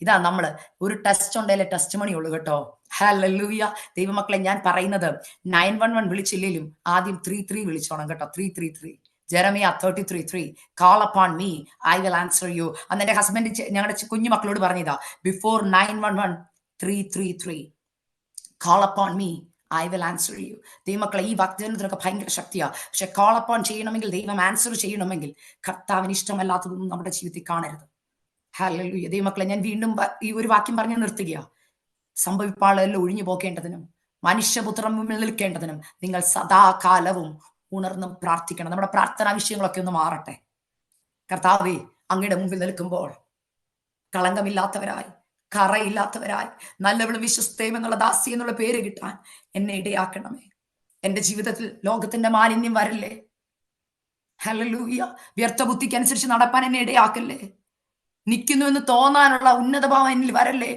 Speaker 1: ഇതാ നമ്മള് ഒരു ടെസ്റ്റ് ഉണ്ടല്ലേ ടെസ്റ്റിമണി ഉള്ളു കേട്ടോ. ഹല്ലേലൂയ. ദൈവമക്കളെ, ഞാൻ പറയുന്നത് 911 വിളിച്ചില്ലേലും ആദ്യം 33 വിളിച്ചോണം കേട്ടോ. 333 Jeremiah 33:3 call upon me I will answer you. അന്ന് എന്റെ ഹസ്ബൻഡ് ഞങ്ങളുടെ കുഞ്ഞു മക്കളോട് പറഞ്ഞതാ, before 911-333 call upon me I will answer you. ദൈവമക്കളെ, ഈ വാഗ്ദാനത്തിനൊക്കെ ഭയങ്കര ശക്തിയാ. പക്ഷെ call upon ചെയ്യണമെങ്കിൽ, ദൈവം ആൻസർ ചെയ്യണമെങ്കിൽ കർത്താവിന് ഇഷ്ടമല്ലാത്തതൊന്നും നമ്മുടെ ജീവിതത്തിൽ കാണരുത്. ഹല്ലേലൂയ. ദൈവമക്കളെ, ഞാൻ വീണ്ടും ഈ ഒരു വാക്യം പറഞ്ഞ് നിർത്തുകയാ. സംഭവിപ്പാളെല്ലാം ഒഴിഞ്ഞു പോകേണ്ടതിനും മനുഷ്യപുത്രം മുന്നിൽ നിൽക്കേണ്ടതിനും നിങ്ങൾ സദാകാലവും ഉണർന്നും പ്രാർത്ഥിക്കണം. നമ്മുടെ പ്രാർത്ഥനാ വിഷയങ്ങളൊക്കെ ഒന്ന് മാറട്ടെ. കർത്താവേ, അങ്ങയുടെ മുമ്പിൽ നിൽക്കുമ്പോൾ കളങ്കമില്ലാത്തവരായി, കറയില്ലാത്തവരായി, നല്ലവളും വിശ്വസ്തയും എന്നുള്ള ദാസി എന്നുള്ള പേര് കിട്ടാൻ എന്നെ ഇടയാക്കണമേ. എന്റെ ജീവിതത്തിൽ ലോകത്തിന്റെ മാലിന്യം വരല്ലേ. ഹല്ലേലൂയ. വ്യർത്ഥ ബുദ്ധിക്ക് അനുസരിച്ച് നടപ്പാൻ എന്നെ ഇടയാക്കല്ലേ. നിൽക്കുന്നു എന്ന് തോന്നാനുള്ള ഉന്നതഭാവം എന്നിൽ വരല്ലേ.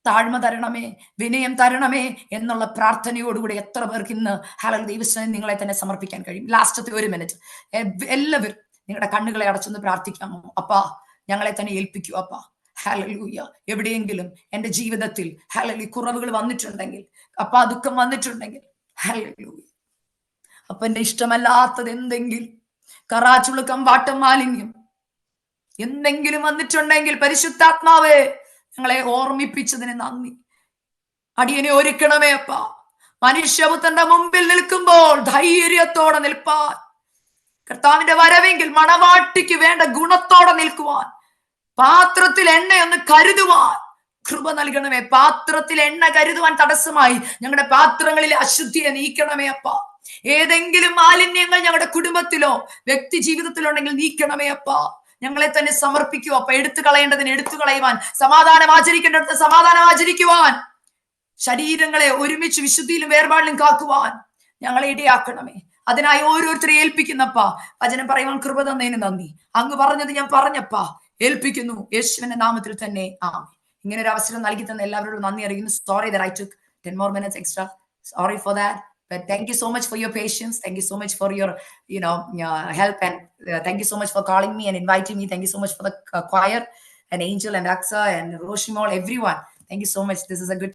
Speaker 1: താഴ്മ തരണമേ, വിനയം തരണമേ എന്നുള്ള പ്രാർത്ഥനയോടുകൂടി എത്ര പേർക്ക് ഇന്ന് ദൈവസ്ഥനെ നിങ്ങളെ തന്നെ സമർപ്പിക്കാൻ കഴിയും? ലാസ്റ്റത്തെ 1 മിനിറ്റ് എല്ലാവരും നിങ്ങളുടെ കണ്ണുകളെ അടച്ചൊന്ന് പ്രാർത്ഥിക്കാമോ? അപ്പാ, ഞങ്ങളെ തന്നെ ഏൽപ്പിക്കൂ അപ്പാ. ഹല്ലേലൂയ. എവിടെയെങ്കിലും എന്റെ ജീവിതത്തിൽ കുറവുകൾ വന്നിട്ടുണ്ടെങ്കിൽ, അപ്പാ, ദുഃഖം വന്നിട്ടുണ്ടെങ്കിൽ, ഹല്ലേലൂയ, അപ്പൊ എന്റെ ഇഷ്ടമല്ലാത്തത് എന്തെങ്കിലും, കറാച്ചുളുക്കം, വാട്ടം, മാലിന്യം എന്തെങ്കിലും വന്നിട്ടുണ്ടെങ്കിൽ, പരിശുദ്ധാത്മാവേ, ഞങ്ങളെ ഓർമ്മിപ്പിച്ചതിന് നന്ദി. അടിയനെ ഒരുക്കണമേ അപ്പാ. മനുഷ്യപുത്രന്റെ മുമ്പിൽ നിൽക്കുമ്പോൾ ധൈര്യത്തോടെ നിൽപ്പാൻ, കർത്താവിന്റെ വരവെങ്കിൽ മണവാട്ടിക്ക് വേണ്ട ഗുണത്തോടെ നിൽക്കുവാൻ, പാത്രത്തിൽ എണ്ണയൊന്ന് കരുതുവാൻ കൃപ നൽകണമേ. പാത്രത്തിൽ എണ്ണ കരുതുവാൻ തടസ്സമായി ഞങ്ങളുടെ പാത്രങ്ങളിലെ അശുദ്ധിയെ നീക്കണമേ അപ്പാ. ഏതെങ്കിലും മാലിന്യങ്ങൾ ഞങ്ങളുടെ കുടുംബത്തിലോ വ്യക്തി ജീവിതത്തിലോ ഉണ്ടെങ്കിൽ നീക്കണമേ അപ്പാ. ഞങ്ങളെ തന്നെ സമർപ്പിക്കുക അപ്പൊ. എടുത്തു കളയേണ്ടതിന് എടുത്തു കളയുവാൻ, സമാധാനം ആചരിക്കേണ്ടടുത്ത് സമാധാനം ആചരിക്കുവാൻ, ശരീരങ്ങളെ ഒരുമിച്ച് വിശുദ്ധിയിലും വേർപാടിലും കാക്കുവാൻ ഞങ്ങളെ ഇടയാക്കണമേ. അതിനായി ഓരോരുത്തരെ ഏൽപ്പിക്കുന്നപ്പാ. വചനം പറയുവാൻ കൃപ തന്നതിന് നന്ദി. അങ്ങ് പറഞ്ഞത് ഞാൻ പറഞ്ഞപ്പാ, ഏൽപ്പിക്കുന്നു യേശുവിന്റെ നാമത്തിൽ തന്നെ. ഇങ്ങനെ ഒരു അവസരം നൽകി തന്ന എല്ലാവരോടും നന്ദി അറിയിക്കുന്നു. Sorry that I took 10 more minutes extra. Sorry for that. But thank you so much for your patience. Thank you so much for your, help, and thank you so much for calling me and inviting me. Thank you so much for the choir and Angel and Aksa and Roshimol, everyone. Thank you so much. This is a good